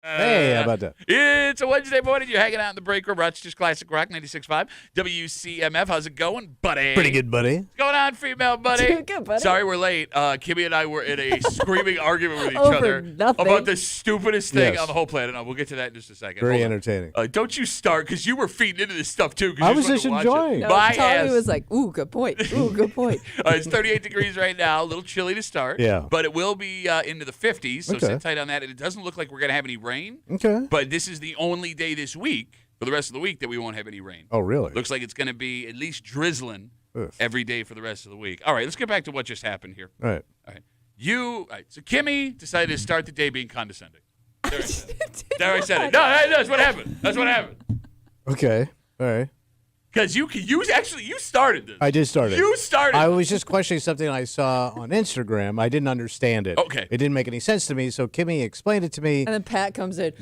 Hey, how about that? It's a Wednesday morning. You're hanging out in the break room. Rochester's Classic Rock 96.5. WCMF. How's it going, buddy? Pretty good, buddy. What's going on, female buddy? Doing good, buddy. Sorry we're late. Kimmy and I were in a screaming argument with each Over other nothing. about the stupidest thing Yes. on the whole planet. No, we'll get to that in just a second. Very Hold on. entertaining. Don't you start, because you were feeding into this stuff, too. I was just enjoying. No, My Tommy ass. was like, ooh, good point. Ooh, good point. It's 38 degrees right now. A little chilly to start. Yeah. But it will be into the 50s, so Okay. sit tight on that. And it doesn't look like we're going to have any rain. Okay. But this is the only day this week, for the rest of the week, that we won't have any rain. Oh, really? Looks like it's going to be at least drizzling Ugh. every day for the rest of the week. All right, let's get back to what just happened here. All right. All right. So Kimmy decided to start the day being condescending. There I said it. There I said it. No, that's what happened. That's what happened. Okay. All right. Because you started this. I did start it. You started. I was just questioning something I saw on Instagram. I didn't understand it. Okay. It didn't make any sense to me, so Kimmy explained it to me. And then Pat comes in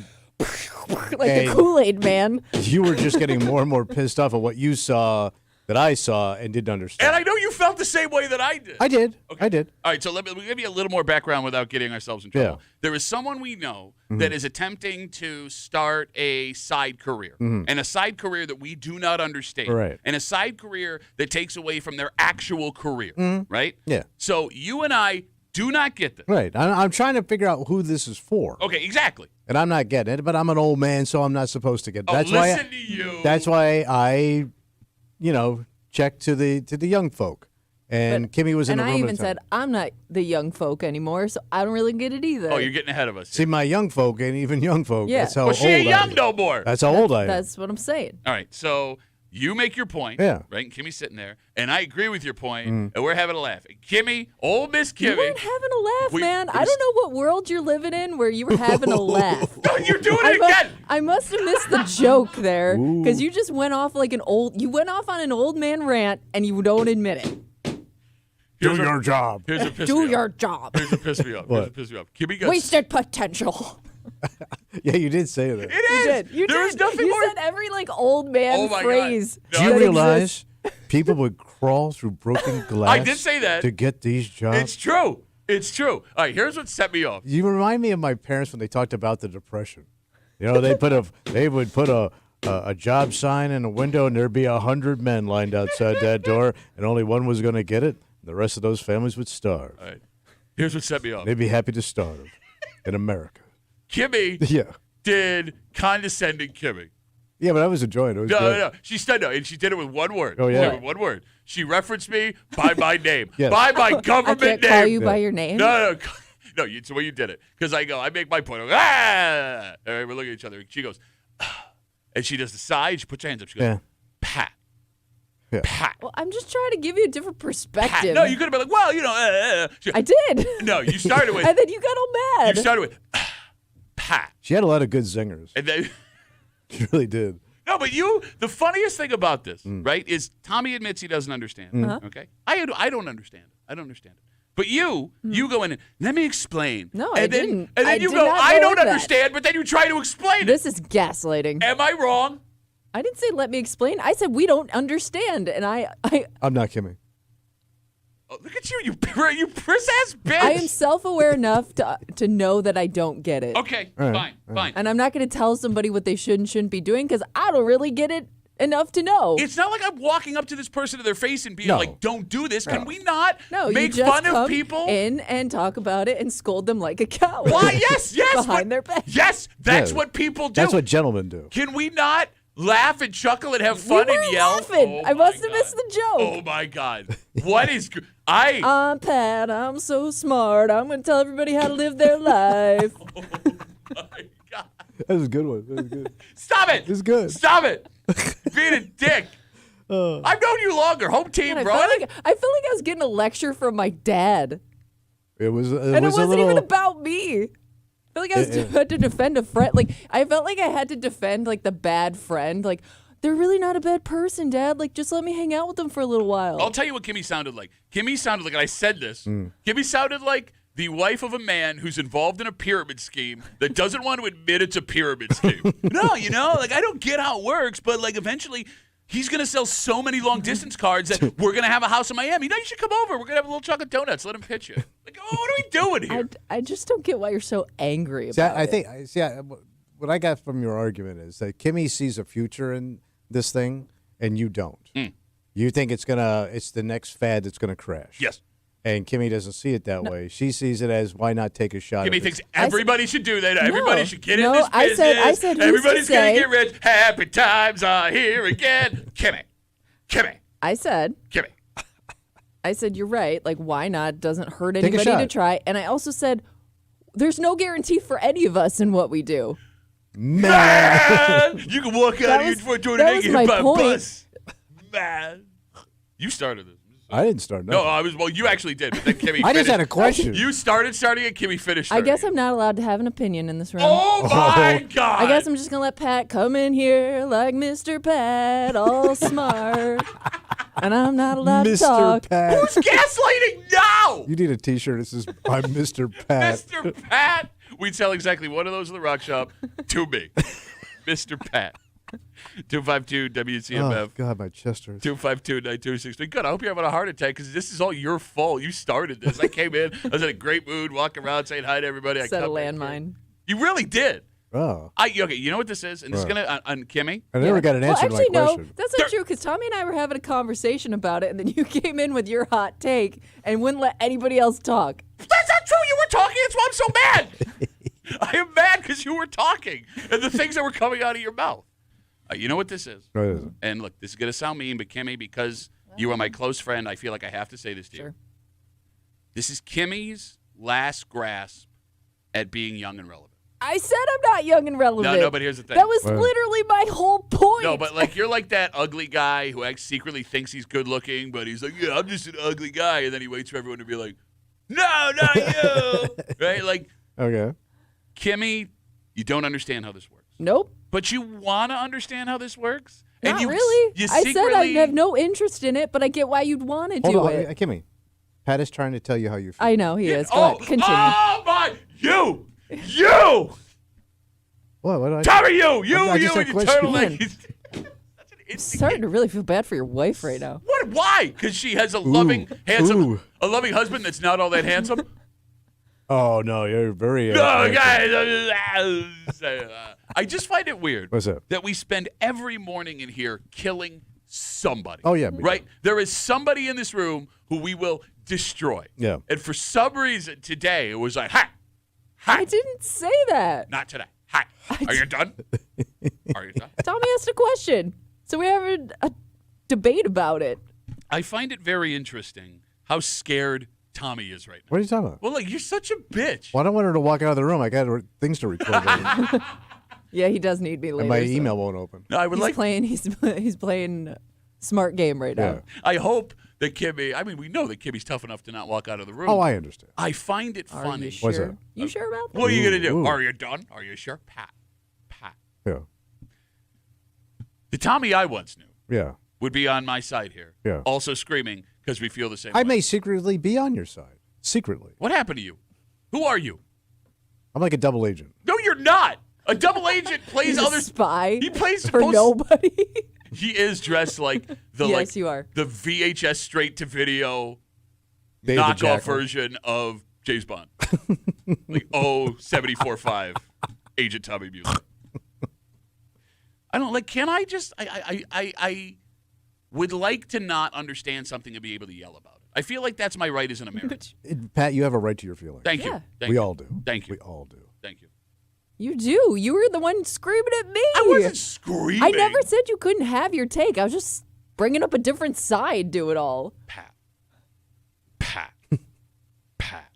like Hey. a Kool-Aid man. You were just getting more and more pissed off at what you saw that I saw and didn't understand. And I know you felt the same way that I did. I did. Okay. I did. All right, so let me give you a little more background without getting ourselves in trouble. Yeah. There is someone we know Mm-hmm. that is attempting to start a side career, and a side career that we do not understand, Mm-hmm. Right. and a side career that takes away from their actual career, right? Mm-hmm. Yeah. So you and I do not get this. Right. I'm trying to figure out who this is for. Okay, exactly. And I'm not getting it, but I'm an old man, so I'm not supposed to get it. Oh, That's listen why to you. That's why I, check to the young folk. And Kimmy was in And the room I at even the time. said, I'm not the young folk anymore, so I don't really get it either. Oh, you're getting ahead of us. See, my young folk ain't even young folk. Yeah. That's how well, she old ain't I young am. no more. That's how old I am. That's what I'm saying. All right, so you make your point, Yeah. right? And Kimmy's sitting there, and I agree with your point, and we're having a laugh. And Kimmy, old Miss You Kimmy. weren't having a laugh, We- man. it I was- don't know what world you're living in where you were having a laugh. You're doing it again. I must have missed the joke there Ooh. because you just went off like you went off on an old man rant and you don't admit it. Do your job. Here's a piss Do me off. your job. Here's a piss me off. Here's a What? piss me off. Kimmy got Wasted potential. Yeah, you did say that. It is. You There did. was nothing you more. said every like old man Oh, my God. phrase. No. Do you that realize exists. people would crawl through broken glass I did say that. to get these jobs? It's true. It's true. All right, here's what set me off. You remind me of my parents when they talked about the Depression. They would put a job sign in a window, and there'd be 100 men lined outside that door, and only one was going to get it. The rest of those families would starve. All right, here's what set me off. They'd be happy to starve in America. Kimmy Yeah. did condescending Kimmy. Yeah, but I was enjoying it. It was No, good. no, no. She said no, and she did it with one word. Oh, yeah. She did it with one word. She referenced me by my name. Yes. By my I government can't name. call you by your name. No. No, it's the way you did it. Because I make my point. I go, ah! All right, we're looking at each other. She goes, ah. And she does the side. She puts her hands up. She goes, Yeah. Pat. Yeah. Pat. Well, I'm just trying to give you a different Pat. perspective. No, you could have been like, well, She- I did. No, you started with, And then you got all mad. you started with, Pat. She had a lot of good zingers. And then, She really did. no, but the funniest thing about this, right, is Tommy admits he doesn't understand. Okay? I don't understand it. I don't understand it. But you go in and let me explain. No, and I then, didn't. And then I you did go, not I go don't with that. understand, but then you try to explain it. This is gaslighting. Am I wrong? I didn't say let me explain. I said we don't understand, and I I'm not kidding. Oh, look at you priss-ass bitch. I am self-aware enough to know that I don't get it. Okay, All right, fine. And I'm not going to tell somebody what they should and shouldn't be doing because I don't really get it enough to know. It's not like I'm walking up to this person to their face and being No. like, don't do this. Can No. we not no, make you just fun of come people? in and talk about it and scold them like a coward. Why? Yes, behind their back. Yes, that's Yeah. what people do. That's what gentlemen do. Can we not laugh and chuckle and have We fun were and yell? laughing. Oh I must my have missed God. the joke. Oh my God! What is? I'm Pat. I'm so smart. I'm going to tell everybody how to live their life. Oh my God! That was a good one. That was good. Stop it! It's good. Stop it! Being a dick. I've known you longer. Home team, Man, I bro. felt like I was getting a lecture from my dad. It was. And it was wasn't a little, even about me. I felt like I had to defend a friend. Like I felt like I had to defend like the bad friend. Like they're really not a bad person, Dad. Like just let me hang out with them for a little while. I'll tell you what Kimmy sounded like. Kimmy sounded like, and I said this, Kimmy sounded like the wife of a man who's involved in a pyramid scheme that doesn't want to admit it's a pyramid scheme. No, like I don't get how it works, but like eventually he's going to sell so many long distance cards that we're going to have a house in Miami. You should come over. We're going to have a little chocolate donuts. Let him pitch you. Like, oh, what are we doing here? I just don't get why you're so angry See, about I it. think. See, what I got from your argument is that Kimmy sees a future in this thing, and you don't. You think it's the next fad that's gonna crash. Yes. And Kimmy doesn't see it that way. She sees it as, why not take a shot? Kimmy at thinks it? everybody should do that. Everybody should get in No, this business. I said who's everybody's to gonna say? get rich. Happy times are here again. Kimmy. I said you're right. Like, why not? Doesn't hurt Take a anybody shot. to try. And I also said there's no guarantee for any of us in what we do. Man. You can walk out of your front door that and was get my hit by a point. bus. Man. You started this. I didn't start. No, nothing. you actually did, but then Kimmy I just finished. had a question. You started it, Kimmy finished I guess starting I'm not allowed to have an opinion in this room. Oh, my God. I guess I'm just going to let Pat come in here like Mr. Pat, all smart. And I'm not allowed to Mr. talk. Pat. Who's gaslighting now? You need a T-shirt that says, I'm Mr. Pat. Mr. Pat. We'd sell exactly one of those in the rock shop to me. Mr. Pat. 252 WCMF. Oh, God, my chest hurts. 252-9263. Good. I hope you're having a heart attack because this is all your fault. You started this. I came in. I was in a great mood, walking around saying hi to everybody. Set a come back landmine. here. You really did. Oh. Okay, you know what this is? And this is going to, on Kimmy. I never got an answer Well, actually, to my no, question. that's not true because Tommy and I were having a conversation about it, and then you came in with your hot take and wouldn't let anybody else talk. That's not true. You were talking. That's why I'm so mad. I am mad because you were talking and the things that were coming out of your mouth. You know what this is? What is it? And look, this is going to sound mean, but Kimmy, because you are my close friend, I feel like I have to say this to you. Sure. This is Kimmy's last grasp at being young and relevant. I said I'm not young and relevant. No, but here's the thing. That was What? literally my whole point. No, but like you're like that ugly guy who secretly thinks he's good looking, but he's like, yeah, I'm just an ugly guy, and then he waits for everyone to be like, no, not you, right? Like, Okay. Kimmy, you don't understand how this works, Nope. but you want to understand how this works, and Not you really. You I secretly, said I have no interest in it, but I get why you'd want to do Hold on, it. Kimmy. Pat is trying to tell you how you feel. I know he is. Go Oh, ahead, continue. oh my, you, What? I Tommy, you, I just had a you question. turtleneck. I'm starting to really feel bad for your wife right now. What? Why? Because she has a loving, handsome, Ooh. a loving husband that's not all that handsome. Oh, no, you're very... No, guys. I just find it weird. What's that? That we spend every morning in here killing somebody. Oh, yeah. Right? There is somebody in this room who we will destroy. Yeah. And for some reason today, it was like, hi. I didn't say that. Not today. Hi. Are you done? Are you done? Tommy asked a question, so we have a debate about it. I find it very interesting how scared Tommy is right now. What are you talking about? Well, like, you're such a bitch. Well, I don't want her to walk out of the room. I got things to record. and Yeah, he does need me later. my so- email won't open. No, I would He's like. playing. He's playing smart game right Yeah. now. I hope that Kimmy. I mean, we know that Kimmy's tough enough to not walk out of the room. Oh, I understand. I find it Are funny. you sure? What's that? You sure about that? What are you gonna do? Ooh. Are you done? Are you sure? Pat. Yeah. The Tommy I once knew Yeah. would be on my side here. Yeah. Also screaming because we feel the same I way. may secretly be on your side. Secretly. What happened to you? Who are you? I'm like a double agent. No, you're not. A double agent plays He's a other. spy. He plays for both- nobody. He is dressed like the Yes, you are. the VHS straight to video David knockoff Jackal. version of James Bond. Like 74.5 Agent Tommy music. I don't like. Can I just? I would like to not understand something and be able to yell about it. I feel like that's my right as an American. Pat, you have a right to your feelings. Thank you. Yeah. Thank We you. all do. Thank you. We all do. Thank you. You do. You were the one screaming at me. I wasn't screaming. I never said you couldn't have your take. I was just bringing up a different side to it all. Pat. Pat. Pat.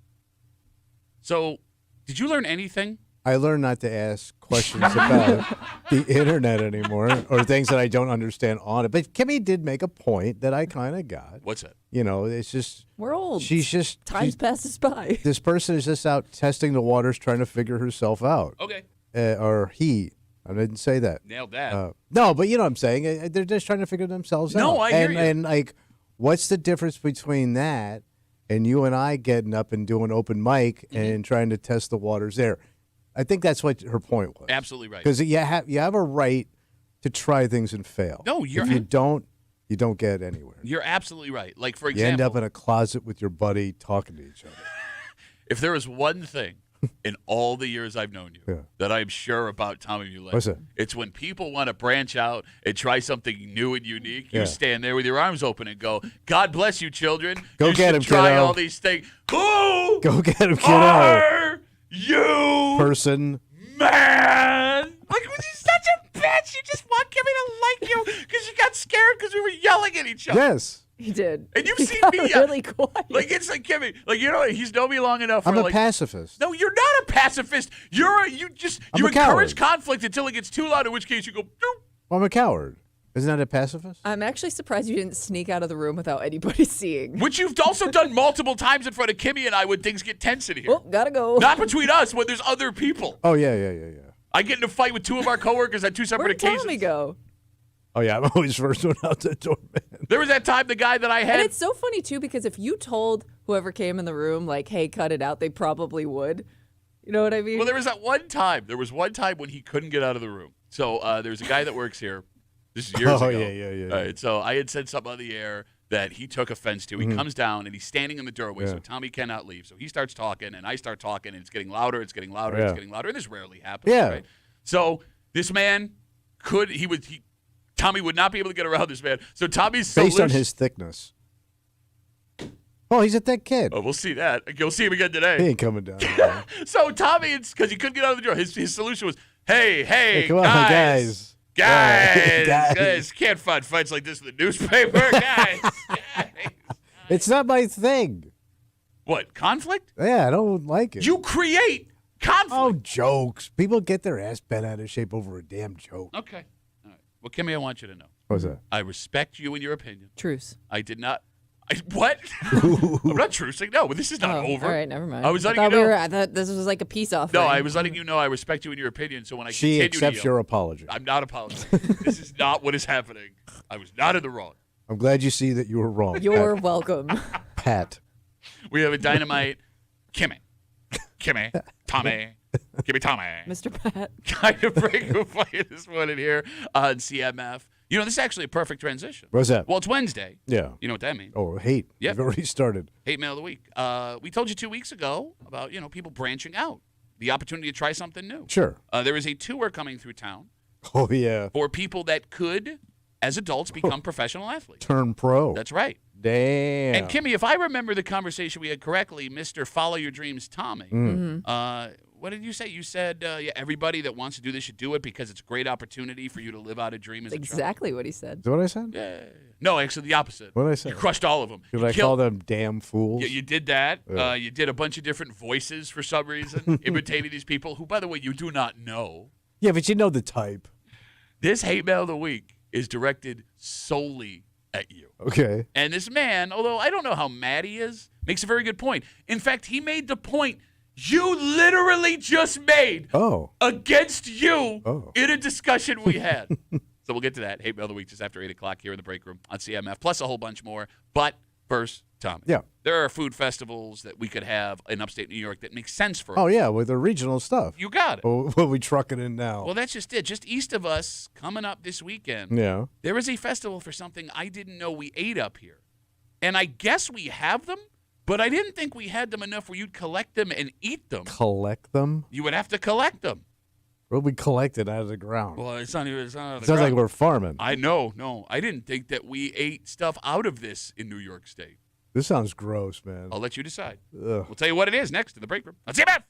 So, did you learn anything? I learned not to ask questions about the internet anymore or things that I don't understand on it. But Kimmy did make a point that I kind of got. What's that? You know, it's just We're old. she's Time's passes by. this person is just out testing the waters, trying to figure herself out. Okay. Or he. I didn't say that. Nailed that. No, but you know what I'm saying. They're just trying to figure themselves out. No, I hear and, you. And like, what's the difference between that and you and I getting up and doing open mic and trying to test the waters there? I think that's what her point was. Absolutely right. Because you have a right to try things and fail. No, you're if you don't get anywhere. You're absolutely right. Like, for You end example, up in a closet with your buddy talking to each other. if there is one thing in all the years I've known you that I'm sure about Tommy Mullet. What's that? It's when people want to branch out and try something new and unique. You stand there with your arms open and go, God bless you, children. Go you get should him, try kiddo. all these things. Who Go get him, kiddo. are you, Person. man? Like, was you such a bitch? You just want Kimmy to like you because you got scared because we were yelling at each other. Yes. He did. And you've He seen got me really quiet. like it's like Kimmy, like he's known me long enough. I'm for a pacifist. No, you're not a pacifist. You I'm a encourage coward. conflict until it gets too loud. In which case you go. Doop. Well, I'm a coward. Isn't that a pacifist? I'm actually surprised you didn't sneak out of the room without anybody seeing. Which you've also done multiple times in front of Kimmy and I when things get tense in here. Oh, gotta go. Not between us when there's other people. Oh, yeah. I get in a fight with two of our coworkers on two separate Where'd occasions. Tommy go? Oh, yeah. I'm always first one out the door, man. There was that time the guy that I had. And it's so funny, too, because if you told whoever came in the room, like, hey, cut it out, they probably would. You know what I mean? Well, there was that one time. There was one time when he couldn't get out of the room. So there's a guy that works here. This is years ago. Yeah. All right, so I had said something on the air that he took offense to. He comes down and he's standing in the doorway, so Tommy cannot leave. So he starts talking, and I start talking, and it's getting louder, it's getting louder, it's getting louder, and this rarely happens. Yeah. Right? So this man Tommy would not be able to get around this man. So Tommy's Based solution. on his thickness. Oh, he's a thick kid. Oh, we'll see that. You'll see him again today. He ain't coming down. Man. So Tommy, because he couldn't get out of the door, his solution was, hey, Come on, guys. guys, can't find fights like this in the newspaper, guys. It's not my thing. What, conflict? Yeah, I don't like it. You create conflict. Oh, jokes. People get their ass bent out of shape over a damn joke. Okay. All right. Well, Kimmy, I want you to know. What's that? I respect you and your opinion. Truce. I did not. What? I'm not trucing. No, but this is not over. All right, never mind. I was letting you know. I thought this was like a peace offering. No, I was letting you know I respect you and your opinion. So when I She continue accepts to yell, your apology. I'm not apologizing. This is not what is happening. I was not in the wrong. I'm glad you see that you were wrong. You're welcome. Pat. We have a dynamite Kimmy, Tommy, Tommy. Mr. Pat. Kind of break a fight this morning here on CMF. You know, this is actually a perfect transition. What's that? Well, it's Wednesday. Yeah. You know what that means? Oh, hate. Yep. You've already started. Hate mail of the week. We told you 2 weeks ago about, people branching out, the opportunity to try something new. Sure. There is a tour coming through town Oh, yeah. for people that could, as adults, become professional athletes. Turn pro. That's right. Damn. And Kimmy, if I remember the conversation we had correctly, Mr. Follow Your Dreams Tommy, what did you say? You said everybody that wants to do this should do it because it's a great opportunity for you to live out a dream as a child. Exactly what he said. Is that what I said? Yeah. No, actually the opposite. What did I say? You crushed all of them. Should You I killed- call them damn fools? Yeah, you did that. Yeah. You did a bunch of different voices for some reason, imitating these people who, by the way, you do not know. Yeah, but you know the type. This hate mail of the week is directed solely at you. Okay. And this man, although I don't know how mad he is, makes a very good point. In fact, he made the point you literally just made Oh. against you Oh. in a discussion we had. So we'll get to that. Hate mail of the week just after 8 o'clock here in the break room on CMF, plus a whole bunch more. But first, Tommy. Yeah. There are food festivals that we could have in upstate New York that make sense for us. Oh, yeah, with the regional stuff. You got it. Oh, what we trucking in now? Well, that's just it. Just east of us, coming up this weekend, Yeah. there is a festival for something I didn't know we ate up here. And I guess we have them, but I didn't think we had them enough where you'd collect them and eat them. Collect them? You would have to collect them. What we collected out of the ground? Well, it's not even. It's not out of the Sounds like ground. we're farming. No. I didn't think that we ate stuff out of this in New York State. This sounds gross, man. I'll let you decide. Ugh. We'll tell you what it is next in the break room. Let's see it.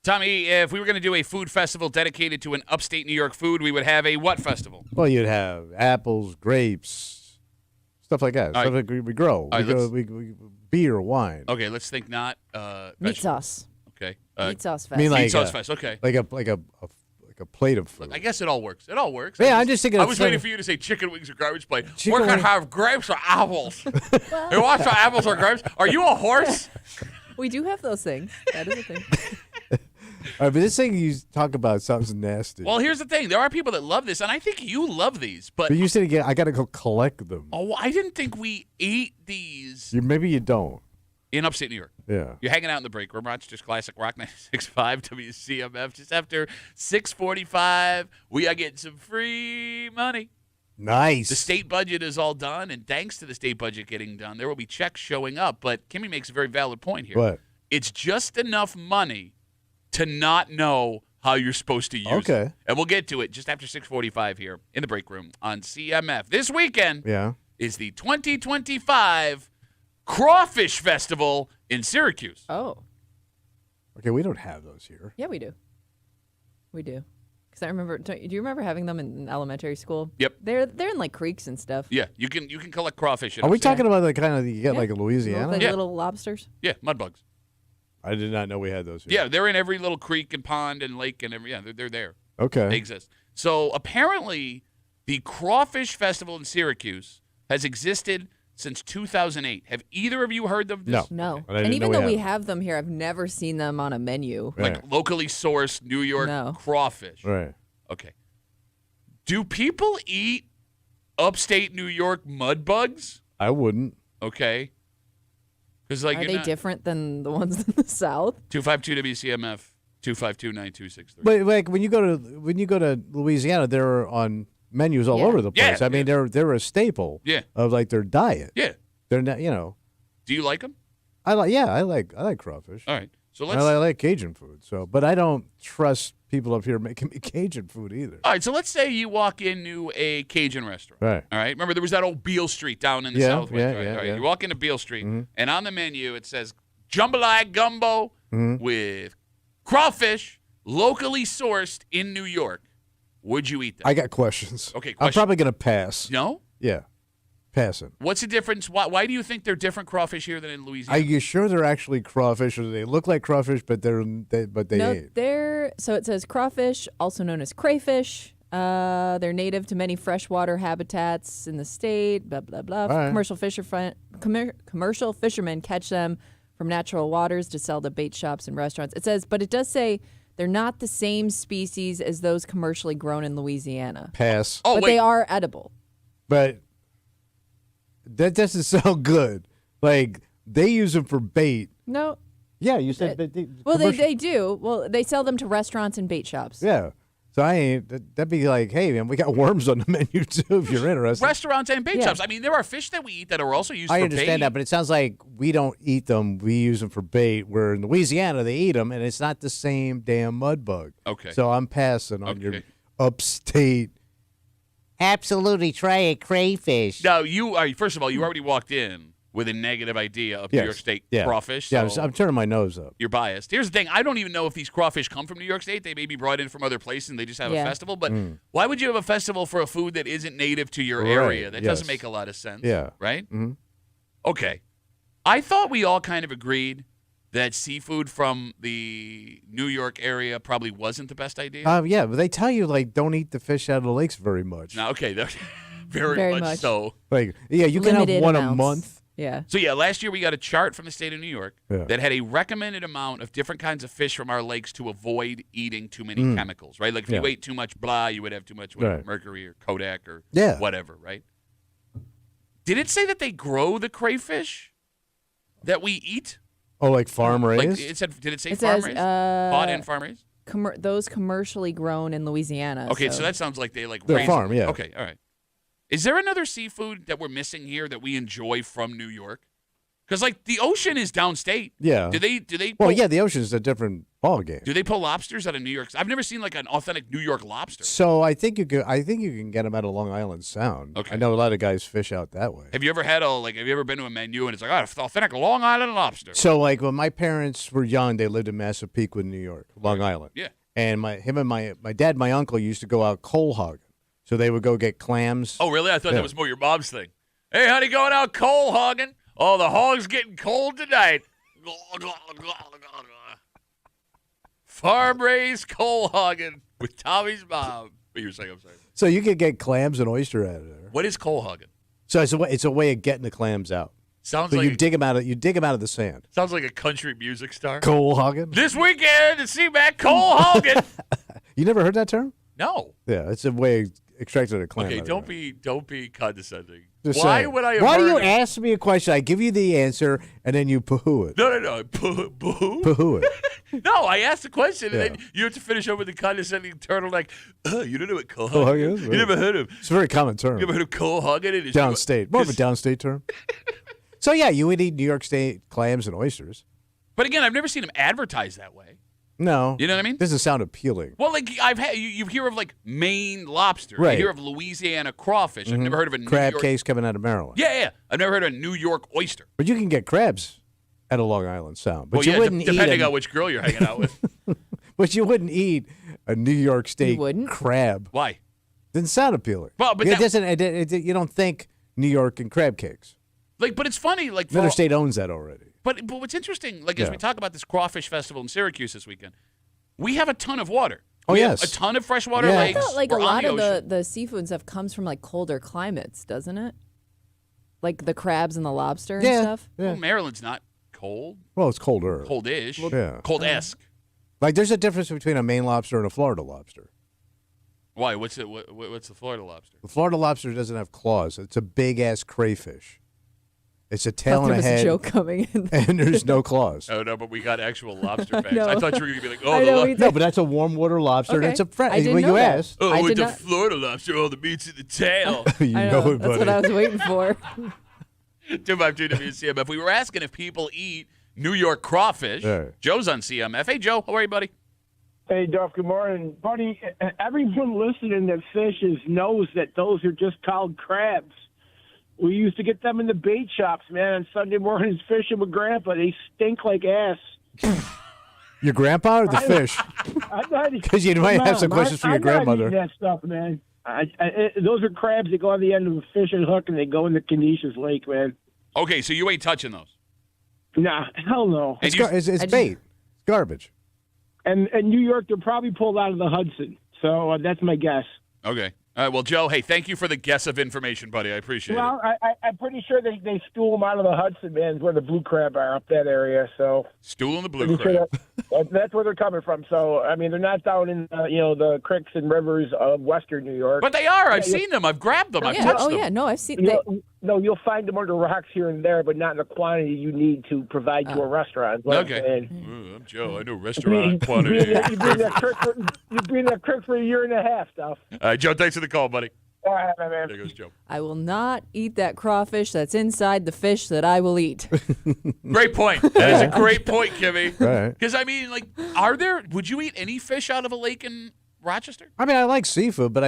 Tommy, if we were going to do a food festival dedicated to an upstate New York food, we would have a what festival? Well, you'd have apples, grapes, stuff like that. Stuff like we grow. We beer, wine. Okay, let's think not Meat vegetables. sauce. Okay. Meat sauce fest. I mean, Meat like sauce fest. Okay. like a plate of food. I guess it all works. It all works. Yeah, I'm just thinking. I was waiting for you to say chicken wings or garbage plate. Chicken We're going wing- to have grapes or apples. You want some apples or grapes? Are you a horse? We do have those things. That is a thing. All right, but this thing you talk about sounds nasty. Well, here's the thing. There are people that love this, and I think you love these. But you said again, I got to go collect them. oh, I didn't think we ate these Maybe you don't. in upstate New York. Yeah. You're hanging out in the break room, Rochester's Classic Rock 96.5 WCMF. Just after 6:45, we are getting some free money. Nice. The state budget is all done, and thanks to the state budget getting done, there will be checks showing up. But Kimmy makes a very valid point here. What? It's just enough money to not know how you're supposed to use it. Okay. And we'll get to it just after 6:45 here in the break room on CMF. This weekend Yeah. is the 2025 Crawfish Festival in Syracuse. Oh, Okay, we don't have those here. yeah, we do. We do. Because I remember. Do you remember having them in elementary school? Yep. They're in like creeks and stuff. Yeah, you can collect crawfish. Are we upstate. talking about the kind of you get Yeah. like in Louisiana? Like Yeah. little lobsters. Yeah, mud bugs. I did not know we had those here. Yeah, they're in every little creek and pond and lake and every. Yeah, they're there. They Okay. exist. So apparently, the Crawfish Festival in Syracuse has existed since 2008. Have either of you heard of this? No. No. But I And didn't even know though we we had have them here, I've never seen them on a menu. Right. Like locally sourced New York No. crawfish. Right. Okay. Do people eat upstate New York mud bugs? I wouldn't. Okay. Because like Are you're they not, different than the ones in the South? 252 WCMF 252-9263. But like when you go to Louisiana, they're on menus all Yeah. over the place. Yeah, I mean, they're a staple Yeah. of like their diet. Yeah. They're not, you know. Do you like them? I like crawfish. All right. So I like Cajun food. So, but I don't trust people up here making me Cajun food either. All right, so let's say you walk into a Cajun restaurant. Right. All right. Remember, there was that old Beale Street down in the Yeah, Southwest. yeah, right? yeah, All right. yeah. You walk into Beale Street, Mhm. and on the menu it says jambalaya gumbo Mhm. with crawfish, locally sourced in New York. Would you eat that? I got questions. Okay, I'm question. probably gonna pass. No? Yeah, passing. What's the difference? Why do you think they're different crawfish here than in Are Louisiana? you sure they're actually crawfish, or do they look like crawfish, but they No, ain't? so it says crawfish, also known as crayfish. They're native to many freshwater habitats in the state. Blah blah blah. right. Commercial fishermen catch them from natural waters to sell to bait shops and restaurants. It says, but it does say they're not the same species as those commercially grown in Louisiana. Pass. Oh, but wait. they are edible. But that doesn't sound good. Like they use them for bait. No. Yeah, you said. Well, commercial- they do. Well, they sell them to restaurants and bait shops. Yeah. So I ain't. That'd be like, hey man, we got worms on the menu too. If you're interested. Restaurants and bait Yeah. shops. I mean, there are fish that we eat that are also used I for understand bait. that, but it sounds like we don't eat them. We use them for bait. Where in Louisiana they eat them, and it's not the same damn mud bug. Okay. So I'm passing on your Okay. upstate. Absolutely, try a crayfish. Now, first of all, you already walked in with a negative idea of New York State crawfish. Yeah, so I'm turning my nose up. you're biased. Here's the thing. I don't even know if these crawfish come from New York State. They may be brought in from other places and they just have a Yeah. festival. But why would you have a festival for a food that isn't native to your Right, area? That doesn't yes. make a lot of sense. Yeah. Right? Mhm. Okay. I thought we all kind of agreed that seafood from the New York area probably wasn't the best idea. Yeah, but they tell you like don't eat the fish out of the lakes very much. Now, okay, very, Very much much. so. Like yeah, you can have Limited one amounts. a month. Yeah. So yeah, last year we got a chart from the state of New York Yeah. that had a recommended amount of different kinds of fish from our lakes to avoid eating too many chemicals, right? Like if you Yeah. ate too much blah, you would have too much Right. mercury or Kodak or Yeah. whatever, right? Did it say that they grow the crayfish that we eat? Oh, like farm Like raised. it said, did it say It farm says raised? Bought and farm raised? Those commercially grown in Louisiana. Okay, so that sounds like they like They're raise farm, them. yeah. Okay, all right. Is there another seafood that we're missing here that we enjoy from New York? Because like the ocean is downstate. Yeah. Do they? Well, pull, yeah, the ocean is a different ball game. Do they pull lobsters out of New York? I've never seen like an authentic New York lobster. So I think you can get them out of Long Island Sound. Okay. I know a lot of guys fish out that way. Have you ever had have you ever been to a menu and it's like, authentic Long Island lobster? So like when my parents were young, they lived in Massapequa, New York, Long Island. Yeah. And my dad, and my uncle used to go out coal hogging. So they would go get clams. Oh, really? I thought that was more your mom's thing. Hey, honey, going out coal hogging? Oh, the hog's getting cold tonight. Farm raised coal hogging with Tommy's mom. What you were saying? I'm sorry. So you could get clams and oyster out of there. What is coal hogging? So it's a way of getting the clams out. Sounds So like you dig them out of the sand. sounds like a country music star. Coal hogging. This weekend to see Matt coal hogging. You never heard that term? No. Yeah, it's a way of extracting a clam. Okay, out of there. don't be condescending. Just Why saying. would I? Have Why do heard you it? ask me a question? I give you the answer, and then you poo-hoo it. No. Poo-hoo it. No, I asked the question, and Yeah. then you have to finish up with the condescending turtleneck. You don't know what coal Coal hogging hogging is? is? You never heard of? It's a very common term. You ever heard of coal hogging? It is Downstate. More of a downstate term. So, yeah, you would eat New York State clams and oysters. But again, I've never seen them advertised that way. No. You know what I mean? Doesn't sound appealing. Well, like I've had, you hear of like Maine lobster. Right. You hear of Louisiana crawfish. I've never heard of a Crab New York. case coming out of Maryland. Yeah. I've never heard of a New York oyster. But you can get crabs at a Long Island Sound. But Well, you yeah, wouldn't depending eat on which girl you're hanging out with. But you wouldn't eat a New York State wouldn't? crab. Why? Didn't sound appealing. Well, but it that- doesn't. You don't think New York and crab cakes. Like, but it's funny. Like, Another state owns that already. But what's interesting, like as Yeah. we talk about this crawfish festival in Syracuse this weekend, we have a ton of water. Oh, We yes. have a ton of freshwater Yeah. I lakes. I thought like We're a on lot the of ocean. the seafood and stuff comes from like colder climates, doesn't it? Like the crabs and the lobster and Yeah. stuff. Yeah. Well, Maryland's not cold, Well, it's colder. cold-ish, Yeah. cold-esque. Like there's a difference between a Maine lobster and a Florida lobster. Why? What's the Florida lobster? The Florida lobster doesn't have claws. It's a big ass crayfish. It's a tail Thought and there a was head, a joke coming in. and there's no claws. Oh no, but we got actual lobster facts. know. I thought you were gonna be like, I oh, know, the we No, but that's a warm water lobster. And Okay. it's a fresh. I didn't Well, know you that. asked. oh, I with did the not- Florida lobster, all the meat's in the tail. You I know know. it, That's buddy. what I was waiting for. 252 WCMF. We were asking if people eat New York crawfish. Yeah. Joe's on CMF. Hey, Joe, how are you, buddy? Hey, Duff, good morning. Buddy, everyone listening that fishes knows that those are just called crabs. We used to get them in the bait shops, man, on Sunday mornings fishing with Grandpa. They stink like ass. Your grandpa or the fish? I'm not, 'Cause you might have some Mom, questions for your I'm grandmother. Not eating that stuff, man. Those are crabs that go on the end of a fishing hook and they go in the Canisius Lake, man. Okay, so you ain't touching those. Nah, hell no. And It's, you- it's I just- bait. It's garbage. And New York, they're probably pulled out of the Hudson. So that's my guess. Okay. All right, well, Joe, hey, thank you for the guess of information, buddy. I appreciate Well, it. I'm pretty sure they stool them out of the Hudson, man, is where the blue crab are up that area. So Stool in the blue pretty sure crab. that's where they're coming from. So I mean, they're not down in the creeks and rivers of Western New York. But they are. I've seen them. I've grabbed them. I've yeah. touched Oh them. yeah. No, I've seen. No, you'll find them under rocks here and there, but not in the quantity you need to provide to a restaurant. is what I'm Okay. saying. Ooh, I'm Joe. I know You've restaurant been quantity. in that creek for a year and a half, stuff. All right, Joe, thanks for the call, buddy. All right, my man. There goes Joe. I will not eat that crawfish that's inside the fish that I will eat. Great point. That is a great point, Kimmy. Right. Because, I mean, like, would you eat any fish out of a lake in Rochester? I mean, I like seafood, but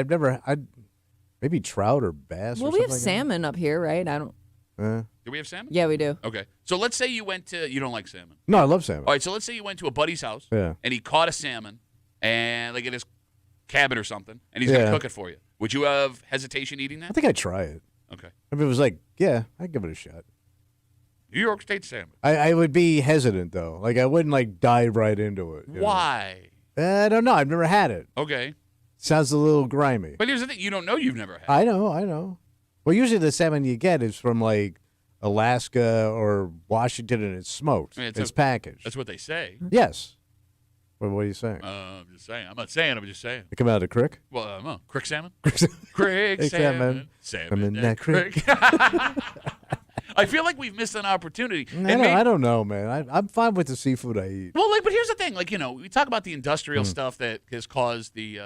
maybe trout or bass. Well, or we have something salmon up here, right? I don't. like that. Do we have salmon? Yeah, we do. Okay. So let's say you don't like salmon. No, I love salmon. All right, so let's say you went to a buddy's house Yeah. and he caught a salmon and like in his cabin or something, and he's going to Yeah. cook it for you. Would you have hesitation eating I that? think I'd try it. Okay. If it was like, yeah, I'd give it a shot. New York State salmon. I would be hesitant though. Like I wouldn't like dive right into it. you know? Why? I don't know. I've never had it. Okay. Sounds a little grimy. But here's the thing. You don't know you've never had. I know. Well, usually the salmon you get is from like Alaska or Washington, and it's smoked. I mean, it's packaged. That's what they say. Yes. Well, what are you saying? I'm just saying. I'm not saying. I'm just saying. They come out of the creek? Well, no. Crick salmon? Crick Crick salmon. salmon. Salmon in in that that crick. I feel like we've missed an opportunity. I don't know, man. I'm fine with the seafood I eat. Well, but here's the thing. We talk about the industrial stuff that has caused the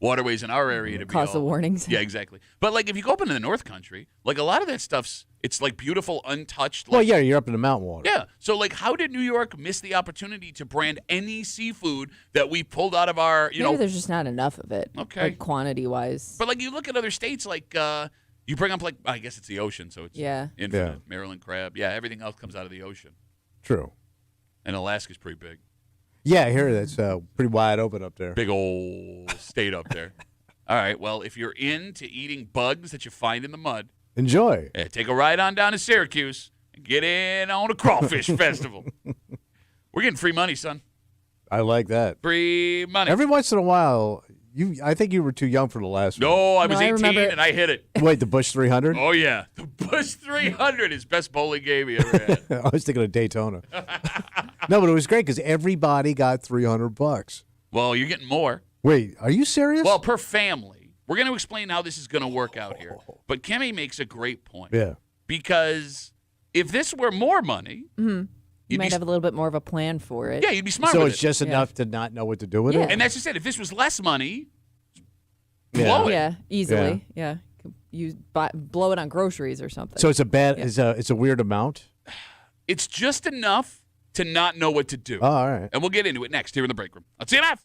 waterways in our area to be Cause the warnings. Yeah, exactly. But if you go up into the North Country, a lot of that stuff's it's beautiful, untouched. Well, yeah, you're up in the mountain water. Yeah. So how did New York miss the opportunity to brand any seafood that we pulled out of our Maybe there's just not enough of it. Okay. Quantity wise. But you look at other states you bring up I guess it's the ocean, so it's infinite. Yeah. Maryland crab. Yeah, everything else comes out of the ocean. True. And Alaska's pretty big. Yeah, I hear that's pretty wide open up there. Big old state up there. All right. Well, if you're into eating bugs that you find in the mud, Enjoy. take a ride on down to Syracuse and get in on a crawfish festival. We're getting free money, son. I like that. Free money. Every once in a while, I think you were too young for the last one. No, I was No, I 18 remember- and I hit it. Wait, the Bush 300? Oh, yeah. The Bush 300 is best bowling game he ever had. I was thinking of Daytona. No, but it was great because everybody got $300. Well, you're getting more. Wait, are you serious? Well, per family. We're going to explain how this is going to work out here. But Kimmy makes a great point. yeah. Because if this were more money, You you'd might be, have a little bit more of a plan for it. yeah, you'd be smart So with it's it. just enough to not know what to do with Yeah. it? And that's just it. If this was less money, Yeah. blow it. Yeah, easily. Yeah. Blow it on groceries or something. So it's it's a weird amount? It's just enough to not know what to do. Oh, all right. And we'll get into it next here in the break room. Let's see enough.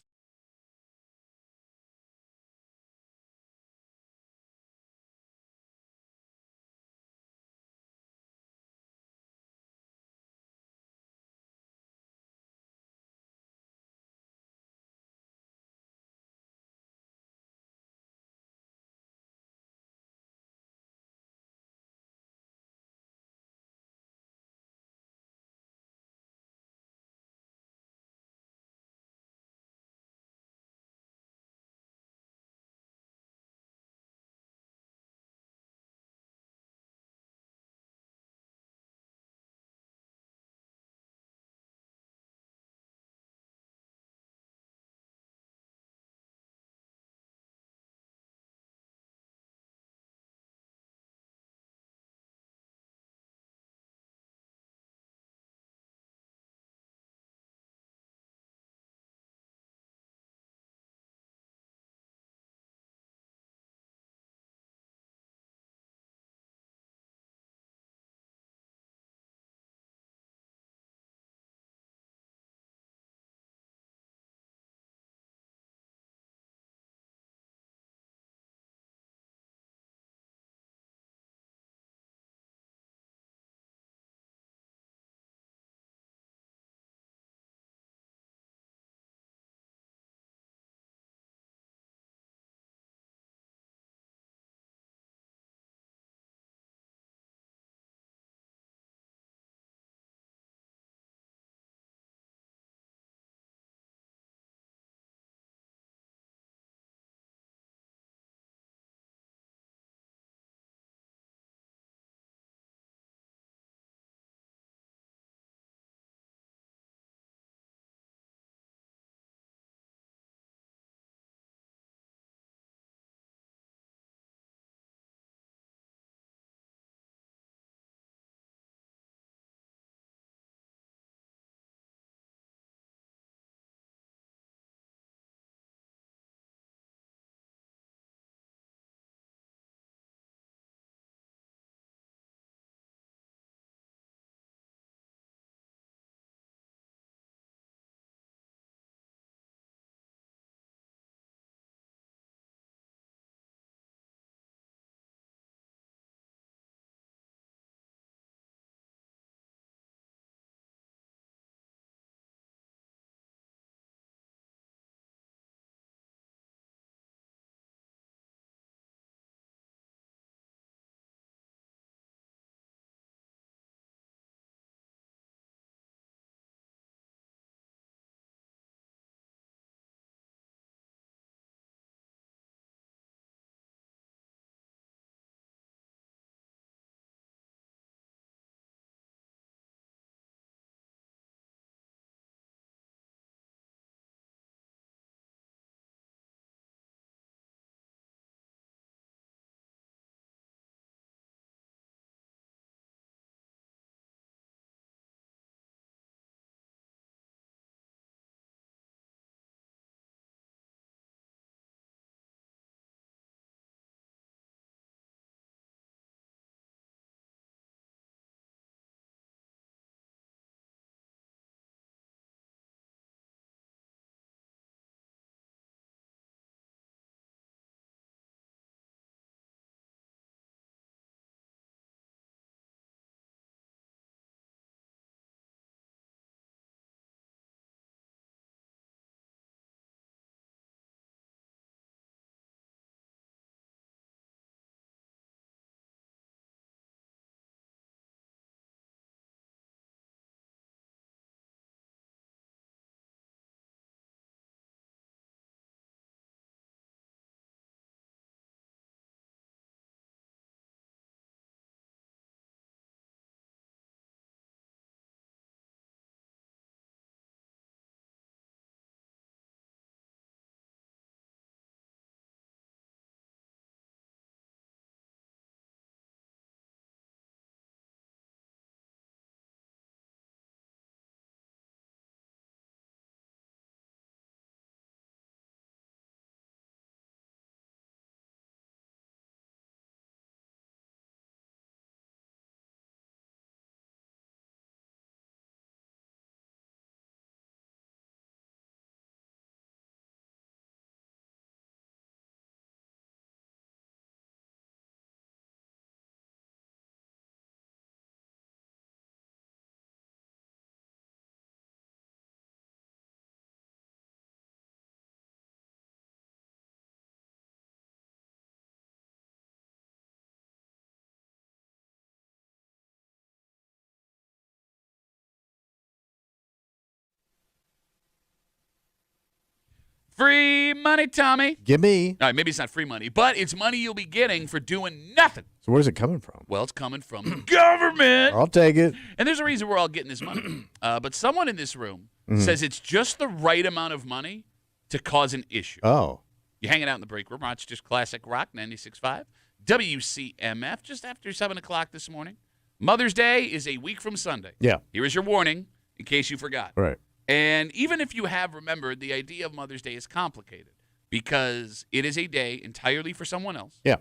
Free money, Tommy. Give me. All right, maybe it's not free money, but it's money you'll be getting for doing nothing. So where's it coming from? Well, it's coming from the government. I'll take it. And there's a reason we're all getting this money. But someone in this room says it's just the right amount of money to cause an issue. Oh. You're hanging out in the break room. Rochester's Classic Rock 96.5. WCMF just after 7 o'clock this morning. Mother's Day is a week from Sunday. Yeah. Here is your warning in case you forgot. Right. And even if you have remembered, the idea of Mother's Day is complicated because it is a day entirely for someone else. Yeah.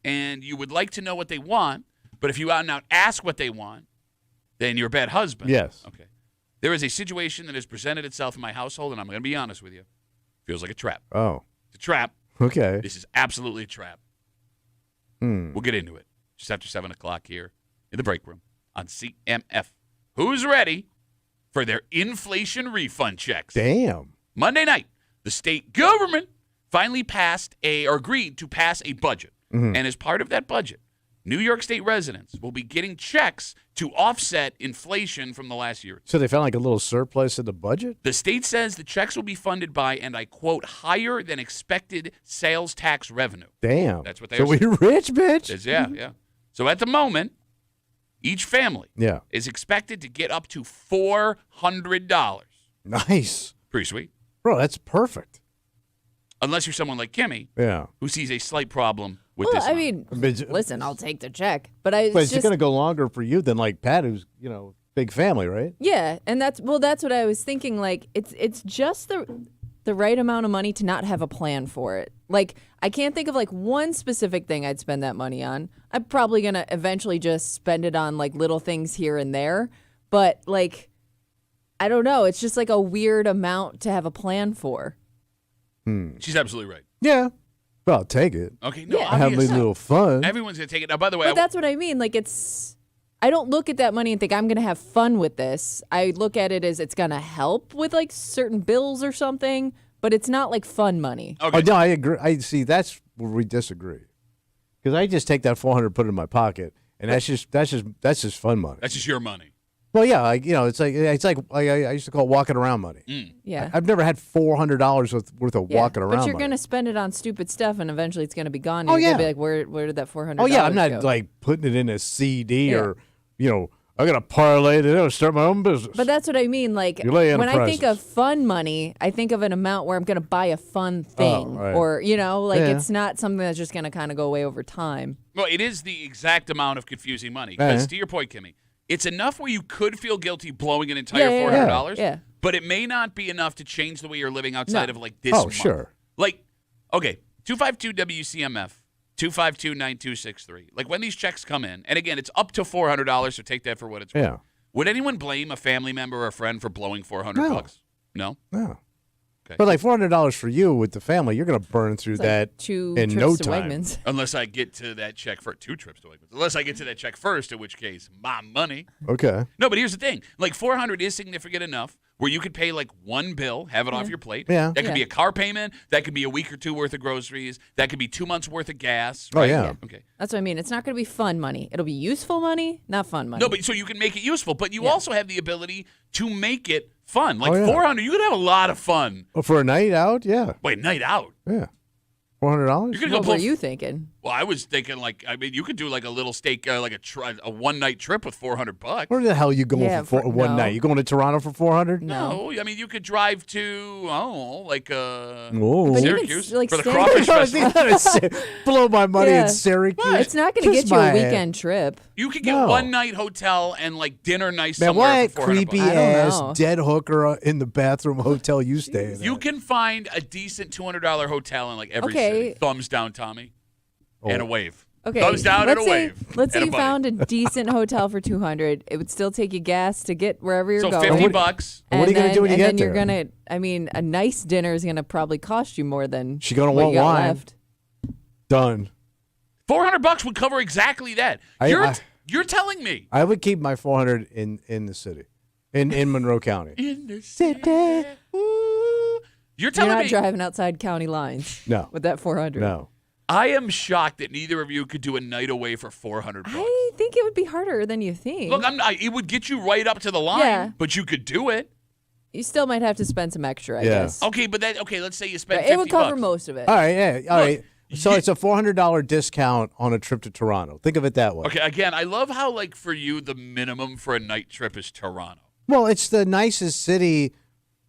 And you would like to know what they want, but if you out and out ask what they want, then you're a bad husband. Yes. Okay. There is a situation that has presented itself in my household, and I'm going to be honest with you. Feels like a trap. Oh. It's a trap. Okay. This is absolutely a trap. We'll get into it just after 7 o'clock here in the break room on CMF. Who's ready for their inflation refund checks? Damn. Monday night, the state government finally agreed to pass a budget. And as part of that budget, New York State residents will be getting checks to offset inflation from the last year. So they found like a little surplus in the budget? The state says the checks will be funded by, and I quote, higher than expected sales tax revenue. Damn. That's what they so are we saying. rich, bitch? Yeah. So at the moment, each family Yeah. is expected to get up to $400. Nice. Pretty sweet. Bro, that's perfect. Unless you're someone like Kimmy, Yeah. who sees a slight problem with Well, this I amount. mean, But- listen, I'll take the check, but But it's just going to go longer for you than like Pat, who's, big family, right? yeah, and that's what I was thinking. Like, it's just the right amount of money to not have a plan for it. Like, I can't think of like one specific thing I'd spend that money on. I'm probably gonna eventually just spend it on like little things here and there, but like, I don't know. It's just like a weird amount to have a plan for. She's absolutely right. Yeah. But I'll take it. Okay, no, Yeah. I have a obviously. little fun. Everyone's going to take it. Now, by the way, But that's what I mean. Like, I don't look at that money and think I'm going to have fun with this. I look at it as it's going to help with like certain bills or something, but it's not like fun money. okay. Oh, no, I agree. I see. That's where we disagree. Because I just take that 400, put it in my pocket, and that's just fun money. That's just your money. Well, yeah, it's like I used to call it walking around money. Yeah. I've never had $400 worth of Yeah, walking around. but you're money. going to spend it on stupid stuff, and eventually it's going to be gone. And Oh, you're yeah. going to be like, where did that $400 Oh yeah, I'm not go? like putting it in a CD Yeah. or I got to parlay it, start my own business. But that's what I mean. Like, You lay when I think of enterprises. fun money, I think of an amount where I'm going to buy a fun thing, right. or like Yeah. it's not something that's just going to kind of go away over time. Well, it is the exact amount of confusing money. Because to your point, Kimmy, it's enough where you could feel guilty blowing an entire $400, Yeah. but it may not be enough to change the way you're living outside No. of like this Oh, month. sure. Like, okay, 252 WCMF, 252-9263. Like when these checks come in, and again, it's up to $400, so take that for what it's worth. Yeah. Would anyone blame a family member or a friend for blowing $400? No. No? No. Okay. But like $400 for you with the family, you're going to burn through It's like that 2 in trips no to time. Wegmans. Unless I get to that check for 2 trips to Wegmans. Unless I get to that check first, in which case, my money. Okay. No, but here's the thing. Like $400 is significant enough where you could pay like one bill, have it off your plate. Yeah. That could be Yeah. a car payment. That could be a week or two worth of groceries. That could be 2 months worth of gas. Oh, Right? yeah. Okay. That's what I mean. It's not going to be fun money. It'll be useful money, not fun money. No, but so you can make it useful, but you Yeah. also have the ability to make it fun. Like Oh, yeah. $400, you could have a lot of fun. Well, for a night out, yeah. Wait, night out. Yeah. $400? You're gonna go What pull. were you thinking? Well, I was thinking you could do like a little steak, like a one night trip with $400. Where the hell are you going Yeah, for one no. night? You going to Toronto for 400? No. I mean you could drive to Oh. But even Syracuse like for the staying- crawfish festival. Blow my money Yeah. in Syracuse. It's not going to Kiss get you a my ass. weekend trip. You could get No. one night hotel and like dinner nice Man, somewhere what for $400. creepy I don't ass know. dead hooker in the bathroom hotel you stay in? You can find a decent $200 hotel in like every Okay. city. Thumbs down, Tommy, and a wave. Okay. Thumbs down let's and a say, wave. Let's say and a you buddy. found a decent hotel for $200. It would still take you gas to get wherever you're So going. $50. And what are you gonna do when you and get then you're there? gonna. I mean, a nice dinner is gonna probably cost you more than She gonna what want you got wine. left. Done. $400 would cover exactly that. You're telling me. I would keep my 400 in the city, in Monroe County. In the city. Ooh. You're You're telling not me. driving outside county lines. No. With that 400. No. I am shocked that neither of you could do a night away for $400. I think it would be harder than you think. Look, it would get you right up to the line, Yeah. but you could do it. You still might have to spend some extra, I Yeah. guess. Okay, but let's say you spend But it would cover $50. most of it. All right, yeah, all right. So you- it's a $400 discount on a trip to Toronto. Think of it that way. Okay, again, I love how like for you the minimum for a night trip is Toronto. Well, it's the nicest city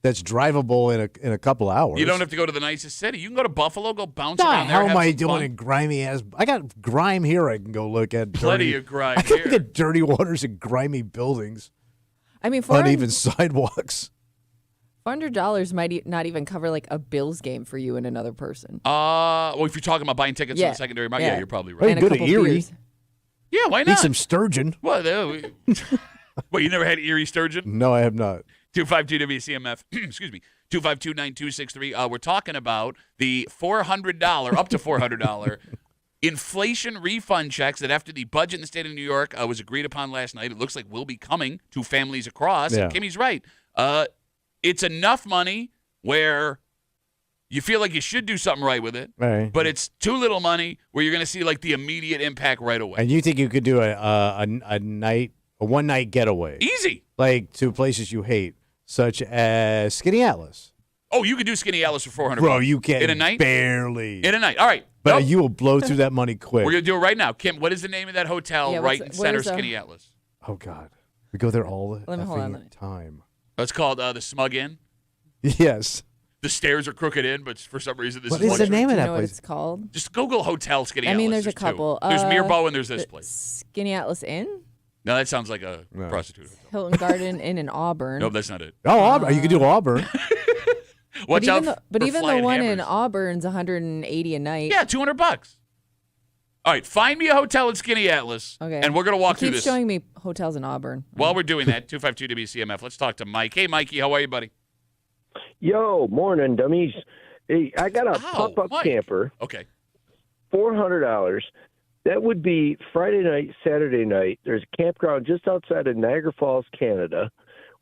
that's drivable in a couple hours. You don't have to go to the nicest city. You can go to Buffalo, go bounce Nah, around there. how have am I some doing fun. in grimy ass? I got grime here. I can go look at. Plenty dirty, of grime I can here. get dirty waters and grimy buildings, I mean, uneven sidewalks. $400 might not even cover like a Bills game for you and another person. Well, if you're talking about buying tickets Yeah. in the secondary market, yeah, Yeah. you're probably Hey, right. And a go to couple Erie. beers. Yeah, why Eat not? some sturgeon. Well, wait, you never had Erie sturgeon? No, I have not. 252 WCMF. Excuse me. 252-9263. We're talking about the $400, up to $400 inflation refund checks that after the budget in the state of New York was agreed upon last night, it looks like will be coming to families across. Yeah. And Kimmy's right. It's enough money where you feel like you should do something right with it, Right. but it's too little money where you're going to see like the immediate impact right away. And you think you could do a one night getaway, Easy. like to places you hate, such as Skinny Atlas. Oh, you could do Skinny Atlas for $400. Bro, you can in a night. barely. In a night. All right. But Nope. you will blow through that money quick. We're going to do it right now. Kim, what is the name of that hotel Yeah, right what's- in what center is the- Skinny Atlas? Oh God, we go there all the Let me- hold on, effing let me- time. It's called the Smug Inn. Yes. The stairs are crooked in, but for some reason this What is is one the street. name Do of you that know what place? it's called? Just Google Hotel Skinny I Atlas. mean, there's a two. couple. There's Mirbeau and there's this place. Skinny Atlas Inn, No, that sounds like a No. prostitute hotel. Hilton Garden Inn in Auburn. Nope, that's not it. Oh, Auburn. You could do Auburn. Watch out But for even the flying one in hammers. Auburn's $180 a night. Yeah, $200. All right, find me a hotel in Skinny Atlas, Okay. and we're going to walk It through keeps this. showing me hotels in Auburn. While we're doing that, 252 WCMF, let's talk to Mike. Hey, Mikey, how are you, buddy? Yo, morning, dummies. Hey, I got a pop-up Mike. camper, Okay. $400. That would be Friday night, Saturday night. There's a campground just outside of Niagara Falls, Canada.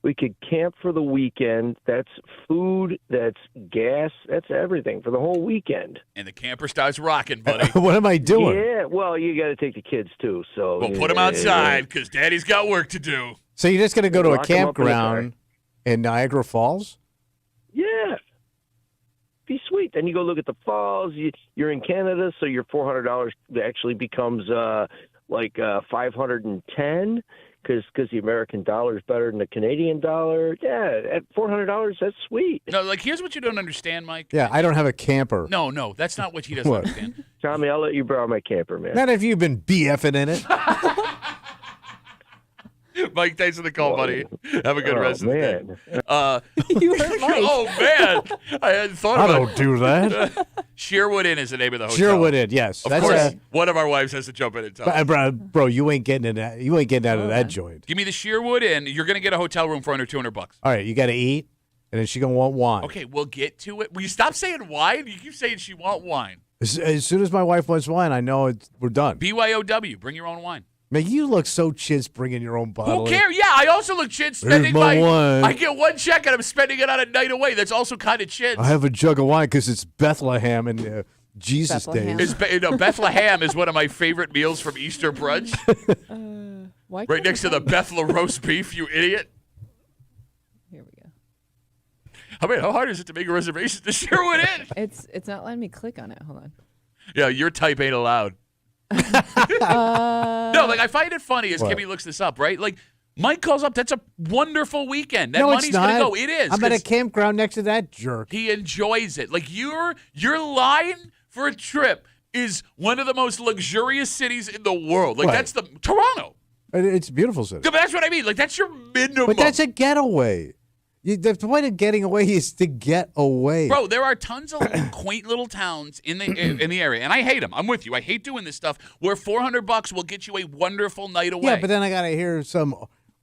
We could camp for the weekend. That's food, that's gas, that's everything for the whole weekend. And the camper starts rocking, buddy. What am I doing? Yeah, well, you got to take the kids too. So We'll put them outside because Daddy's got work to do. So you're just going to go to a Lock 'em up in the car. campground in Niagara Falls? Yeah. Be sweet. Then you go look at the falls. You're in Canada, so your $400 actually becomes like $510 because the American dollar is better than the Canadian dollar. Yeah, at $400, that's sweet. No, like here's what you don't understand, Mike. Yeah, I don't have a camper. No, that's not what he doesn't What? understand. Tommy, I'll let you borrow my camper, man. Not if you've been BFing in it. Mike, thanks for the call, buddy. Have a good Oh, rest of the day. man. You heard Mike. Oh man, I hadn't thought I about don't do that. Sherwood Inn is the name of the hotel. Sherwood Inn, yes. Of That's course, one of our wives has to jump in and tell. bro, you ain't getting in that. You ain't getting out of that joint. Give me the Sherwood Inn. You're gonna get a hotel room for under $200. All right, you got to eat, and then she gonna want wine. Okay, we'll get to it. Will you stop saying wine? You keep saying she want wine. As soon as my wife wants wine, I know we're done. BYOW. Bring your own wine. Man, you look so chiz bringing your own bottle. Who cares? Yeah, I also look chin spending my wine. I get one check and I'm spending it on a night away. That's also kind of chin. I have a jug of wine because it's Bethlehem and Jesus Bethlehem. days. Bethlehem is one of my favorite meals from Easter brunch. Why Right can't next to I the find- Bethlehem roast beef, you idiot. Here we go. I mean, how hard is it to make a reservation to Sherwood Inn? It's not letting me click on it. Hold on. Yeah, your type ain't allowed. No, like I find it funny as What? Kimmy looks this up, right? Like Mike calls up, that's a wonderful weekend. That No, money's it's not. gonna go. It is. I'm at a 'cause campground next to that jerk. he enjoys it. Like your line for a trip is one of the most luxurious cities in the world. Like What? that's the Toronto. It's a beautiful city. Yeah, but that's what I mean. Like that's your minimum. But that's a getaway. The point of getting away is to get away. Bro, there are tons of quaint little towns in the area, and I hate them. I'm with you. I hate doing this stuff where $400 will get you a wonderful night away. Yeah, but then I gotta hear some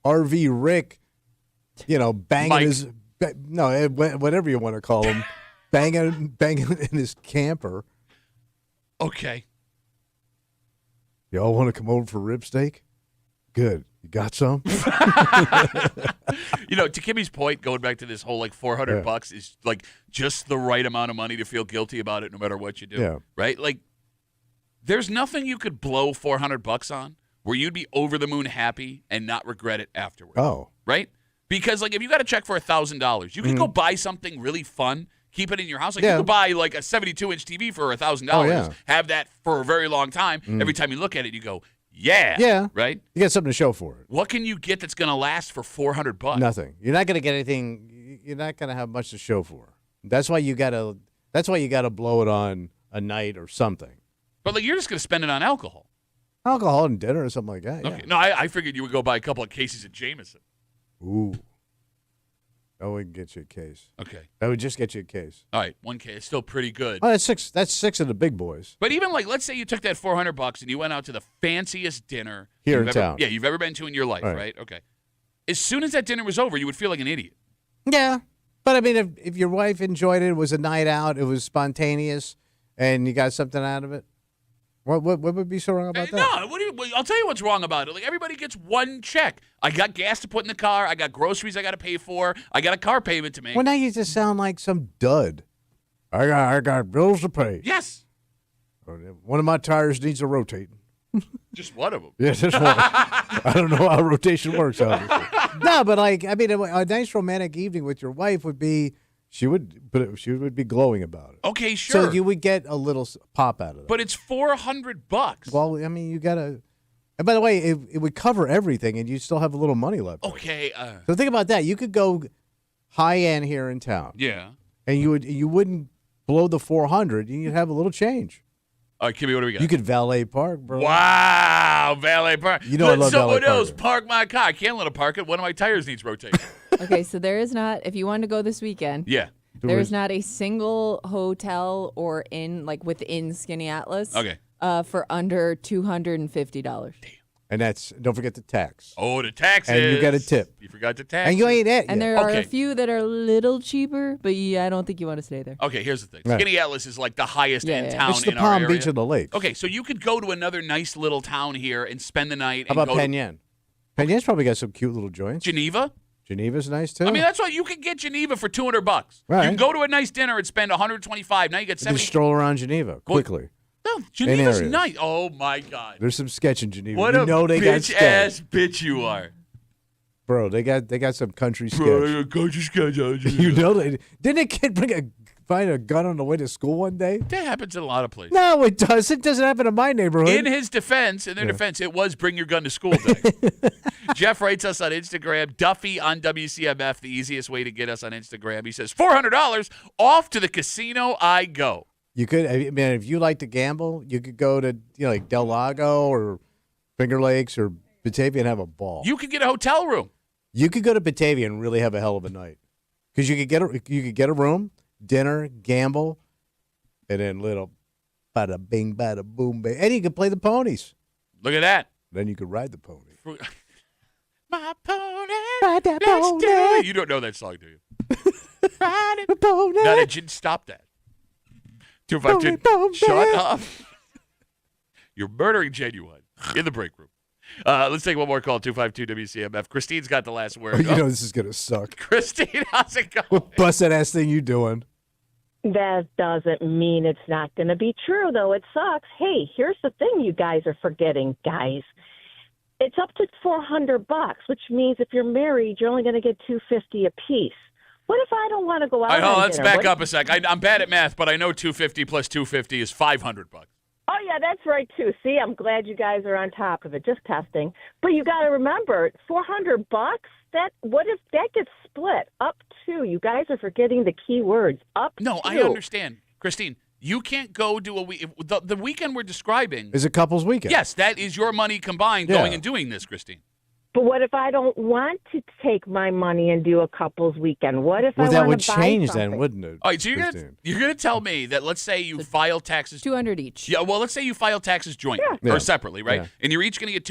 RV Rick, banging Mike. his whatever you want to call him, banging in his camper. Okay. Y'all want to come over for rib steak? Good. You got some? To Kimmy's point, going back to this whole like $400 is like just the right amount of money to feel guilty about it no matter what you do. Yeah. Right? Like there's nothing you could blow $400 on where you'd be over the moon happy and not regret it afterwards. Oh. Right? Because, like, if you got a check for $1,000, you can go buy something really fun, keep it in your house. Like, you could buy, like, a 72-inch TV for $1,000, have that for a very long time. Every time you look at it, you go, yeah. Right? You got something to show for it. What can you get that's going to last for $400? Nothing. You're not going to get anything. You're not going to have much to show for. That's why you got to blow it on a night or something. But, like, you're just going to spend it on alcohol. Alcohol and dinner or something like that. Okay. No, I figured you would go buy a couple of cases of Jameson. Ooh. That would get you a case. Okay. That would just get you a case. All right, one case. Still pretty good. Oh, that's six. That's six of the big boys. But even, like, let's say you took that $400 and you went out to the fanciest dinner here in town. Yeah, you've ever been to in your life, right? Okay. As soon as that dinner was over, you would feel like an idiot. Yeah. But, I mean, if your wife enjoyed it, it was a night out, it was spontaneous, and you got something out of it, what would be so wrong about that? No, I'll tell you what's wrong about it. Like, everybody gets one check. I got gas to put in the car. I got groceries I got to pay for. I got a car payment to make. Well, now you just sound like some dud. I got bills to pay. Yes. One of my tires needs a rotate. Just one of them. Yeah, just one. I don't know how rotation works, obviously. No, but, like, I mean, a nice romantic evening with your wife would be, she would be glowing about it. Okay, sure. So you would get a little pop out of it. But it's $400. Well, I mean, you got to. And by the way, it would cover everything, and you still have a little money left. Okay. So think about that. You could go high end here in town. Yeah. And you wouldn't blow the 400. You'd have a little change. All right, Kimmy, what do we got? You could valet park, bro. Wow, valet park. You know I love someone valet else parking. park my car. I can't let it park it. One of my tires needs rotating. Okay, so there is not, if you wanted to go this weekend, Yeah. there is not a single hotel or within Skinny Atlas Okay. For under $250. And don't forget the tax. Oh, the taxes. And you get a tip. You forgot the tax. And you ain't it And yet. there are Okay. a few that are a little cheaper, but I don't think you want to stay there. Okay, here's the thing. Right. Skinny Atlas is like the highest Yeah, end yeah. town It's the in our Palm area. Beach of the lake. Okay, so you could go to another nice little town here and spend the night. How and about go Penn Yen's probably got some cute little joints. Geneva? Geneva's nice, too. I mean, that's why you can get Geneva for $200. Right. You can go to a nice dinner and spend $125. Now you get Just 70. stroll around Geneva quickly. No, Geneva's areas. nice. Oh my God. There's some sketch in Geneva. What you a know they got bitch sketch. ass bitch you are. Bro, they got some country sketch. Go to sketch. You know they didn't a kid find a gun on the way to school one day? That happens in a lot of places. No, it doesn't. It doesn't happen in my neighborhood. In their defense, it was bring your gun to school day. Jeff writes us on Instagram, Duffy on WCMF, the easiest way to get us on Instagram. He says, $400, off to the casino I go. You could, I mean, if you like to gamble, you could go to like Del Lago or Finger Lakes or Batavia and have a ball. You could get a hotel room. You could go to Batavia and really have a hell of a night because you could get a room, dinner, gamble, and then little bada bing, bada boom, bang, and you could play the ponies. Look at that. Then you could ride the pony. My pony. Ride that Let's pony. do it. You don't know that song, do you? Ride it. The pony. No, they didn't stop that. 252. Pony, Shut up. You're murdering Genuine in the break room. Let's take one more call, 252-WCMF. Christine's got the last word. Oh, you know this is going to suck. Christine, how's it going? What busted-ass thing you doing? That doesn't mean it's not going to be true, though. It sucks. Hey, here's the thing you guys are forgetting, guys. It's up to $400, which means if you're married, you're only going to get $250 a piece. What if I don't want to go out? All right, hold on, on let's dinner? back What up a sec. I'm bad at math, but I know 250 plus 250 is $500. Oh, yeah, that's right, too. See, I'm glad you guys are on top of it, just testing. But you got to remember, $400, what if that gets split up to? You guys are forgetting the key words, up to. No, I understand. Christine, you can't go to a week. The weekend we're describing. Is it couples weekend? Yes, that is your money combined Yeah. going and doing this, Christine. But what if I don't want to take my money and do a couple's weekend? What if Well, I that want would to buy change something? then, wouldn't it? All right, so you're Christine? gonna tell me that let's say you file taxes. 200 each. Yeah, well, let's say you file taxes jointly Yeah. or separately, right? Yeah. And you're each going to get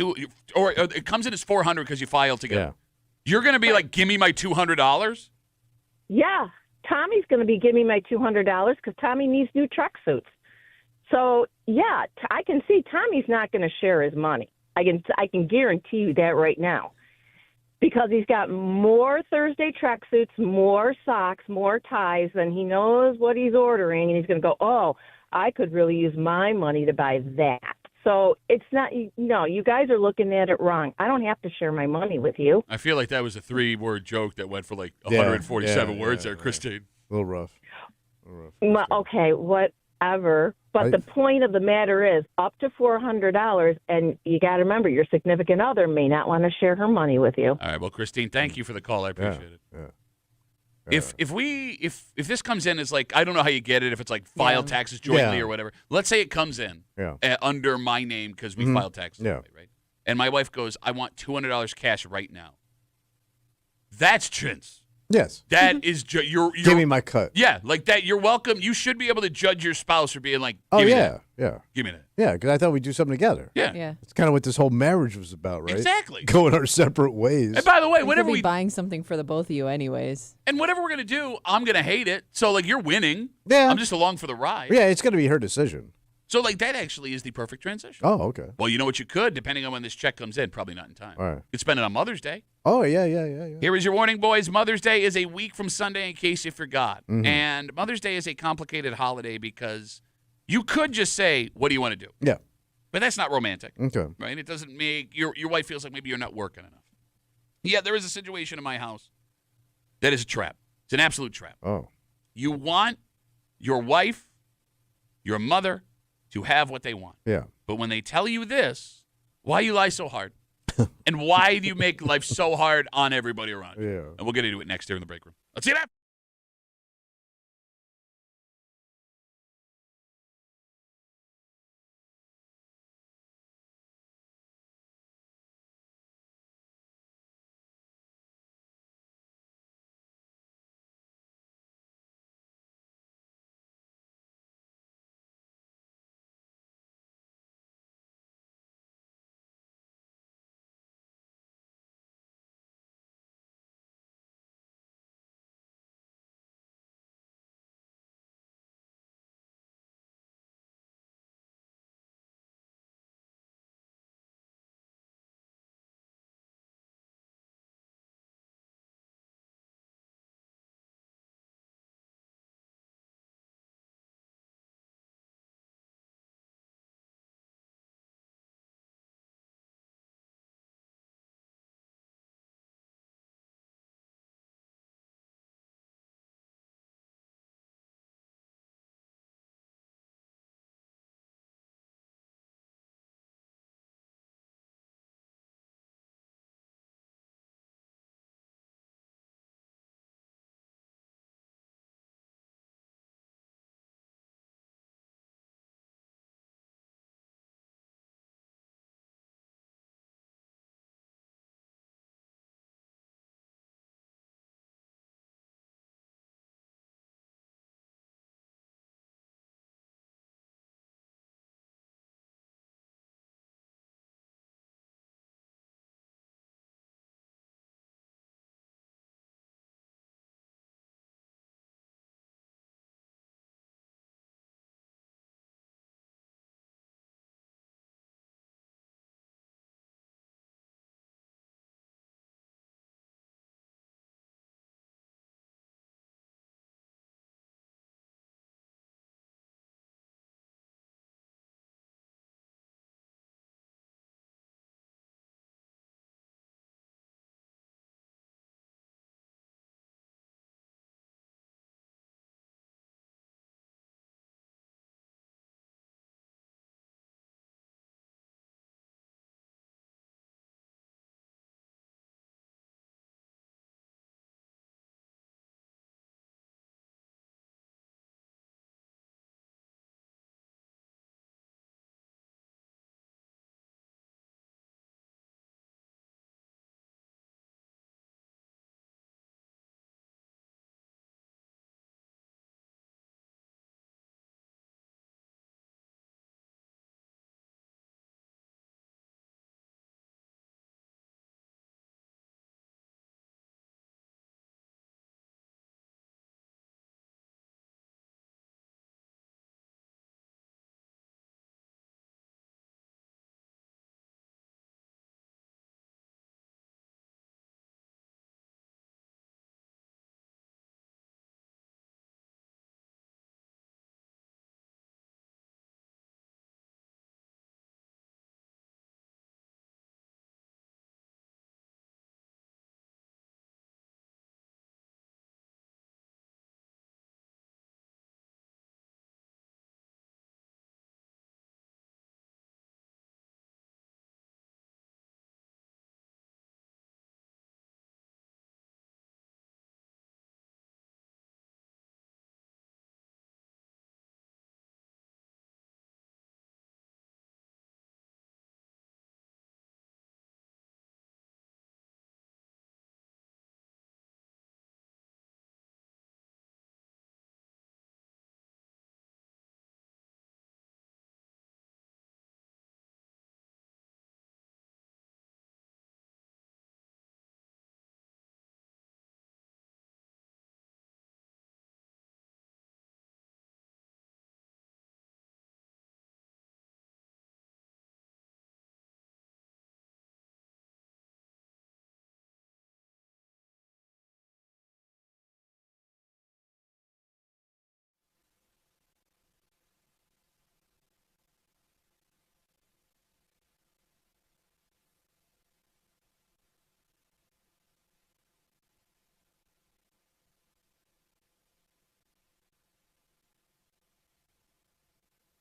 or it comes in as $400 because you filed together. Yeah. You're going to be like, give me my $200. Yeah, Tommy's going to be giving me my $200 because Tommy needs new truck suits. So yeah, I can see Tommy's not going to share his money. I can guarantee you that right now, because he's got more Thursday truck suits, more socks, more ties, and he knows what he's ordering, and he's going to go, oh, I could really use my money to buy that. So it's not, you guys are looking at it wrong. I don't have to share my money with you. I feel like that was a 3-word joke that went for like Yeah, 147 words yeah, there, Christine. A little rough. Well, okay, whatever. But the point of the matter is up to $400, and you got to remember your significant other may not want to share her money with you. All right, well, Christine, thank you for the call. I appreciate it. Yeah. If this comes in as like, I don't know how you get it, if it's like file taxes jointly or whatever. Let's say it comes in under my name because we filed taxes jointly, right? And my wife goes, I want $200 cash right now. That's chintz. Yes. That is you're Give me my cut. Yeah, like that. You're welcome. You should be able to judge your spouse for being like, Oh, give me yeah. that. Yeah. Give me that. Yeah, because I thought we'd do something together. Yeah. Yeah. It's kind of what this whole marriage was about, right? Exactly. Going our separate ways. And by the way, We whatever could be we buying something for the both of you, anyways. and whatever we're gonna do, I'm gonna hate it. So like you're winning. Yeah. I'm just along for the ride. Yeah, it's going to be her decision. So like that actually is the perfect transition. Oh, okay. Well, you know what you could, depending on when this check comes in, probably not in time. All right. You could spend it on Mother's Day. Oh, yeah. Here is your warning, boys. Mother's Day is a week from Sunday, in case you forgot. Mm-hmm. And Mother's Day is a complicated holiday because you could just say, "What do you want to do?" Yeah. But that's not romantic, Okay. right? It doesn't make your wife feels like maybe you're not working enough. Yeah, there is a situation in my house that is a trap. It's an absolute trap. Oh. You want your wife, your mother, to have what they want. Yeah. But when they tell you this, why you lie so hard? And why do you make life so hard on everybody around you? Yeah. And we'll get into it next here in the break room. Let's see that.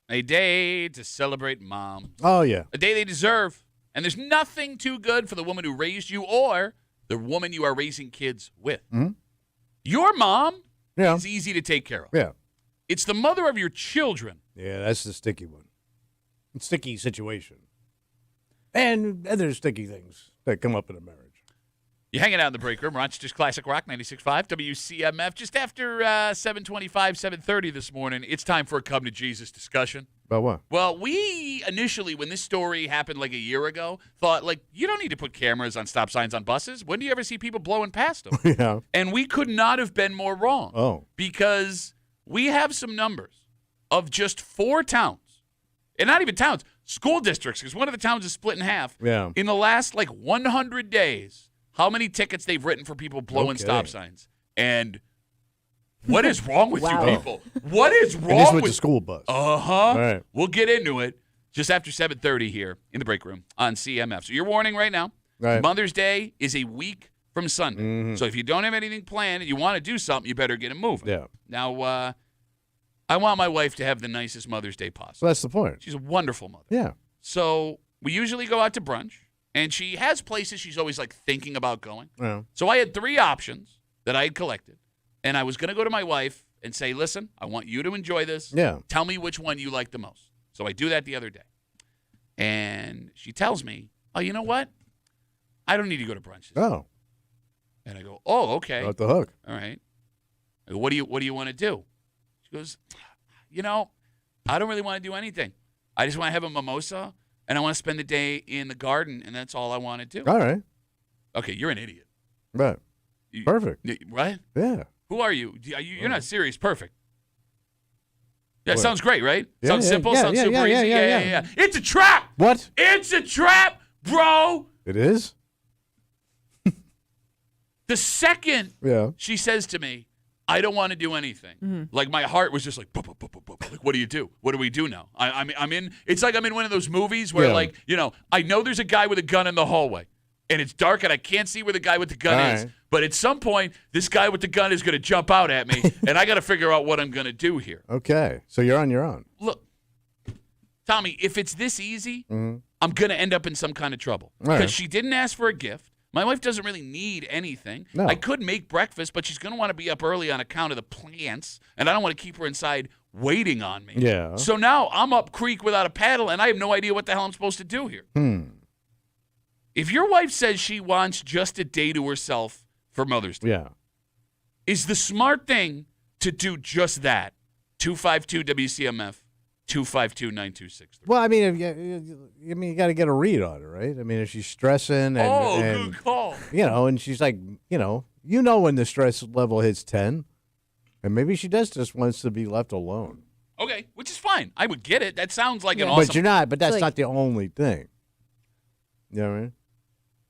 A day to celebrate mom. Oh, yeah. A day they deserve. And there's nothing too good for the woman who raised you or the woman you are raising kids with. Mm-hmm. Your mom Yeah. is easy to take care of. Yeah. It's the mother of your children. Yeah, that's the sticky one. Sticky situation. And other sticky things that come up in a marriage. You're hanging out in the break room. Rochester's Classic Rock 96.5 WCMF. Just after 7:25, 7:30 this morning, it's time for a Come to Jesus discussion. About what? Well, we initially, when this story happened like a year ago, thought, like, you don't need to put cameras on stop signs on buses. When do you ever see people blowing past them? Yeah. And we could not have been more wrong. Oh. Because we have some numbers of just 4 towns, and not even towns, school districts, because one of the towns is split in half. Yeah. In the last, 100 days, how many tickets they've written for people blowing stop signs. And what is wrong with Wow. you people? What is And wrong this with with the school bus. Uh-huh. All right. We'll get into it just after 7:30 here in the break room on CMF. So your warning right now, Right. Mother's Day is a week from Sunday. Mm-hmm. So if you don't have anything planned and you want to do something, you better get it moving. Yeah. Now, I want my wife to have the nicest Mother's Day So possible. that's the point. She's a wonderful mother. Yeah. So we usually go out to brunch, and she has places she's always thinking about going. Yeah. So I had 3 options that I had collected, and I was going to go to my wife and say, listen, I want you to enjoy this. Yeah. Tell me which one you like the most. So I do that the other day. And she tells me, oh, you know what? I don't need to go to brunch. Oh. And I go, oh, okay. Off the hook. All right. I go, what do you want to do? She goes, I don't really want to do anything. I just want to have a mimosa, and I want to spend the day in the garden, and that's all I want to do. All right. Okay, you're an idiot. Right. You- Perfect. What? Yeah. Who are you? You're not serious. Perfect. Yeah, What? sounds great, right? Yeah, Sounds yeah, simple. yeah, Sounds yeah, super yeah, easy. yeah, Yeah. It's a trap. What? It's a trap, bro. It is? The second Yeah. she says to me, I don't want to do anything. Like my heart was just like, "Bup, bup, bup, bup, bup." Like, what do you do? What do we do now? I'm in. It's like I'm in one of those movies where, Yeah. I know there's a guy with a gun in the hallway, and it's dark, and I can't see where the guy with the gun All is. right. But at some point, this guy with the gun is going to jump out at me, and I got to figure out what I'm going to do here. Okay. So you're on your own. Look, Tommy, if it's this easy, Mhm. I'm going to end up in some kind of trouble All right. because she didn't ask for a gift. My wife doesn't really need anything. No. I could make breakfast, but she's going to want to be up early on account of the plants, and I don't want to keep her inside waiting on me. Yeah. So now I'm up creek without a paddle, and I have no idea what the hell I'm supposed to do here. If your wife says she wants just a day to herself for Mother's Day, Yeah. is the smart thing to do just that? 252 WCMF, 252-9263. Well, I mean, you got to get a read on it, right? I mean, if she's stressing and Good call. and she's like, when the stress level hits 10, and maybe she just wants to be left alone. Okay, which is fine. I would get it. That sounds like an awesome. But you're not. But that's like- not the only thing. You know what I mean?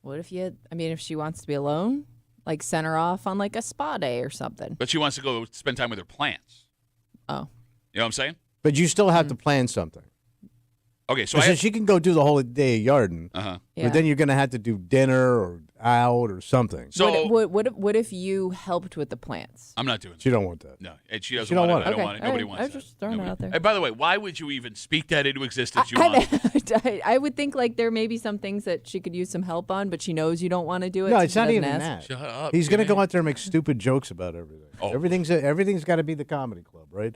What if if she wants to be alone, send her off on a spa day or something. But she wants to go spend time with her plants. Oh. You know what I'm saying? But you still have to plan something. Okay, so So she can go do the whole day yarding, uh-huh. Yeah. but then you're going to have to do dinner or out or something. So what if you helped with the plants? I'm not doing She that. don't want that. No, and she doesn't She don't want want it. I it. don't want it. Nobody all right. wants I was that. just throwing it Nobody. out there. And by the way, why would you even speak that into existence? I would think there may be some things that she could use some help on, but she knows you don't want to do it. No, so it's she not doesn't even ask. that. Shut up. He's going to Jimmy. go out there and make stupid jokes about everything. Oh. Everything's got to be the comedy club, right?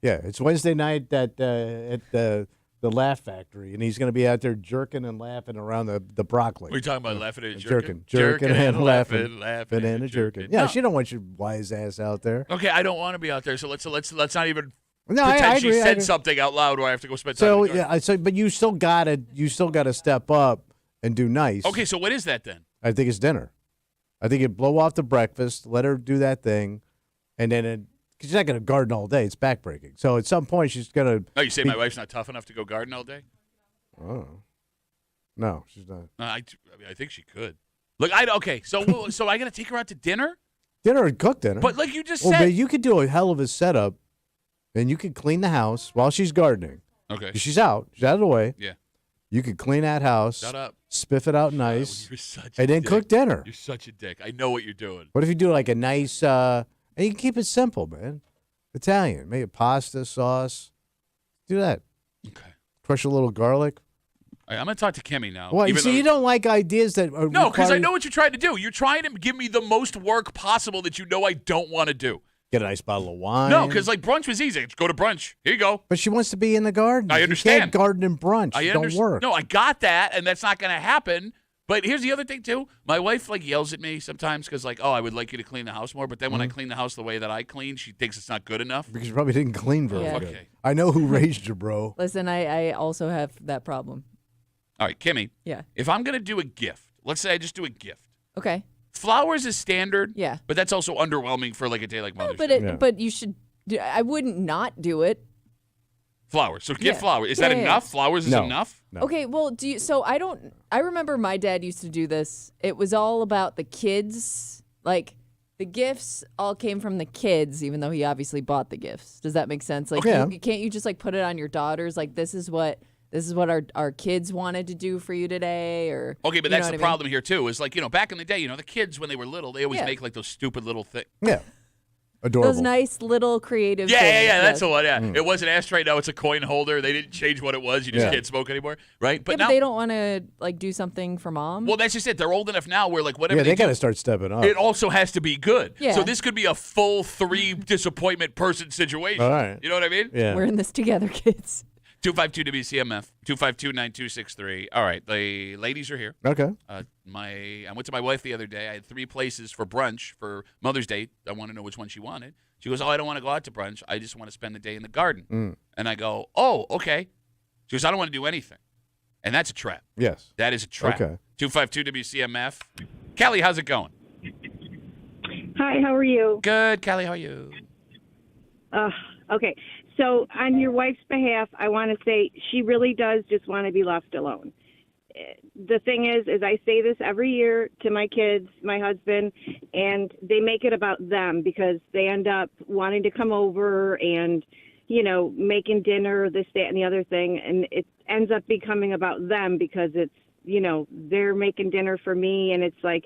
Yeah, it's Wednesday night at the Laugh Factory, and he's going to be out there jerking and laughing around the broccoli. What are you talking about? Laughing and Jerking jerking? and laughing, laughing and jerking. Yeah, No. she don't want your wise ass out there. Okay, I don't want to be out there, so let's not even No, pretend I she agree. I said agree. something out loud where I have to go spend time. So in the garden. but you still gotta step up and do nice. Okay, so what is that then? I think it's dinner. I think you blow off the breakfast, let her do that thing, and then because she's not going to garden all day, it's backbreaking. So at some point she's going to. Oh, you say my wife's not tough enough to go garden all day? Oh, no, she's not. I think she could. Look, okay. So I got to take her out to dinner, Dinner and cook dinner. but like you just well, said. but you could do a hell of a setup, and you could clean the house while she's gardening. Okay. She's out of the way. Yeah. You could clean that house. Shut up. Spiff it out nice, You're such a and then dick. cook dinner. You're such a dick. I know what you're doing. What if you do like a nice, and you can keep it simple, man. Italian, maybe pasta sauce. Do that. Okay. Crush a little garlic. All right, I'm going to talk to Kimmy now. Well, even so though- you don't like ideas that are No, because I require- know what you're trying to do. You're trying to give me the most work possible that you know I don't want to do. Get a nice bottle of wine. No, because like brunch was easy. Just go to brunch. Here you go. But she wants to be in the garden. I understand. You can't garden and brunch. I It don't understand. work. No, I got that, and that's not going to happen. But here's the other thing, too. My wife, like, yells at me sometimes because, like, oh, I would like you to clean the house more. But then when I clean the house the way that I clean, she thinks it's not good enough. Because you probably didn't clean very Yeah. good. Okay. I know who raised you, bro. Listen, I also have that problem. All right, Kimmy, Yeah. if I'm going to do a gift, let's say I just do a gift. Okay. Flowers is standard. Yeah. But that's also underwhelming for, like, a day like Mother's But Day. it, Yeah. but you should. I wouldn't not do it. Flowers. So get Yeah. flowers. Is Yeah, that yeah, enough? Flowers is No. enough? No. Okay, well, do you? So I remember my dad used to do this. It was all about the kids. Like the gifts all came from the kids, even though he obviously bought the gifts. Does that make sense? Like, Okay. can't you just like put it on your daughters? Like, this is what our kids wanted to do for you today, or Okay, but you know that's what the I mean? problem here, too, is like, back in the day, the kids, when they were little, they always Yeah. make like those stupid little things. Yeah. Adorable. Those nice little creative. Yeah, things, that's yes. the one. Yeah, it was an ashtray. Now it's a coin holder. They didn't change what it was. You just Yeah. can't smoke anymore, right? Yeah, but now, they don't want to like do something for mom. well, that's just it. They're old enough now where like whatever Yeah, they got do, to start stepping up. it also has to be good. Yeah. So this could be a full 3 disappointment person situation. All right. You know what I mean? Yeah. We're in this together, kids. 252 WCMF 252-9263. All right, the ladies are here. Okay. I went to my wife the other day. I had 3 places for brunch for Mother's Day. I want to know which one she wanted. She goes, oh, I don't want to go out to brunch. I just want to spend the day in the garden. And I go, oh, okay. She goes, I don't want to do anything. And that's a trap. Yes. That is a trap. Okay. 252 WCMF. Callie, how's it going? Hi, how are you? Good. Callie, how are you? Okay, so on your wife's behalf, I want to say she really does just want to be left alone. The thing is I say this every year to my kids, my husband, and they make it about them because they end up wanting to come over and, making dinner, this, that, and the other thing, and it ends up becoming about them because it's, they're making dinner for me, and it's like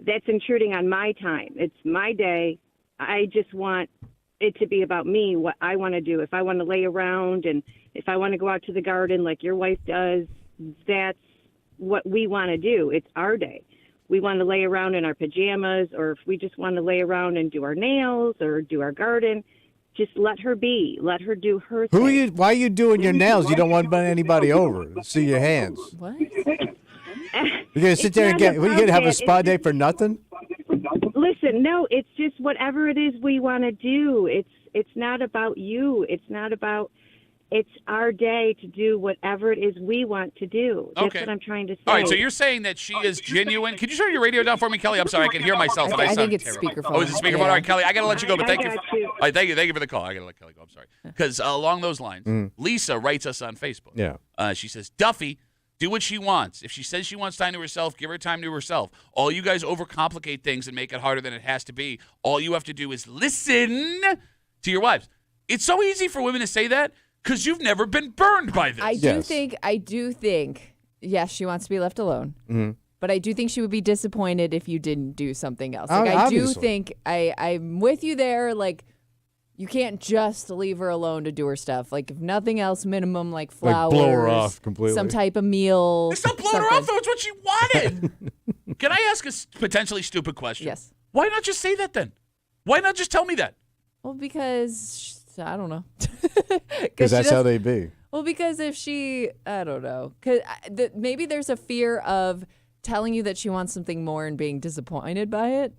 that's intruding on my time. It's my day. I just want it to be about me, what I want to do. If I want to lay around and if I want to go out to the garden like your wife does, that's what we want to do. It's our day. We want to lay around in our pajamas, or if we just want to lay around and do our nails or do our garden, just let her be. Let her do her thing. Who are you? Why are you doing your nails? You don't want anybody over to see your hands. What? You're gonna sit there and get. What, you gonna have a spa day for nothing? Listen, no, it's just whatever it is we want to do. It's not about you. It's our day to do whatever it is we want to do. That's Okay. what I'm trying to say. All right, so you're saying that she is genuine. Could you turn your radio down for me, Kelly? I'm sorry, I can hear myself and I I sound think it's terrible. speakerphone. Oh, is it speakerphone? Yeah. All right, Kelly, I got to let you go, but I thank you. got you. All right, thank you for the call. I got to let Kelly go. I'm sorry. Because along those lines, Lisa writes us on Facebook. Yeah. She says, Duffy, do what she wants. If she says she wants time to herself, give her time to herself. All you guys overcomplicate things and make it harder than it has to be. All you have to do is listen to your wives. It's so easy for women to say that because you've never been burned by this. I Yes. do think, yes, she wants to be left alone. Mm-hmm. But I do think she would be disappointed if you didn't do something else. Oh, Like, I do obviously. think I'm with you there. Like, you can't just leave her alone to do her stuff. Like, if nothing else, minimum like flowers, blow her off completely. some type of meal. It's not blowing her off, though. It's what she wanted. Can I ask a potentially stupid question? Yes. Why not just say that then? Why not just tell me that? Well, because I don't know. Because that's how they be. Well, because if she, I don't know, because maybe there's a fear of telling you that she wants something more and being disappointed by it.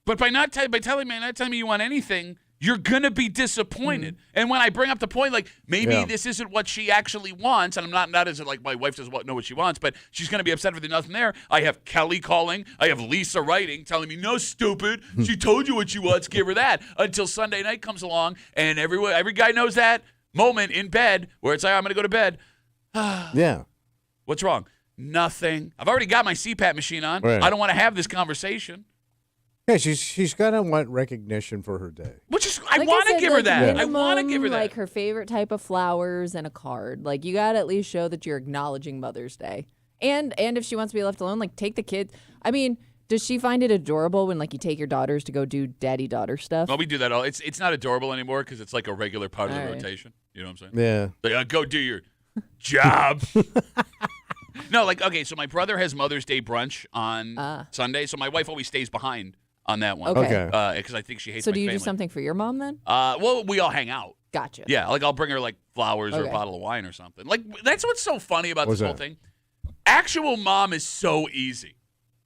But by not telling me you want anything, you're gonna be disappointed. And when I bring up the point, like maybe Yeah. this isn't what she actually wants, and I'm not as like my wife doesn't know what she wants, but she's gonna be upset if there's nothing there. I have Kelly calling, I have Lisa writing, telling me, "No, stupid, she told you what she wants, give her that." Until Sunday night comes along, and every guy knows that moment in bed where it's like, I'm gonna go to bed. Yeah. What's wrong? Nothing. I've already got my CPAP machine on. Right. I don't want to have this conversation. Yeah, she's gonna want recognition for her day. Which is, I Like want to said, give her like, that. I minimum, want to give her that. Like her favorite type of flowers and a card. Like you got to at least show that you're acknowledging Mother's Day. And if she wants to be left alone, like take the kids. I mean, Does she find it adorable when like you take your daughters to go do daddy-daughter stuff? Well, we do that all. It's not adorable anymore because it's like a regular part of the All right. rotation. You know what I'm saying? Yeah. Like, go do your job. No, like, okay, so my brother has Mother's Day brunch on Sunday, so my wife always stays behind on that one. Okay. Because I think she hates So my do you family. do something for your mom then? Well, we all hang out. Gotcha. Yeah, like I'll bring her like flowers or a Okay. bottle of wine or something. Like that's what's so funny about What's this whole that? thing. Actual mom is so easy.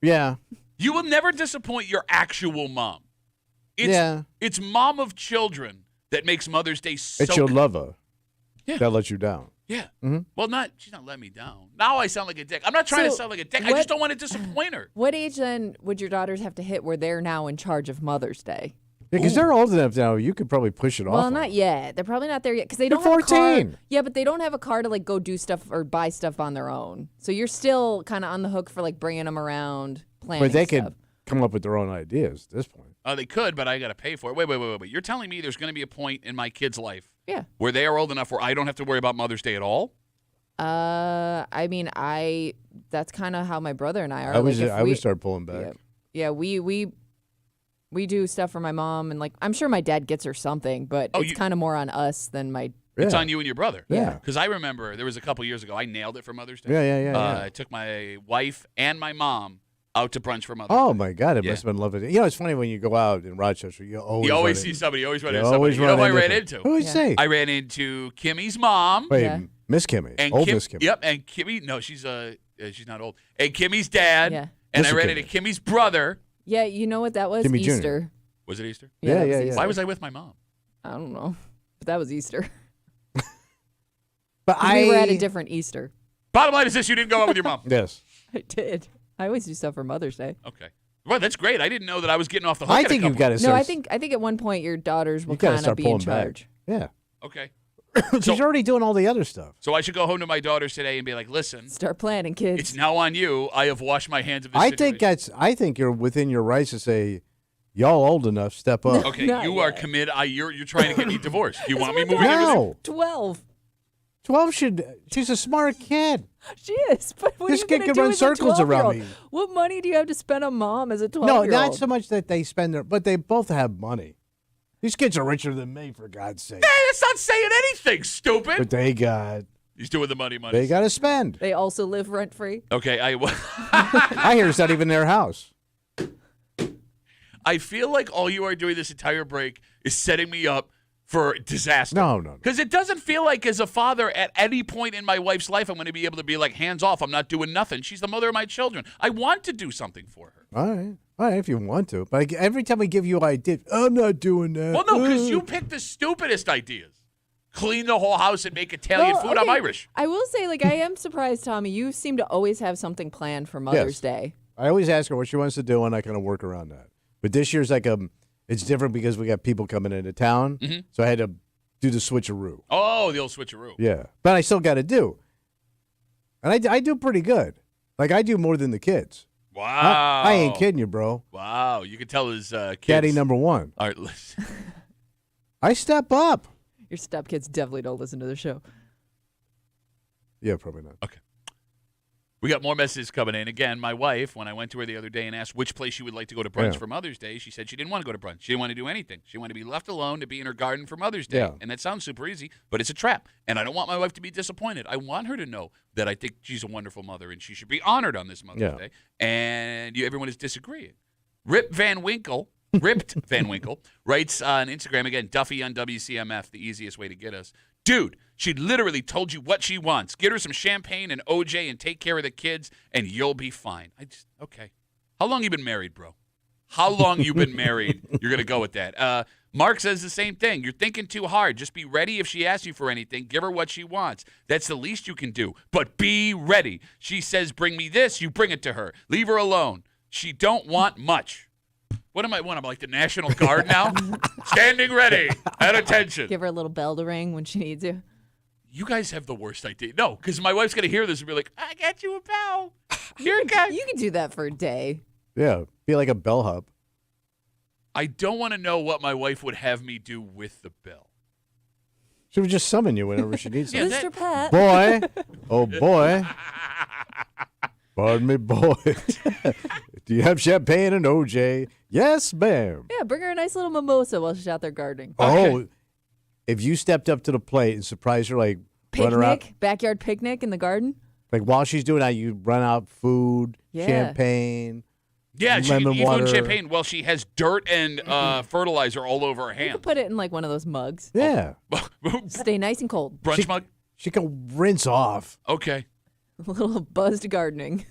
Yeah. You will never disappoint your actual mom. It's mom of children that makes Mother's Day so It's your lover. Yeah. That lets you down. Yeah. Mm-hmm. Well, she's not letting me down. Now I sound like a dick. I'm not trying to So sound like a dick. I what- just don't want to disappoint her. What age then would your daughters have to hit where they're now in charge of Mother's Day? Because they're old enough now, you could probably push it off. Well, on not them. yet. They're probably not there yet because they They're don't have a car. 14. Yeah, but they don't have a car to like go do stuff or buy stuff on their own. So you're still kind of on the hook for like bringing them around, planning But they stuff. could come up with their own ideas at this point. They could, but I got to pay for it. Wait. You're telling me there's going to be a point in my kid's life Yeah. where they are old enough where I don't have to worry about Mother's Day at all? I mean, that's kind of how my brother and I are. I Like, would start pulling back. Yeah, we do stuff for my mom, and like I'm sure my dad gets her something, but it's kind of more on us than my. It's Yeah. on you and your brother. Yeah. Because I remember there was a couple years ago, I nailed it for Mother's Day. Yeah. I took my wife and my mom out to brunch for Mother's Oh Day. my God, it Yeah. must have been lovely. You know, it's funny when you go out in Rochester, you always You always run see in- somebody. You always run you into somebody. always You know who I run ran into- into? Who would you say? I ran into Kimmy's mom. Wait, Yeah. Miss Kimmy, And old Kim, Miss Kimmy. Yep, and Kimmy. No, she's not old. And Kimmy's dad. Yeah. And Mr. I ran Kimmy. into Kimmy's brother. Yeah, you know what that was? Kimmy Jr. Easter. Was it Easter? Yeah, that was yeah, Easter. yeah. Why was I with my mom? I don't know, but that was Easter. But We were at a different Easter. Bottom line is this: you didn't go out with your mom. Yes. I did. I always do stuff for Mother's Day. Okay. Well, that's great. I didn't know that I was getting off the hook. I at a think you've couple- got to No, start. I think at one point your daughters will you got to kind of start be in pulling charge. back. Yeah. Okay. She's already doing all the other stuff. So I should go home to my daughters today and be like, listen, Start planning, kids. it's now on you. I have washed my hands of this situation. I think you're within your rights to say, y'all old enough, step up. Okay, Not you are yet. committed. You're trying to get me divorced. You want me what moving in with you? No. 12. 12 she's a smart kid. She is. But what This are you kid gonna can do run as a circles around 12-year-old? me. What money do you have to spend on mom as a 12 No, year not old? so much that they spend their, but they both have money. These kids are richer than me, for God's sake. Hey, that's not saying anything, stupid. But they got He's doing the money. they got to spend. They also live rent free. Okay, I hear it's not even their house. I feel like all you are doing this entire break is setting me up for disaster. No. Because it doesn't feel like as a father at any point in my wife's life I'm going to be able to be like, hands off, I'm not doing nothing. She's the mother of my children. I want to do something for her. All right, if you want to. But every time we give you ideas, I'm not doing that. Well, no, because you pick the stupidest ideas. Clean the whole house and make Italian Well, food. I'm okay, Irish. I will say, like, I am surprised, Tommy. You seem to always have something planned for Mother's Day. I always ask her what she wants to do, and I kind of work around that. But this year's like it's different because we got people coming into town, so I had to do the switcheroo. Oh, the old switcheroo. Yeah, but I still got to do, and I do pretty good. Like I do more than the kids. Wow. I ain't kidding you, bro. Wow. You can tell his kids. Caddy number one. All right, listen. I step up. Your stepkids definitely don't listen to the show. Yeah, probably not. Okay. We got more messages coming in. Again, my wife, when I went to her the other day and asked which place she would like to go to brunch Yeah. for Mother's Day, she said she didn't want to go to brunch. She didn't want to do anything. She wanted to be left alone to be in her garden for Mother's Day. Yeah. And that sounds super easy, but it's a trap. And I don't want my wife to be disappointed. I want her to know that I think she's a wonderful mother and she should be honored on this Mother's Day. And everyone is disagreeing. Ripped Van Winkle writes on Instagram, again, Duffy on WCMF, the easiest way to get us. Dude, she literally told you what she wants. Get her some champagne and OJ and take care of the kids, and you'll be fine. Okay. How long you been married, bro? How long you been married? You're going to go with that. Mark says the same thing. You're thinking too hard. Just be ready if she asks you for anything. Give her what she wants. That's the least you can do. But be ready. She says, bring me this. You bring it to her. Leave her alone. She don't want much. What am I? What am I, like the National Guard now? Standing ready. At attention. Give her a little bell to ring when she needs you. You guys have the worst idea. No, because my wife's going to hear this and be like, I got you a bell. Here it goes. You can do that for a day. Yeah, be like a bellhop. I don't want to know what my wife would have me do with the bell. She would just summon you whenever she needs Yeah, something. Mr. Pat. Boy, oh boy. Pardon me, boy. Do you have champagne and OJ? Yes, ma'am. Yeah, bring her a nice little mimosa while she's out there gardening. Oh, if you stepped up to the plate and surprised her, like run her out, Backyard picnic in the garden. like while she's doing that, you run out food, champagne. Yeah, she can lemon eat food and water. champagne while she has dirt and fertilizer all over her You hands. could put it in like one of those mugs. Yeah, Stay nice and cold. Brunch mug? she can rinse off. Okay. A little buzzed gardening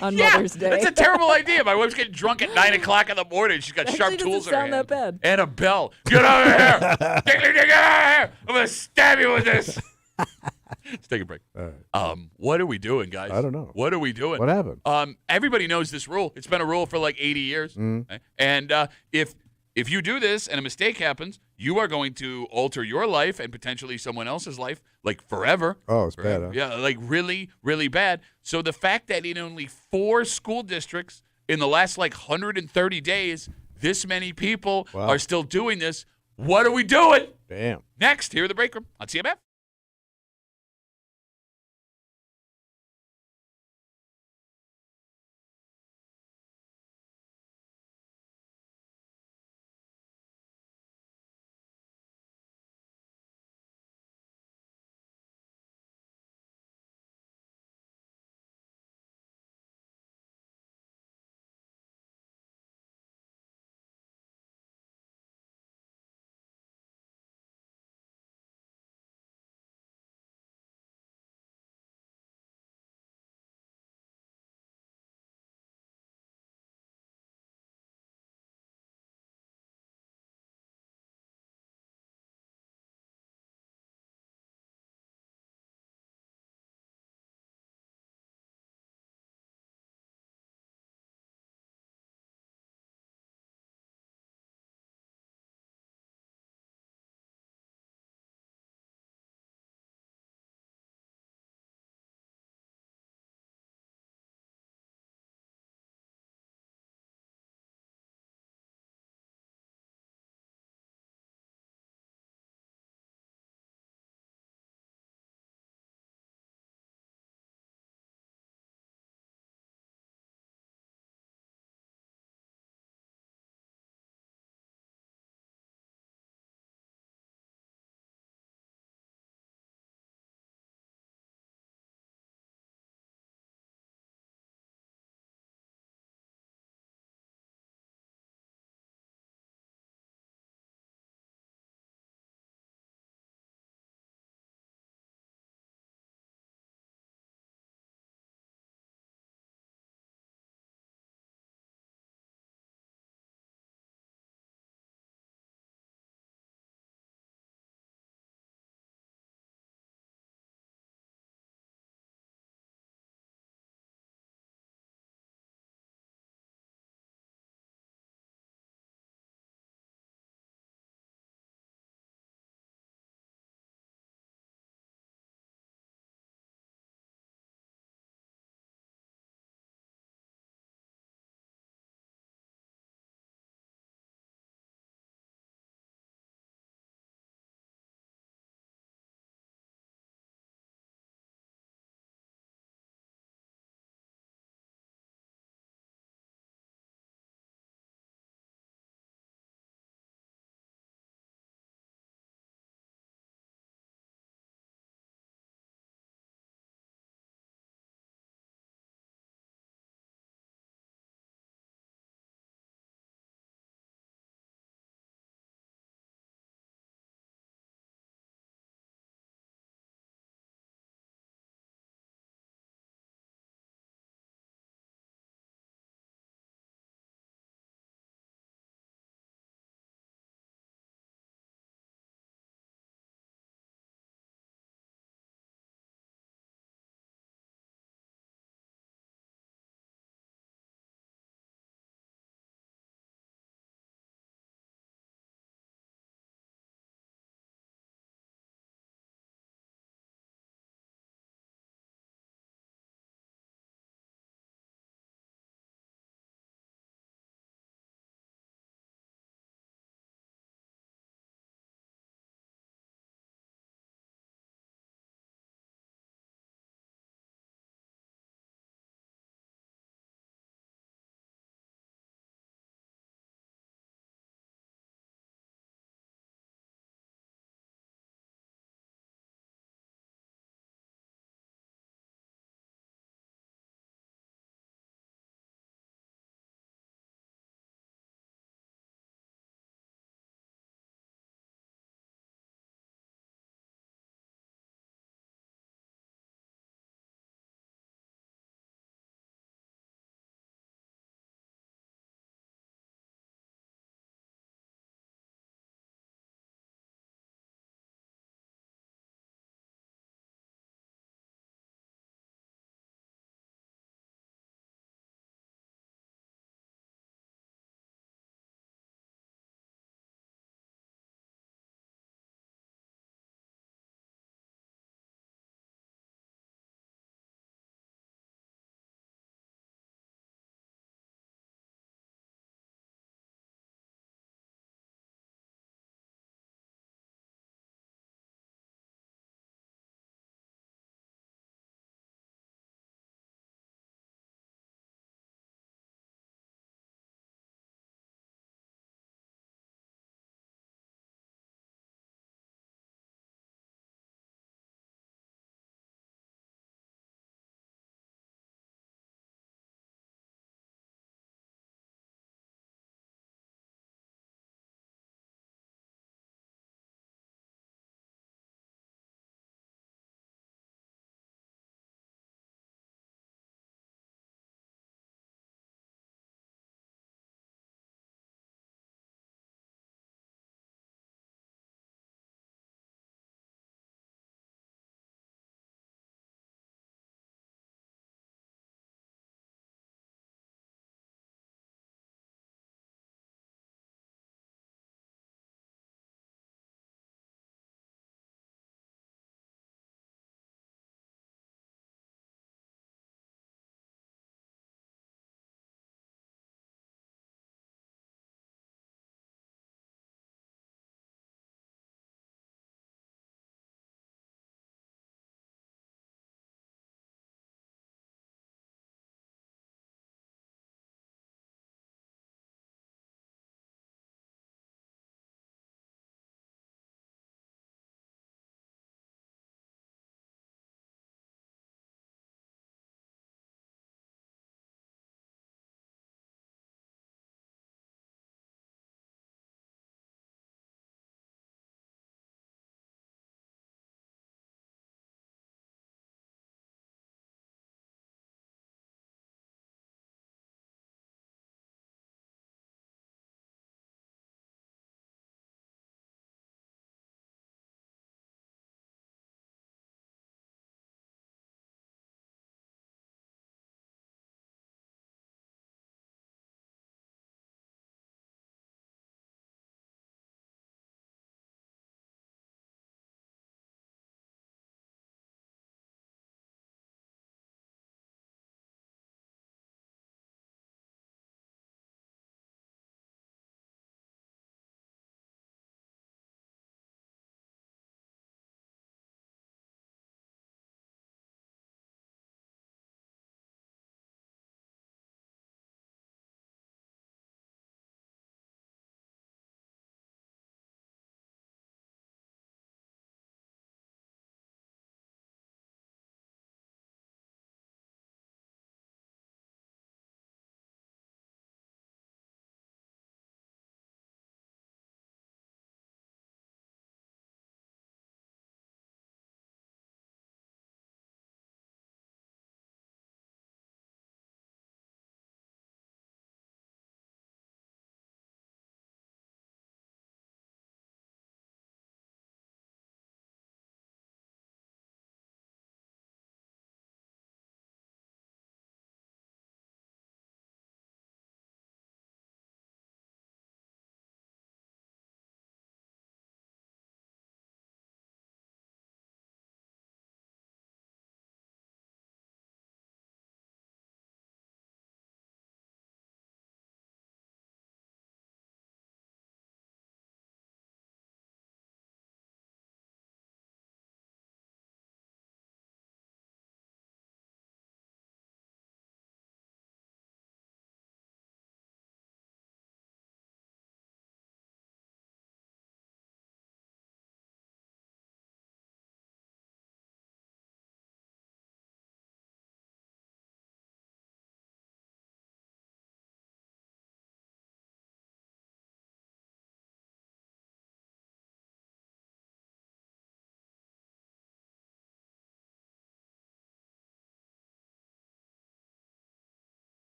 on Mother's Day. That's a terrible idea. My wife's getting drunk at 9 o'clock in the morning. She's got sharp Actually, tools in doesn't her sound that hand. bad. And a bell. Get out of here! Get out of here! I'm going to stab you with this. Let's take a break. What are we doing, guys? I don't know. What are we doing? What happened? Everybody knows this rule. It's been a rule for like 80 years. Okay? And if you do this and a mistake happens, you are going to alter your life and potentially someone else's life, like forever. Oh, it's bad, Forever. huh? Yeah, like really, really bad. So the fact that in only 4 school districts in the last like 130 days, this many people are still doing this, what are we doing? Damn. Next, here in the break room on CMF.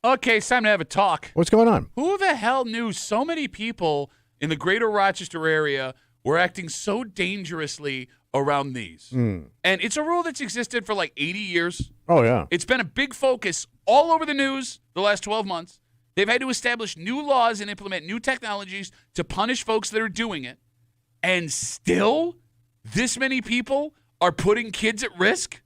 Okay, it's time to have a talk. What's going on? Who the hell knew so many people in the greater Rochester area were acting so dangerously around these? And it's a rule that's existed for like 80 years. Oh, yeah. It's been a big focus all over the news the last 12 months. They've had to establish new laws and implement new technologies to punish folks that are doing it. And still, this many people are putting kids at risk?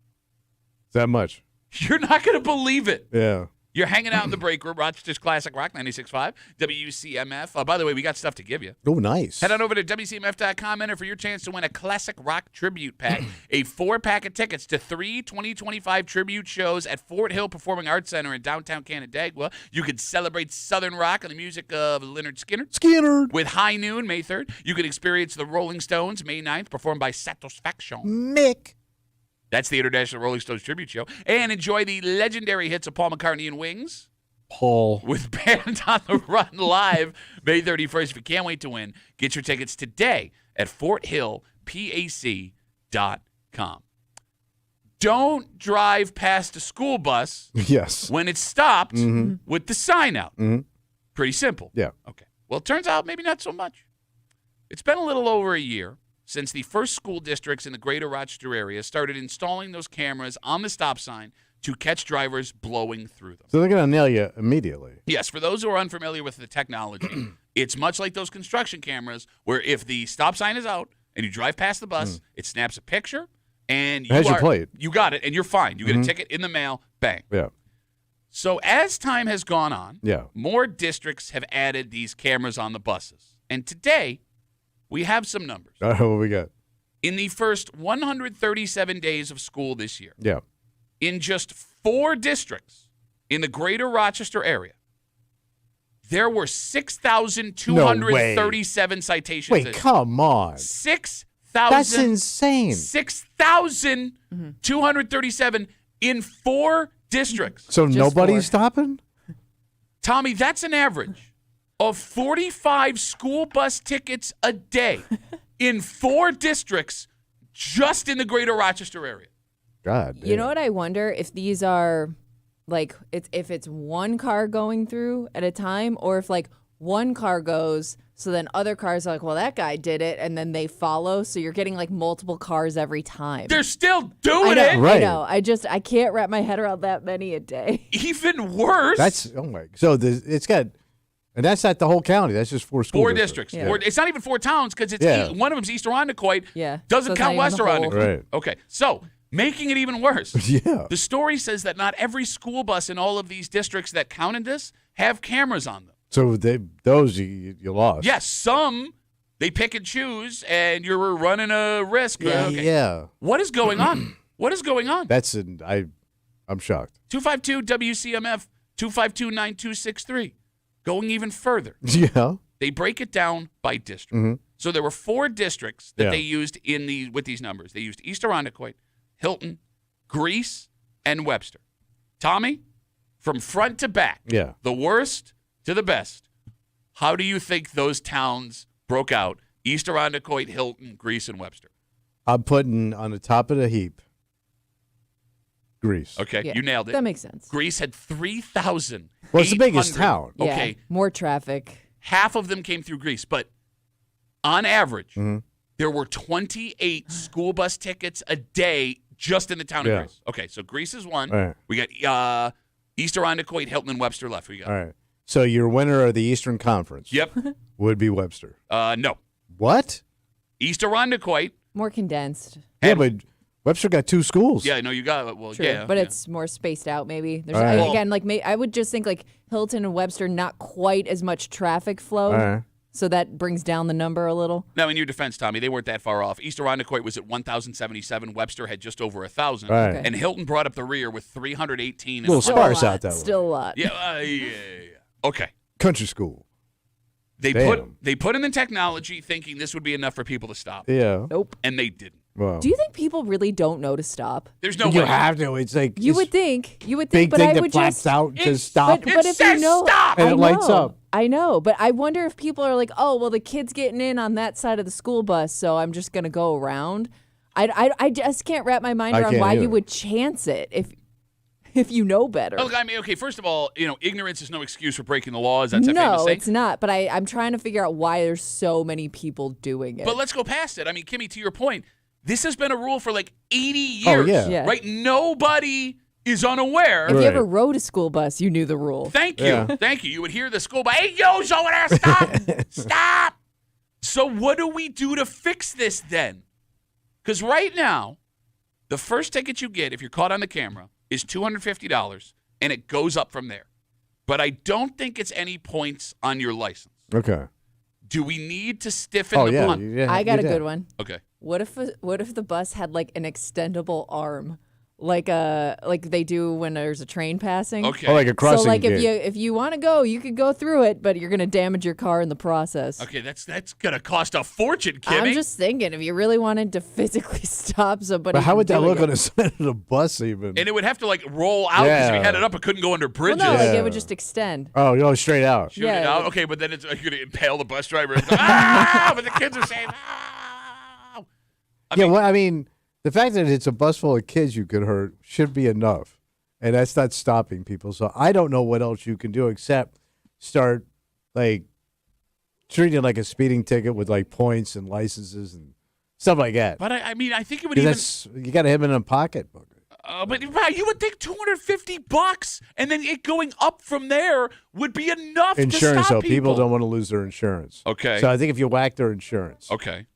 That much. You're not going to believe it. Yeah. You're hanging out in the break room, Rochester's Classic Rock 96.5, WCMF. By the way, we got stuff to give you. Oh, nice. Head on over to WCMF.com, enter for your chance to win a Classic Rock Tribute Pack, a 4-pack of tickets to 3 2025 tribute shows at Fort Hill Performing Arts Center in downtown Canandaigua. You could celebrate Southern rock and the music of Leonard Skinner. With High Noon, May 3rd. You could experience the Rolling Stones, May 9th, performed by Satisfaction. Mick. That's the International Rolling Stones Tribute Show. And enjoy the legendary hits of Paul McCartney and Wings. Paul. With Band on the Run live May 31st. If you can't wait to win, get your tickets today at FortHillPAC.com. Don't drive past a school bus Yes. when it's stopped with the sign out. Pretty simple. Yeah. Okay. Well, it turns out maybe not so much. It's been a little over a year since the first school districts in the greater Rochester area started installing those cameras on the stop sign to catch drivers blowing through them. So they're going to nail you immediately. Yes, for those who are unfamiliar with the technology, it's much like those construction cameras where if the stop sign is out and you drive past the bus, it snaps a picture and It has your plate. You got it, and you're fine. You get a ticket in the mail, bang. Yeah. So as time has gone on, Yeah. more districts have added these cameras on the buses. And today, we have some numbers. What we got? In the first 137 days of school this year, Yeah. in just 4 districts in the greater Rochester area, there were 6,237 citations. Wait, come on. 6,000. That's insane. 6,237 in 4 districts. So Just nobody's 4. stopping? Tommy, that's an average of 45 school bus tickets a day in 4 districts just in the greater Rochester area. God damn. You know what I wonder if these are like if it's one car going through at a time, or if like one car goes, so then other cars are like, well, that guy did it, and then they follow, so you're getting like multiple cars every time. They're still doing I it. know, Right. I know. I can't wrap my head around that many a day. Even worse. That's, oh my. So it's got, and that's not the whole county. That's just 4 school 4 districts. Yeah. Or it's not even 4 towns because it's Yeah. one of them's East Irondequoit. Yeah. Doesn't So it's not count even West the whole- Irondequoit. Right. Okay. So making it even worse. Yeah. The story says that not every school bus in all of these districts that counted this have cameras on them. So those you lost. Yes, some they pick and choose, and you're running a risk. Yeah. Okay. Yeah. What is going on? What is going on? I'm shocked. 252 WCMF 252-9263. Going even further, Yeah. they break it down by district. So there were 4 districts that Yeah. they used with these numbers. They used East Irondequoit, Hilton, Greece, and Webster. Tommy, from front to back, Yeah. the worst to the best. How do you think those towns broke out? East Irondequoit, Hilton, Greece, and Webster. I'm putting on the top of the heap Greece. Okay, Yeah, you nailed it. That makes sense. Greece had 3,000. Well, it's the biggest town. Okay, Yeah, more traffic. half of them came through Greece, but on average, Mm-hmm. there were 28 school bus tickets a day just in the town of Yeah. Greece. Okay, so Greece is one. All right. We got East Irondequoit, Hilton, and Webster left. We got. All right. So your winner of the Eastern Conference Yep. would be Webster. No. What? East Irondequoit. More condensed. Yeah, but Webster got 2 schools. Yeah, no, you got it. Well, True. yeah. But yeah. it's more spaced out maybe. There's All right. again like I would just think like Hilton and Webster, not quite as much traffic flow. All right. So that brings down the number a little. Now, in your defense, Tommy, they weren't that far off. East Irondequoit was at 1,077. Webster had just over 1,000. All right. Okay. And Hilton brought up the rear with 318. Little Still a sparse lot. out that way. Still a lot. Yeah. Okay. Country school. They Damn. put in the technology thinking this would be enough for people to stop. Yeah. Nope. And they didn't. Well, Do you think people really don't know to stop? There's no you way. have to. It's like You this would think, big but thing I that would flaps just. out to It- stop. But It if says you know, stop! And I it lights know, up. I know, but I wonder if people are like, oh, well, the kid's getting in on that side of the school bus, so I'm just gonna go around. I just can't wrap my mind I around can't why either. you would chance it if. if you know better. Look, I mean, okay, first of all, ignorance is no excuse for breaking the law. Is that famous No, saying? it's not. But I'm trying to figure out why there's so many people doing it. But let's go past it. I mean, Kimmy, to your point, this has been a rule for like 80 years. Oh, yeah. Yeah. Right? Nobody is unaware. if you Right. ever rode a school bus, you knew the rule. Thank you. Yeah. Thank you. You would hear the school bus, hey, yo, over there, stop. Stop. So what do we do to fix this then? Because right now, the first ticket you get if you're caught on the camera is $250, and it goes up from there. But I don't think it's any points on your license. Okay. Do we need to stiffen Oh, the yeah. blunt? yeah. I got a you good did. one. Okay. What if the bus had like an extendable arm, like they do when there's a train passing? Okay. Oh, like a crossing So like gate. if you want to go, you could go through it, but you're gonna damage your car in the process. Okay, that's gonna cost a fortune, Kimmy. I'm just thinking, if you really wanted to physically stop somebody, But how from would that doing look it. on the side of the bus even? And it would have to like roll out because if you Yeah. had it up, it couldn't go under Well, bridges. no, like Yeah. it would just extend. Oh, straight out. Shoot it Yeah. out. Okay, but then you're gonna impale the bus driver. Ah! But the kids are saying, ah! I mean, the fact that it's a bus full of kids you could hurt should be enough. And that's not stopping people. So I don't know what else you can do except start, like, treating it like a speeding ticket with, like, points and licenses and stuff like that. But I mean, I think it would 'Cause even. you got to have it in a pocketbook. But you would think $250, and then it going up from there would be enough Insurance, to stop though. People don't want to lose their insurance. Okay. So I think if you whack their insurance, Okay.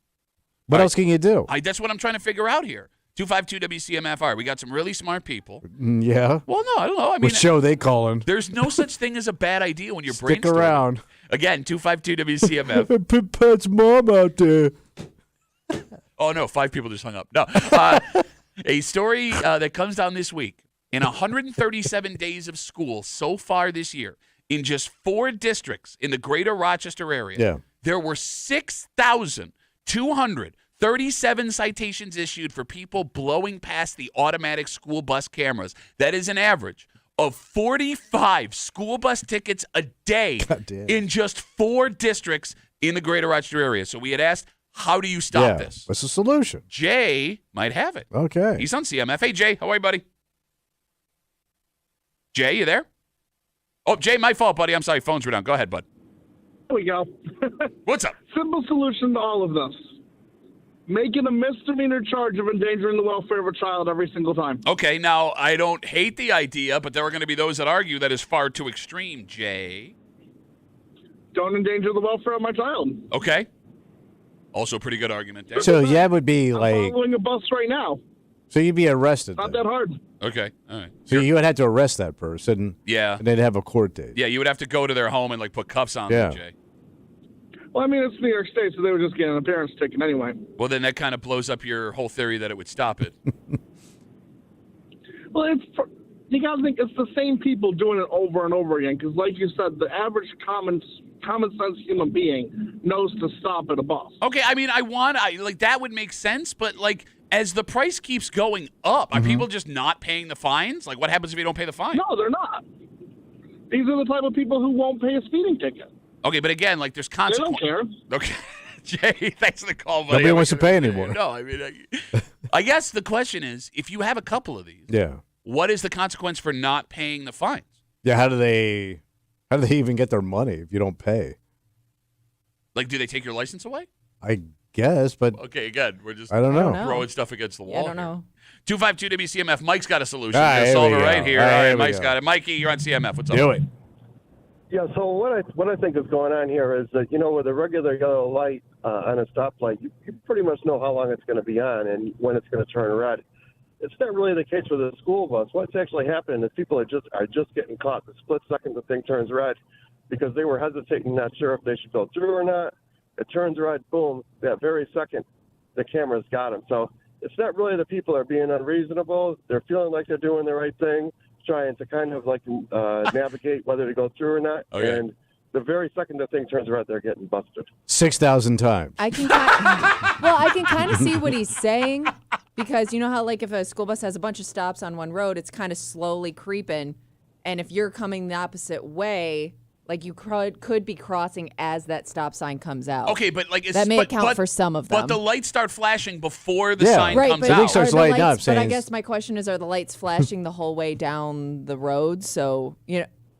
what else can you do? That's what I'm trying to figure out here. 252 WCMF. All right, we got some really smart people. Yeah. Well, no, I don't know. I mean, What show they calling? there's no such thing as a bad idea when you're Stick brainstorming. around. Again, 252 WCMF. Put Pat's mom out there. Oh, no, 5 people just hung up. No. A story that comes down this week. In 137 days of school so far this year, in just 4 districts in the greater Rochester area, there were 6,237 citations issued for people blowing past the automatic school bus cameras. That is an average of 45 school bus tickets a day in just 4 districts in the greater Rochester area. So we had asked, how do you stop this? What's the solution? Jay might have it. Okay. He's on CMF. Hey, Jay, how are you, buddy? Jay, you there? Oh, Jay, my fault, buddy. I'm sorry. Phones were down. Go ahead, bud. There we go. What's up? Simple solution to all of this. Make it a misdemeanor charge of endangering the welfare of a child every single time. Okay, now, I don't hate the idea, but there are going to be those that argue that is far too extreme, Jay. Don't endanger the welfare of my child. Okay. Also a pretty good argument there. So that would be I'm like, following a bus right now. so you'd be arrested. Not then. that hard. Okay, all right. So you would have to arrest that person. Yeah. And they'd have a court date. Yeah, you would have to go to their home and, like, put cuffs on them, Jay. Well, I mean, it's New York State, so they would just get an appearance ticket anyway. Well, then that kind of blows up your whole theory that it would stop it. Well, you got to think it's the same people doing it over and over again. Because, like you said, the average common sense human being knows to stop at a bus. Okay, I mean, that would make sense, but, like, as the price keeps going up, are people just not paying the fines? Like, what happens if you don't pay the fine? No, they're not. These are the type of people who won't pay a speeding ticket. Okay, but again, like, there's They consequences. don't care. Okay. Jay, thanks for the call, buddy. Nobody wants to pay anymore. No, I mean, I guess the question is, if you have a couple of these, what is the consequence for not paying the fines? Yeah. How do they even get their money if you don't pay? Like, do they take your license away? I guess, but Okay, again, we're just I don't know. throwing stuff against the wall. Yeah, I don't know. 252 WCMF. Mike's got a solution. All right, He'll here solve we it go. right here. All right, All right, here we Mike's go. got it. Mikey, you're on CMF. What's up? Do it. Yeah, so what I think is going on here is that, with a regular yellow light on a stoplight, you pretty much know how long it's going to be on and when it's going to turn red. It's not really the case with a school bus. What's actually happening is people are just getting caught the split second the thing turns red because they were hesitating, not sure if they should go through or not. It turns red, boom, that very second the camera's got them. So it's not really the people are being unreasonable. They're feeling like they're doing the right thing, trying to kind of like navigate whether to go through or not. Okay. And the very second the thing turns red, they're getting busted. 6,000 times. I can kind of see what he's saying, because you know how, like, if a school bus has a bunch of stops on one road, it's kind of slowly creeping, and if you're coming the opposite way, Like you could be crossing as that stop sign comes out. Okay, but like that may account for some of them. But the lights start flashing before the Yeah. sign right, comes but out. It starts are the lighting up, lights- But I saying- guess my question is, are the lights flashing the whole way down the road? So,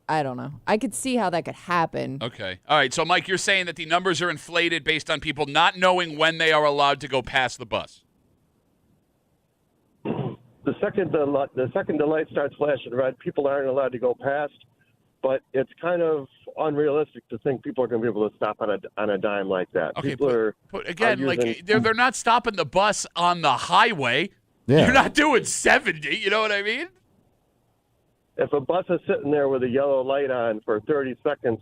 I don't know. I could see how that could happen. Okay. All right. So, Mike, you're saying that the numbers are inflated based on people not knowing when they are allowed to go past the bus. The second the light starts flashing red, people aren't allowed to go past. But it's kind of unrealistic to think people are going to be able to stop on a dime like that. Okay, People but again, are using, like they're not stopping the bus on the highway. Yeah. You're not doing 70. You know what I mean? if a bus is sitting there with a yellow light on for 30 seconds,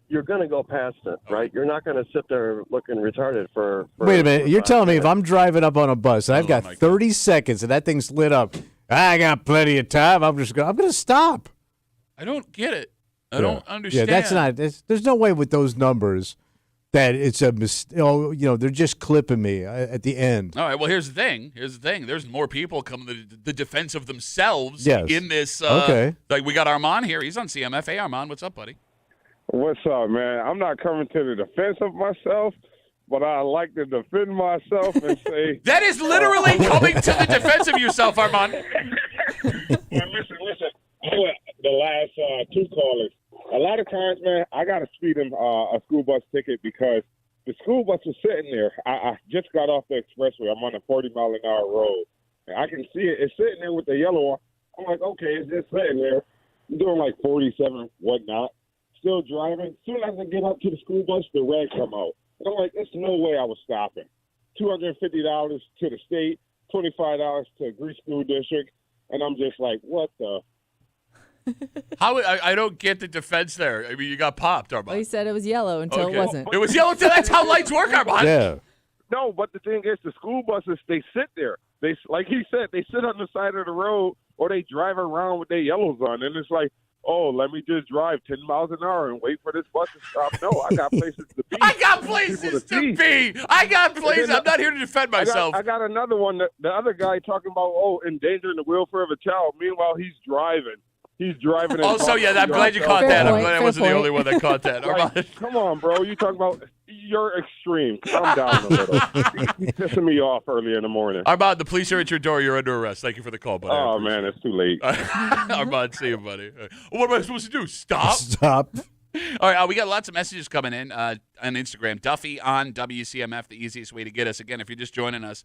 you're going to go past it, right? You're not going to sit there looking retarded for Wait a minute. You're 5 telling me if minutes. I'm driving up on a bus and I've got 30 seconds and that thing's lit up, I got plenty of time. I'm going to stop. I don't get it. I don't understand. Yeah, that's not. There's no way with those numbers that it's a mistake. Oh, they're just clipping me at the end. All right. Well, here's the thing. There's more people coming to the defense of themselves Yes. in this. Okay. Like we got Armand here. He's on CMF. Hey, Armand, what's up, buddy? What's up, man? I'm not coming to the defense of myself, but I like to defend myself and say that is literally coming to the defense of yourself, Armand. Listen. The last two callers. A lot of times, man, I got to speed them a school bus ticket because the school bus is sitting there. I just got off the expressway. I'm on a 40-mile-an-hour road. And I can see it. It's sitting there with the yellow one. I'm like, okay, it's just sitting there. I'm doing like 47, whatnot. Still driving. As soon as I get up to the school bus, the red come out. And I'm like, there's no way I was stopping. $250 to the state, $25 to Greece School District. And I'm just like, what the? How I don't get the defense there. I mean, you got popped, Armand. Well, he said it was yellow until it wasn't. It was yellow until that's how lights work, Armand. Yeah. No, but the thing is, the school buses, they sit there. They, like he said, they sit on the side of the road or they drive around with their yellows on. And it's like, oh, let me just drive 10 miles an hour and wait for this bus to stop. No, I got places to be. I got places to be. I got places. I'm not here to defend myself. I got another one. The other guy talking about, endangering the welfare of a child. Meanwhile, he's driving. He's driving. Oh, so yeah, I'm glad you caught that. I'm glad I wasn't the only one that caught that. Like, come on, bro. You talking about you're extreme. Calm down a little. You're pissing me off early in the morning. Armand, the police are at your door. You're under arrest. Thank you for the call, buddy. Oh, man, it's too late. Armand, see you, buddy. What am I supposed to do? Stop? Stop. All right, we got lots of messages coming in on Instagram. Duffy on WCMF, the easiest way to get us. Again, if you're just joining us,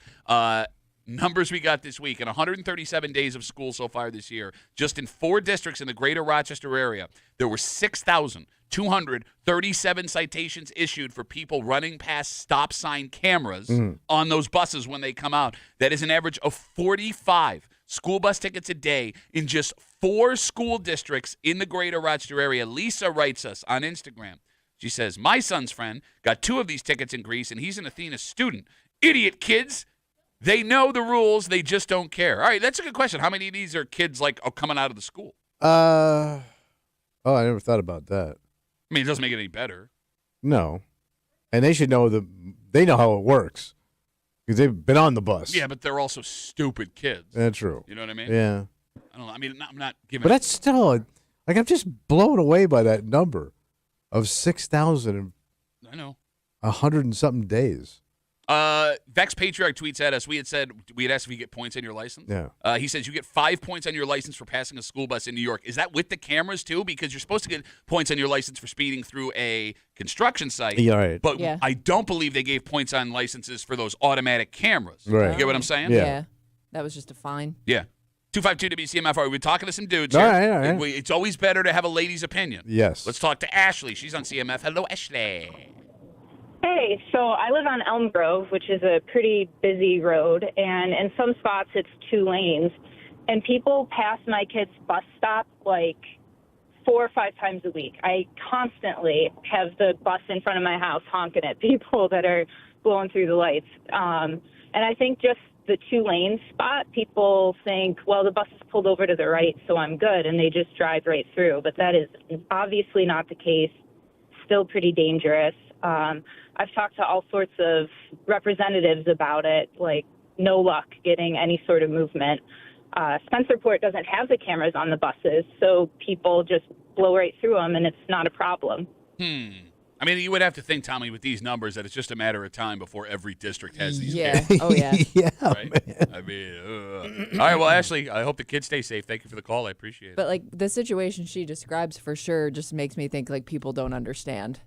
numbers we got this week in 137 days of school so far this year, just in 4 districts in the greater Rochester area, there were 6,237 citations issued for people running past stop sign cameras on those buses when they come out. That is an average of 45 school bus tickets a day in just 4 school districts in the greater Rochester area. Lisa writes us on Instagram. She says, my son's friend got 2 of these tickets in Greece, and he's an Athena student. Idiot kids. They know the rules. They just don't care. All right, that's a good question. How many of these are kids coming out of the school? I never thought about that. I mean, it doesn't make it any better. No. And they should know they know how it works because they've been on the bus. Yeah, but they're also stupid kids. That's true. You know what I mean? Yeah. I don't know. I mean, I'm not giving. But that's still, I'm just blown away by that number of 6,000 in I know. 100 and something days. Vex Patriarch tweets at us. We had asked if you get points on your license. Yeah. He says you get 5 points on your license for passing a school bus in New York. Is that with the cameras too? Because you're supposed to get points on your license for speeding through a construction site. Yeah, right. But Yeah. I don't believe they gave points on licenses for those automatic cameras. Right. You get what I'm saying? Yeah. That was just a fine. Yeah. 252 WCMF. We're talking to some dudes All here. right, all right. It's always better to have a lady's opinion. Yes. Let's talk to Ashley. She's on CMF. Hello, Ashley. Hey, so I live on Elm Grove, which is a pretty busy road, and in some spots it's 2 lanes, and people pass my kid's bus stop like 4 or 5 times a week. I constantly have the bus in front of my house honking at people that are blowing through the lights. And I think just the 2-lane spot, people think, well, the bus is pulled over to the right, so I'm good, and they just drive right through. But that is obviously not the case. Still pretty dangerous. I've talked to all sorts of representatives about it, like no luck getting any sort of movement. Spencerport doesn't have the cameras on the buses, so people just blow right through them, and it's not a problem. I mean, you would have to think, Tommy, with these numbers, that it's just a matter of time before every district has these. Yeah. Kids, Oh, yeah. Yeah, right? man. I mean, all right. Well, Ashley, I hope the kids stay safe. Thank you for the call. I appreciate it. But like the situation she describes for sure just makes me think like people don't understand.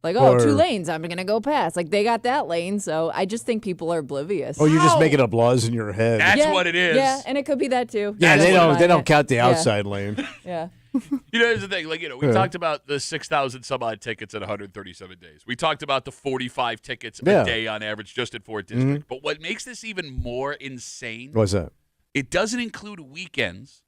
Like, oh, Or- 2 lanes, I'm going to go past. Like they got that lane, so I just think people are oblivious. Oh, you're just making up laws in your head. That's what it is. Yeah, and it could be that too. Yeah, That's they what don't. They don't count the Yeah. outside lane. Yeah. You know, here's the thing. Like, we talked about the 6,000 some odd tickets in 137 days. We talked about the 45 tickets Yeah. a day on average just at Fort District. But what makes this even more insane, What's that? it doesn't include weekends.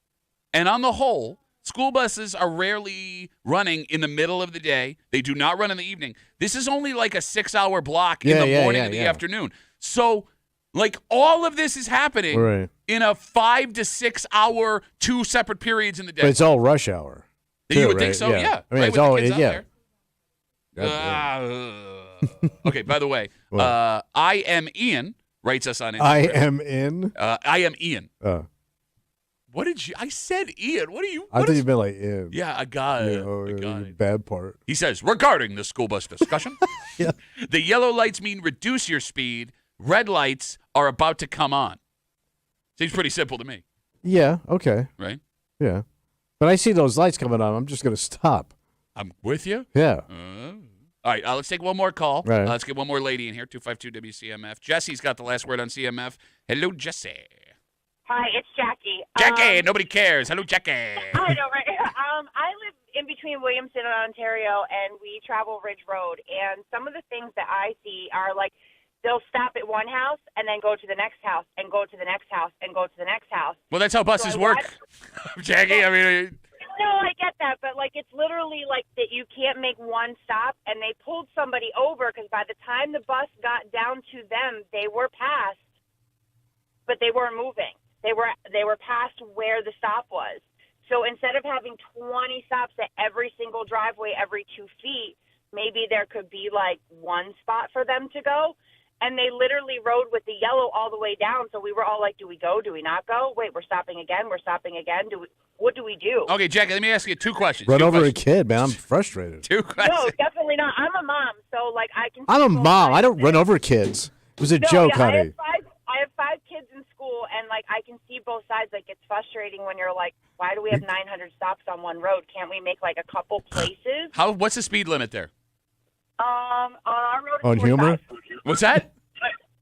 And on the whole, school buses are rarely running in the middle of the day. They do not run in the evening. This is only like a 6-hour block in the morning and the afternoon. So, like, all of this is happening Right. in a 5 to 6 hour, 2 separate periods in the day. But it's all rush hour. You too, would think right? so, yeah. I mean, right, it's with all the kids out yeah. there. God Okay, by the way, What? I am Ian writes us on Instagram. I am in. I am Ian. Uh, What did you? I said Ian. What are you? I what thought is- you meant like in. Yeah, I got it. Oh, I got it. bad part. He says, regarding the school bus discussion, Yeah. the yellow lights mean reduce your speed. Red lights are about to come on. Seems pretty simple to me, Yeah. Okay. right? Yeah. But I see those lights coming on. I'm just gonna stop. I'm with you. Yeah. All right, let's take one more call. Right. Let's get one more lady in here, 252 WCMF. Jesse's got the last word on CMF. Hello, Jesse. Hi, it's Jackie. Jackie, nobody cares. Hello, Jackie. I know, right? I live in between Williamson and Ontario, and we travel Ridge Road. And some of the things that I see are like they'll stop at one house and then go to the next house and go to the next house and go to the next house. Well, that's how buses So I work, watch- Jackie. I mean, No, I get that, but like it's literally like that you can't make one stop, and they pulled somebody over because by the time the bus got down to them, they were past, but they weren't moving. They were past where the stop was. So instead of having 20 stops at every single driveway every 2 feet, maybe there could be like one spot for them to go. And they literally rode with the yellow all the way down. So we were all like, do we go? Do we not go? Wait, we're stopping again. We're stopping again. What do we do? okay, Jackie, let me ask you 2 questions. Run Two over questions. a kid, man. I'm frustrated. 2 questions. No, definitely not. I'm a mom. So like I can. I'm a see both mom. I sides don't of run it. over kids. It was a No, joke, yeah, honey. I have 5 kids in school, and like I can see both sides. Like it's frustrating when you're like, why do we have 900 stops on one road? Can't we make like a couple places? What's the speed limit there? On our road. It's On 45. humor? What's that?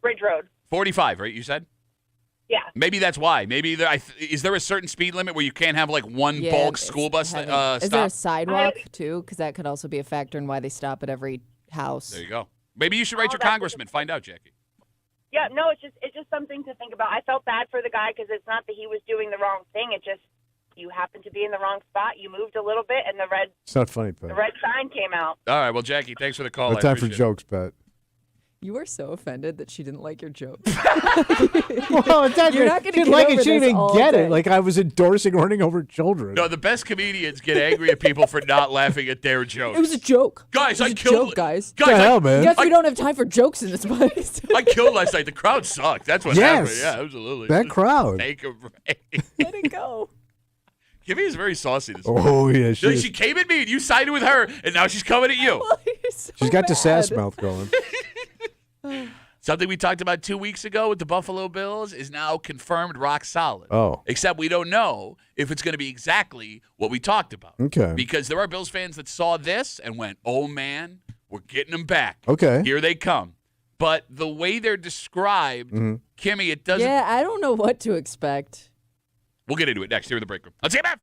Ridge Road. 45, right? You said? Yeah. Maybe that's why. Maybe is there a certain speed limit where you can't have like one Yeah, bulk it's school bus heavy. stop? Is there a sidewalk too? Because that could also be a factor in why they stop at every house. There you go. Maybe you should write your that's- congressman. Find out, Jackie. Yeah, no, it's just something to think about. I felt bad for the guy because it's not that he was doing the wrong thing. It just you happened to be in the wrong spot. You moved a little bit, and the It's not funny, Pat. red sign came out. All right. Well, Jackie, thanks for the call. No I time for appreciate it. jokes, Pat. You were so offended that she didn't like your joke. Well, it's not You're not she gonna didn't get like over it. She didn't this even all get day. it. Like I was endorsing running over children. No, the best comedians get angry at people for not laughing at their jokes. It was a joke. Guys, It I was a killed joke, guys. Guys, What the I, hell, man? Yes, we don't have time for jokes in this place. I killed last night. The crowd sucked. That's what Yes. happened. Yeah, absolutely. That crowd. Take a break. Let it go. Kimmy is very saucy this morning. Oh yeah, she, She came at me and you sided with her, and now she's coming at you. she's got the sass mouth going. Something we talked about 2 weeks ago with the Buffalo Bills is now confirmed rock solid. Oh. Except we don't know if it's going to be exactly what we talked about. Okay. Because there are Bills fans that saw this and went, oh, man, we're getting them back. Okay. Here they come. But the way they're described, Kimmy, it doesn't. Yeah, I don't know what to expect. We'll get into it next here in the break room. Let's get back.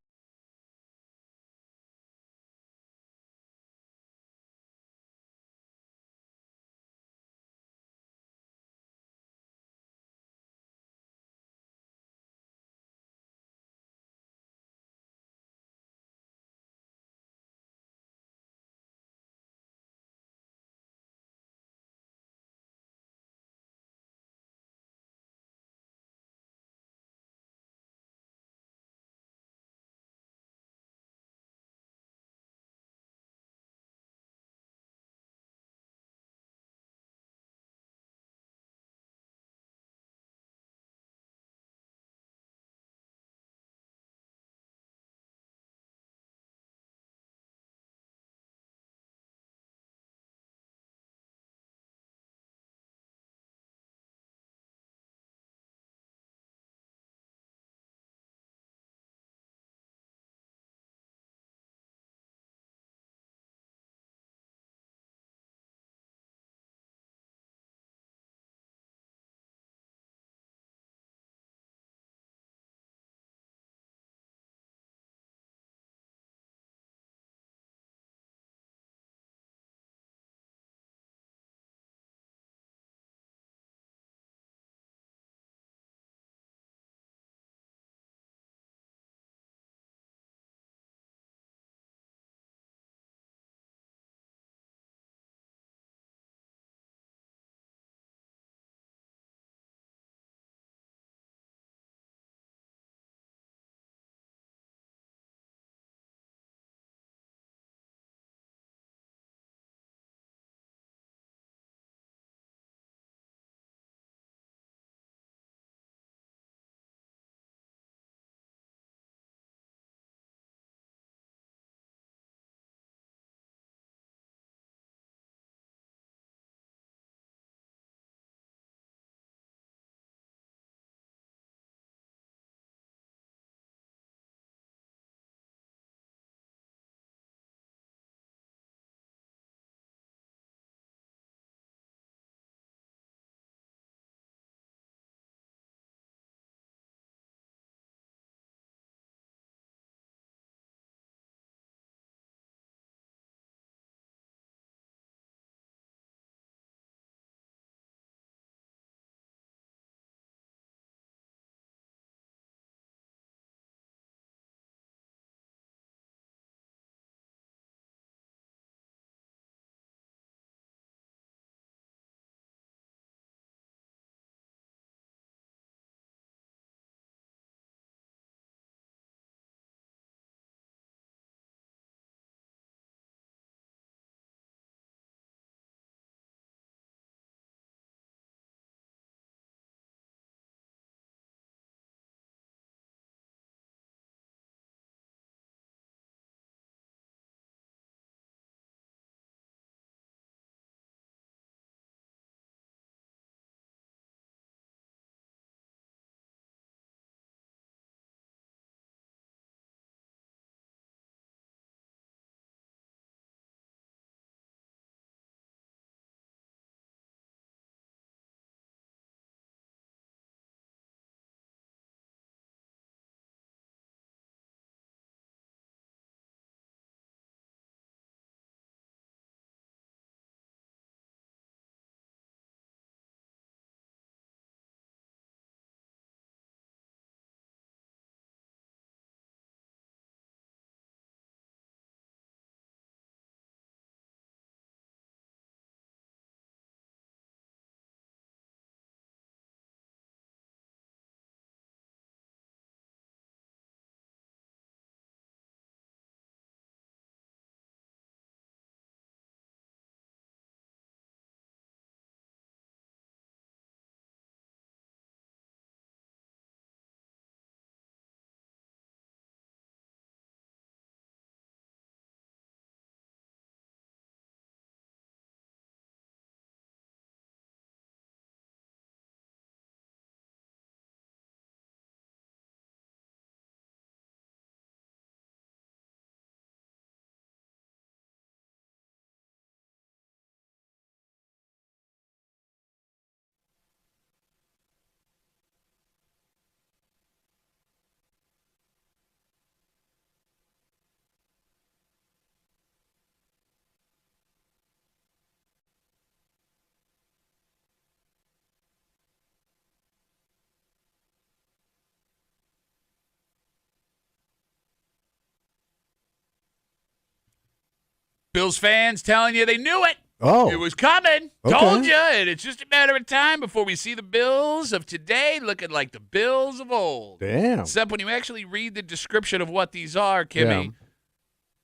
Bills fans telling you they knew it. Oh. It was coming. Okay. Told you. And it's just a matter of time before we see the Bills of today looking like the Bills of old. Damn. Except when you actually read the description of what these are, Kimmy,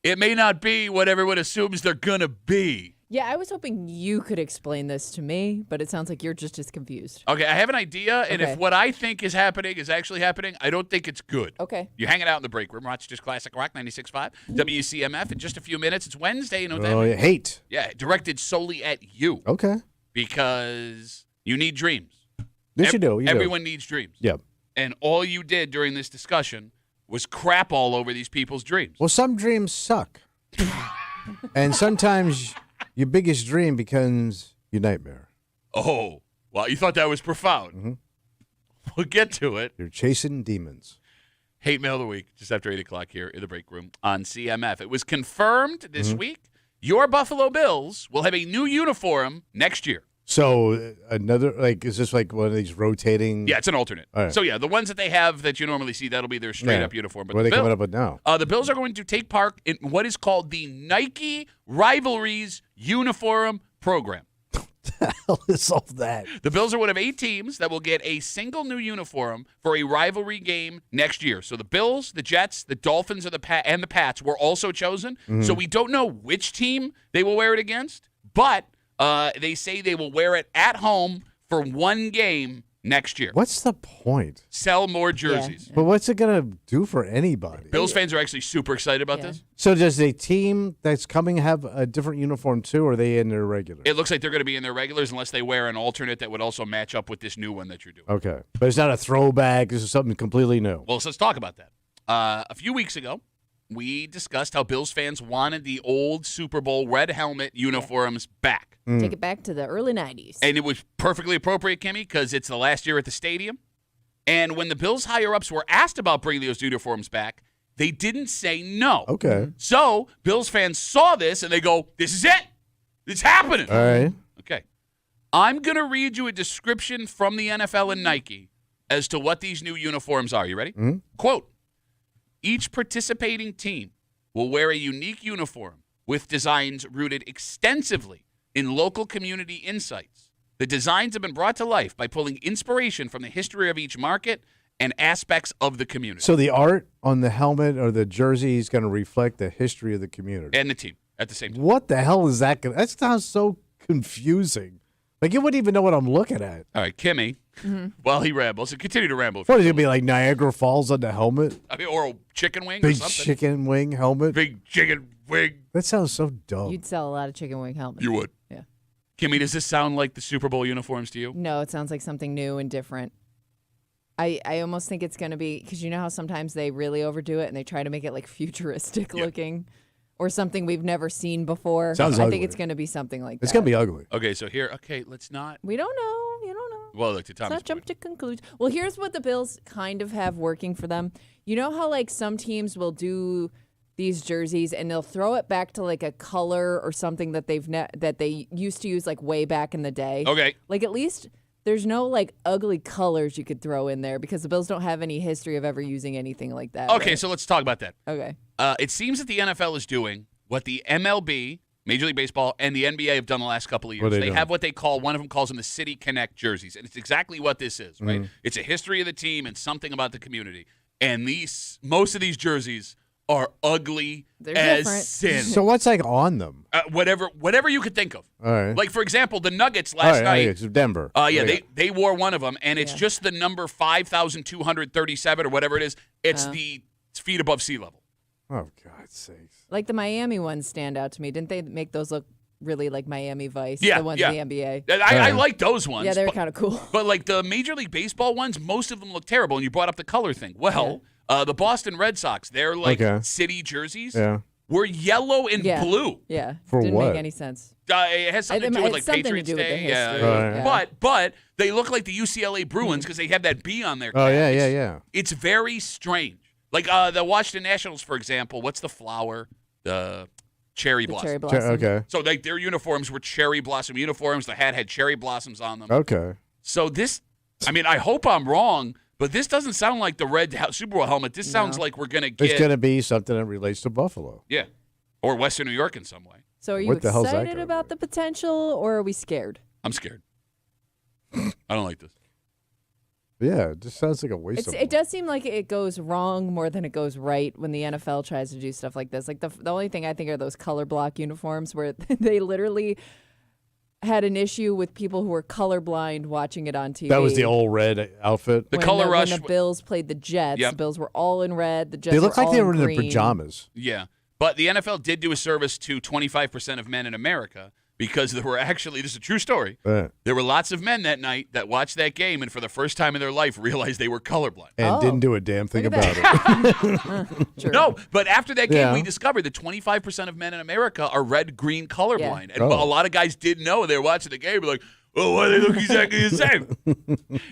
it may not be what everyone assumes they're going to be. Yeah, I was hoping you could explain this to me, but it sounds like you're just as confused. Okay, I have an idea, and Okay. if what I think is happening is actually happening, I don't think it's good. Okay. You're hanging out in the break room. Rochester's Classic Rock 96.5, WCMF. In just a few minutes, it's Wednesday. You know what that Oh, means? yeah. Hate. Yeah, directed solely at you. Okay. Because you need dreams. Yes, you do. Everyone needs dreams. Yep. And all you did during this discussion was crap all over these people's dreams. Well, some dreams suck. And sometimes your biggest dream becomes your nightmare. Oh, well, you thought that was profound. Mm-hmm. We'll get to it. You're chasing demons. Hate Mail of the Week, just after 8 o'clock here in the break room on CMF. It was confirmed this week your Buffalo Bills will have a new uniform next year. So another, is this like one of these rotating? Yeah, it's an alternate. All right. So, yeah, the ones that they have that you normally see, that'll be their straight-up uniform. But What are they the coming up with now? The Bills are going to take part in what is called the Nike Rivalries Uniform Program. The hell is all that? The Bills are one of 8 teams that will get a single new uniform for a rivalry game next year. So the Bills, the Jets, the Dolphins, and the Pats were also chosen. So we don't know which team they will wear it against, but they say they will wear it at home for one game next year. What's the point? Sell more jerseys. But what's it going to do for anybody? Bills fans are actually super excited about this. So does a team that's coming have a different uniform too, or are they in their regular? It looks like they're going to be in their regulars unless they wear an alternate that would also match up with this new one that you're doing. Okay. But it's not a throwback. This is something completely new. Well, so let's talk about that. A few weeks ago, we discussed how Bills fans wanted the old Super Bowl red helmet uniforms back. Take it back to the early 90s. And it was perfectly appropriate, Kimmy, because it's the last year at the stadium. And when the Bills higher-ups were asked about bringing those uniforms back, they didn't say no. Okay. So Bills fans saw this, and they go, this is it. It's happening. All right. Okay. I'm going to read you a description from the NFL and Nike as to what these new uniforms are. You ready? Mm-hmm. Quote, each participating team will wear a unique uniform with designs rooted extensively in local community insights. The designs have been brought to life by pulling inspiration from the history of each market and aspects of the community. So the art on the helmet or the jersey is going to reflect the history of the community. And the team at the same time. What the hell is that? That sounds so confusing. Like, you wouldn't even know what I'm looking at. All right, Kimmy, while he rambles, and continue to ramble. What is it going to be, like Niagara Falls on the helmet? I mean, or a chicken wing or Big something. chicken wing helmet? Big chicken wing. That sounds so dumb. You'd sell a lot of chicken wing helmets. You would. Yeah. Kimmy, does this sound like the Super Bowl uniforms to you? No, it sounds like something new and different. I almost think it's going to be, because you know how sometimes they really overdo it and they try to make it like futuristic looking or something we've never seen before. Sounds I ugly. think it's going to be something like It's that. going to be ugly. Okay, so here, let's not. We don't know. You don't know. Well, look, to Let's Tommy's not jump to conclusions. Well, here's what the Bills kind of have working for them. You know how like some teams will do these jerseys and they'll throw it back to like a color or something that that they used to use like way back in the day. Okay. Like at least there's no like ugly colors you could throw in there because the Bills don't have any history of ever using anything like that. Okay, right? so let's talk about that. Okay. It seems that the NFL is doing what the MLB, Major League Baseball, and the NBA have done the last couple of years. What are they They doing? have what they call, one of them calls them the City Connect jerseys. And it's exactly what this is, right? It's a history of the team and something about the community. And most of these jerseys are ugly They're as different. sin. So what's like on them? Whatever you could think of. All right. Like, for example, the Nuggets All last right, night. it's Denver. They wore one of them, and it's just the number 5,237 or whatever it is. It's the feet above sea level. Oh, God's sakes. Like the Miami ones stand out to me. Didn't they make those look really like Miami Vice? Yeah, The ones yeah. in the NBA. I like those ones. Yeah, they're but- kind of cool. But like the Major League Baseball ones, most of them look terrible. And you brought up the color thing. Well, the Boston Red Sox, their like city jerseys Yeah. were yellow and Yeah. blue. Yeah. For Didn't what? make any sense. It has something to do with like it's something to Patriots do with the Day. history. Right. Yeah. But they look like the UCLA Bruins because they have that B on their cap. Oh, yeah. It's very strange. Like the Washington Nationals, for example, what's the flower? The cherry The blossom. cherry blossom. Okay. So like their uniforms were cherry blossom uniforms. The hat had cherry blossoms on them. Okay. So this, I mean, I hope I'm wrong, but this doesn't sound like the red Super Bowl helmet. This sounds like we're going to get. It's going to be something that relates to Buffalo. Yeah. Or Western New York in some way. So are you What the hell's that excited gonna about the potential, or are we scared? I'm scared. I don't like this. Yeah, it just sounds like a waste of It does seem like it goes wrong more than it goes right when the NFL tries to do stuff like this. Like the only thing I think are those color block uniforms where they literally had an issue with people who were colorblind watching it on TV. That was the old red outfit. The color rush. When the Bills played the Jets, Yep. the Bills were all in red. The Jets They looked were like all they were in their green. pajamas. Yeah. But the NFL did do a service to 25% of men in America because there were actually, this is a true story, Yeah. there were lots of men that night that watched that game and for the first time in their life realized they were colorblind. And didn't do a damn thing Look about at it. True. No, but after that game, Yeah. we discovered that 25% of men in America are red-green colorblind. Yeah. And a lot of guys didn't know. They were watching the game, like, oh, why they look exactly the same?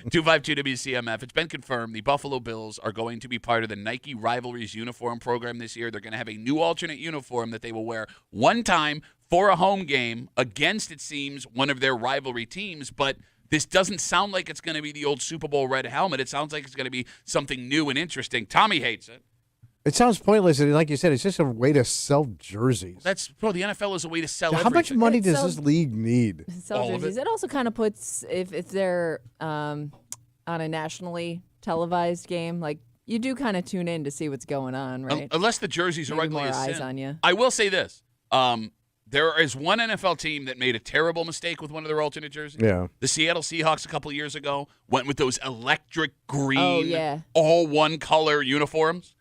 252 WCMF. It's been confirmed the Buffalo Bills are going to be part of the Nike Rivalries uniform program this year. They're going to have a new alternate uniform that they will wear one time for a home game against, it seems, one of their rivalry teams. But this doesn't sound like it's going to be the old Super Bowl red helmet. It sounds like it's going to be something new and interesting. Tommy hates it. It sounds pointless, and like you said, it's just a way to sell jerseys. Bro, the NFL is a way to sell How much everything. money It does sells- this league need? Sell All of jerseys. it? It also kind of puts if they're on a nationally televised game, like you do kind of tune in to see what's going on, right? Unless the jerseys are Maybe ugly more as eyes sin. on you. I will say this. There is one NFL team that made a terrible mistake with one of their alternate jerseys. Yeah. The Seattle Seahawks a couple of years ago went with those electric green, Oh, yeah. all one color uniforms.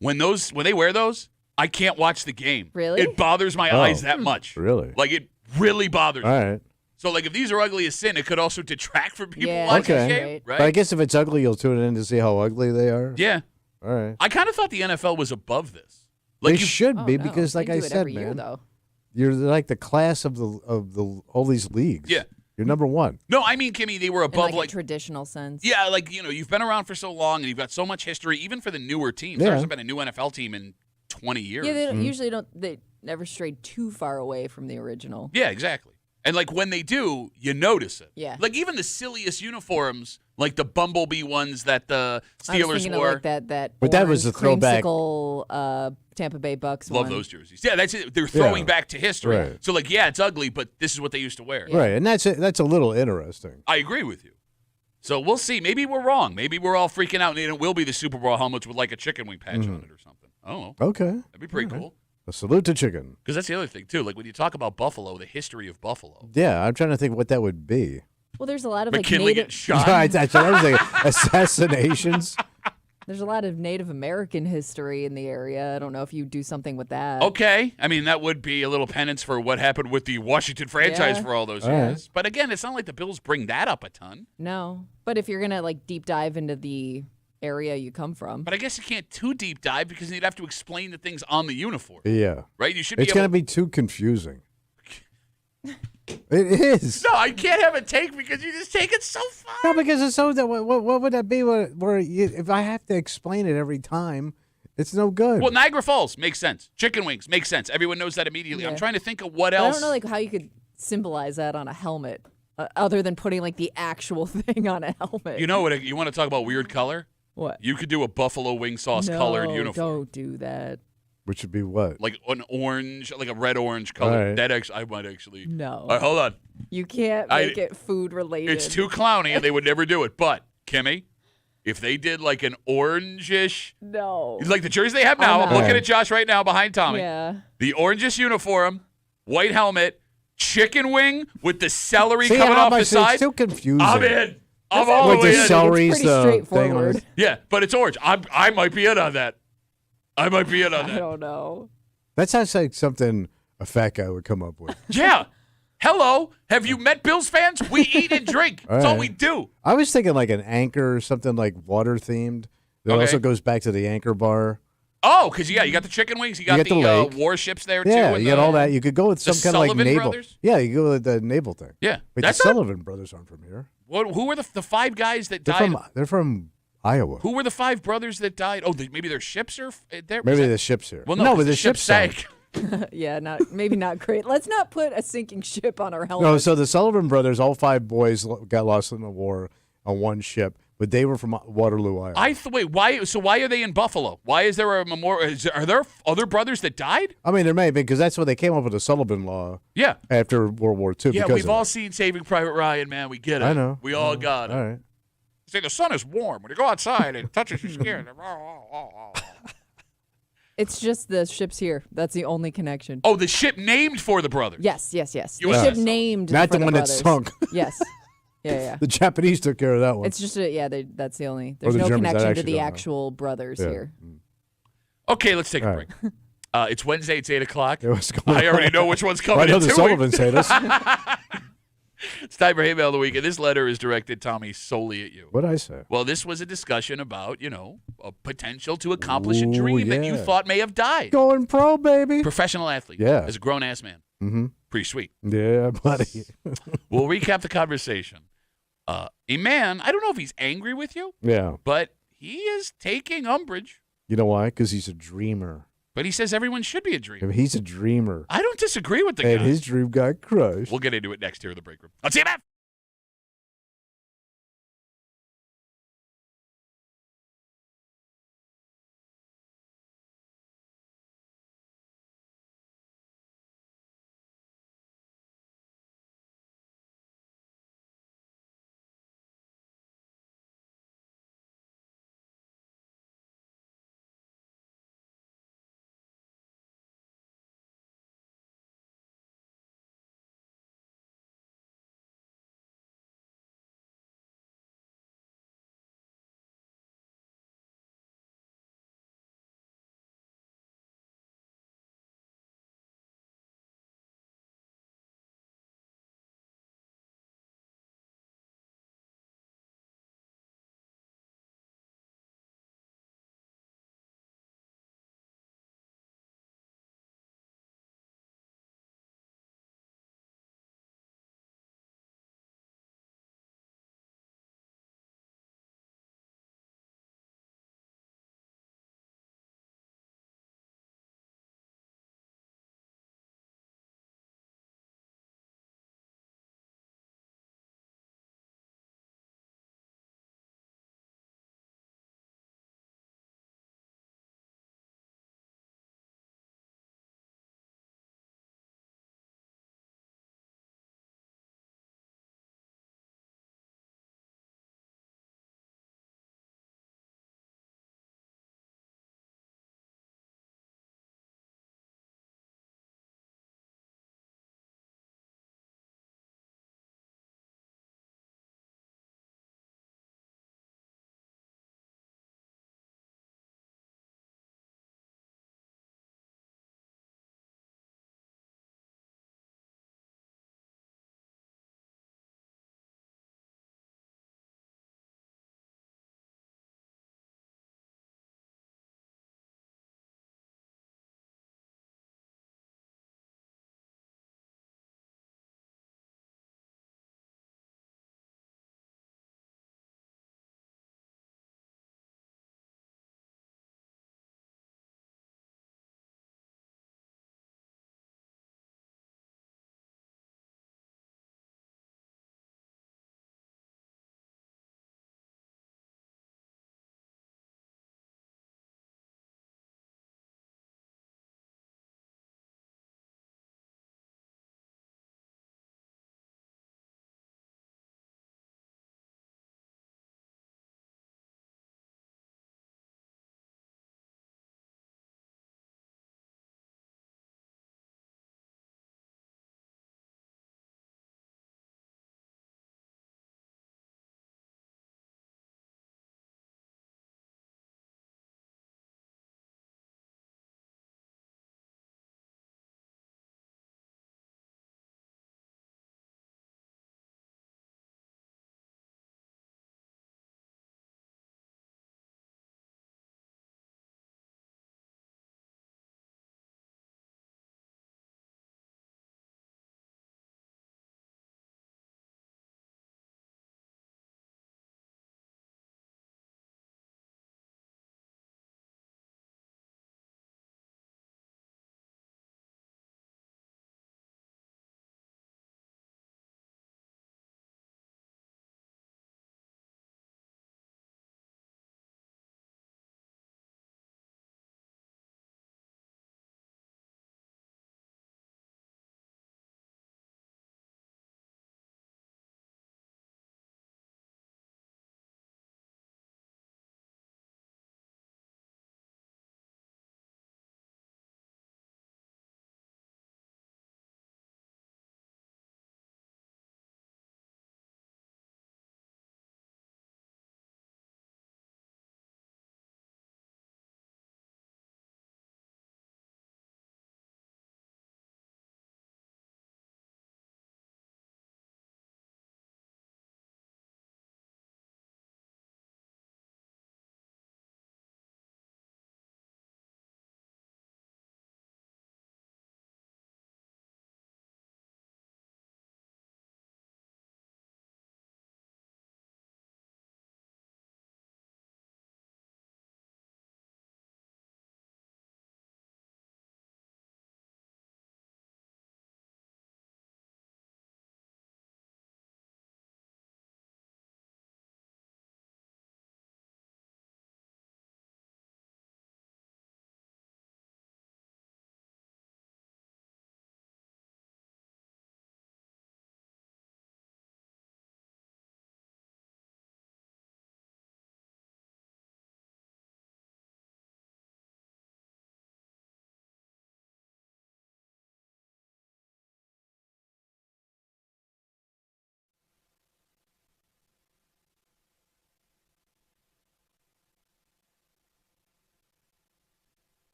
When they wear those, I can't watch the game. Really? It bothers my eyes that much. Really? Like, it really bothers All me. right. So, like, if these are ugly as sin, it could also detract from people Yeah, watching Okay. the game, right. right? But I guess if it's ugly, you'll tune in to see how ugly they are. Yeah. All right. I kind of thought the NFL was above this. They you- should Oh, be no. because, like They I do it said, every year, man, though. you're like the class of the all these leagues. Yeah. You're number one. No, I mean, Kimmy, they were In above, like a traditional sense. yeah, like, you've been around for so long and you've got so much history, even for the newer teams. Yeah. There hasn't been a new NFL team in 20 years. Yeah, they don't, usually don't. They never strayed too far away from the original. Yeah, exactly. And, like, when they do, you notice it. Yeah. Like, even the silliest uniforms, like the Bumblebee ones that the I was Steelers thinking wore. of like that. But that was orange a throwback. creamsicle, Tampa Bay Bucks. Love one. those jerseys. Yeah, that's it. They're throwing back to history. Right. So, like, yeah, it's ugly, but this is what they used to wear. Yeah. Right, and that's a little interesting. I agree with you. So we'll see. Maybe we're wrong. Maybe we're all freaking out, and it will be the Super Bowl helmets with like a chicken wing patch on it or something. Oh, Okay. that'd be pretty cool. A salute to chicken. Because that's the other thing too. Like when you talk about Buffalo, the history of Buffalo. Yeah, I'm trying to think what that would be. Well, there's a lot of like McKinley native. gets shot. Right, that's what I was thinking. Assassinations. There's a lot of Native American history in the area. I don't know if you do something with that. Okay, I mean that would be a little penance for what happened with the Washington franchise Yeah. for all those All right. years. But again, it's not like the Bills bring that up a ton. No, but if you're gonna like deep dive into the area you come from, But I guess you can't too deep dive because you'd have to explain the things on the uniform, Yeah. right? You should be It's able. going to be too confusing. It is. No, I can't have a take because you just take it so far. No, because it's so that what would that be where if I have to explain it every time, it's no good. Well, Niagara Falls makes sense. Chicken wings makes sense. Everyone knows that immediately. I'm Yeah. trying to think of what But I else. don't know like how you could symbolize that on a helmet, other than putting like the actual thing on a helmet. You know what? You want to talk about weird color? What? You could do a buffalo wing sauce No, colored uniform, Don't do that. Which would be what? like an orange, like a red orange color. All right. That I might actually. No. All right, hold on. You can't make it food related. It's too clowny, and they would never do it. But Kimmy, if they did like an orangish, No. like the jersey they have now, I'm know. looking at Josh right now behind Tommy. Yeah. The orangish uniform, white helmet, chicken wing with the celery See coming how off the much side. it's too confusing. I'm in. I'm That's all With the way the in. celery's It's pretty straightforward. thing. Yeah, but it's orange. I might be in on that. I might be in on I that. don't know. That sounds like something a fat guy would come up with. Yeah. Hello. Have you met Bills fans? We eat and drink. That's all right. we do. I was thinking like an anchor or something like water themed. That Okay. also goes back to the anchor bar. Oh, because you got the chicken wings. You got You got the, the lake. warships there too. Yeah, and you got the- all that. You could go with the some kind of like Sullivan naval. brothers? Yeah, you go with the naval thing. Yeah. Wait, That's the not- Sullivan brothers aren't from here. Who were the five guys that died? They're from Iowa. Who were the five brothers that died? Oh, maybe their ships are there. Maybe the ship's here. Well, no, no, but 'cause the ship sank. Yeah, maybe not great. Let's not put a sinking ship on our helmet. No, so the Sullivan brothers, all five boys got lost in the war on one ship. but they were from Waterloo, Iowa. Wait, why? So why are they in Buffalo? Why is there a memorial? Are there other brothers that died? I mean, there may be, because that's when they came up with the Sullivan Law. Yeah. After World War II. Yeah, we've all seen Saving Private Ryan, man. We get it. I know. We all got it. All right. Say the sun is warm when you go outside and it touches your skin. It's just the ship's here. That's the only connection. Oh, the ship named for the brothers. Yes. The USS ship named Not for the one that brothers. sunk. Yes. Yeah. The Japanese took care of that one. It's just that's the only. Or There's the no Germans, I connection to actually the don't know. actual brothers here. Okay, let's take a break. It's Wednesday. It's 8 o'clock. What's going I already on? know which one's coming. I know in the 2 Sullivans weeks. say this. It's time for Hey Mail of the Week, and this letter is directed, Tommy, solely at you. What'd I say? Well, this was a discussion about, a potential to accomplish a Ooh, dream that you yeah. thought may have died. Going pro, baby. Professional athlete. Yeah. As a grown-ass man. Mm-hmm. Pretty sweet. Yeah, buddy. We'll recap the conversation. A man, I don't know if he's angry with you, Yeah. but he is taking umbrage. You know why? Because he's a dreamer. But he says everyone should be a dreamer. He's a dreamer. I don't disagree with the And guy. his dream got crushed. We'll get into it next here in the break room. On CMF.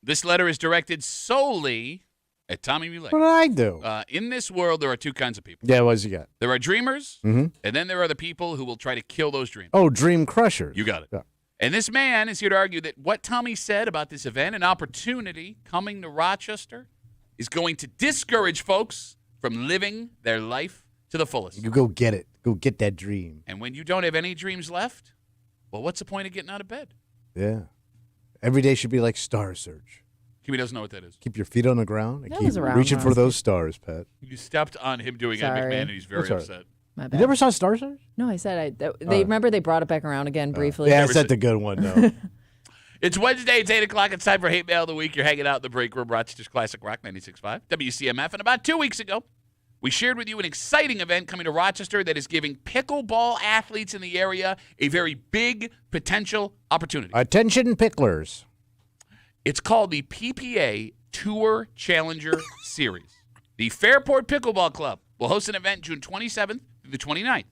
This letter is directed solely at Tommy Muley. What did I do? In this world, there are two kinds of people. Yeah, what's you got? There are dreamers, Mhm. and then there are the people who will try to kill those dreams. Oh, dream crushers. You got it. Yeah. And this man is here to argue that what Tommy said about this event, an opportunity coming to Rochester, is going to discourage folks from living their life to the fullest. You go get it. Go get that dream. And when you don't have any dreams left, well, what's the point of getting out of bed? Yeah. Every day should be like Star Search. Kimmy doesn't know what that is. Keep your feet on the ground and That keep was around reaching when I for was those stars, Pat. You stepped on him doing Ed Sorry. McMahon, and he's very That's all right. upset. My You bad. never saw Star Search? No, I said they remember they brought it back around again briefly. Yeah, that's the good one, though. It's Wednesday. It's 8 o'clock. It's time for Hate Mail of the Week. You're hanging out in the break room, Rochester's Classic Rock 96.5, WCMF. And about 2 weeks ago, we shared with you an exciting event coming to Rochester that is giving pickleball athletes in the area a very big potential opportunity. Attention, picklers. It's called the PPA Tour Challenger Series. The Fairport Pickleball Club will host an event June 27th through the 29th.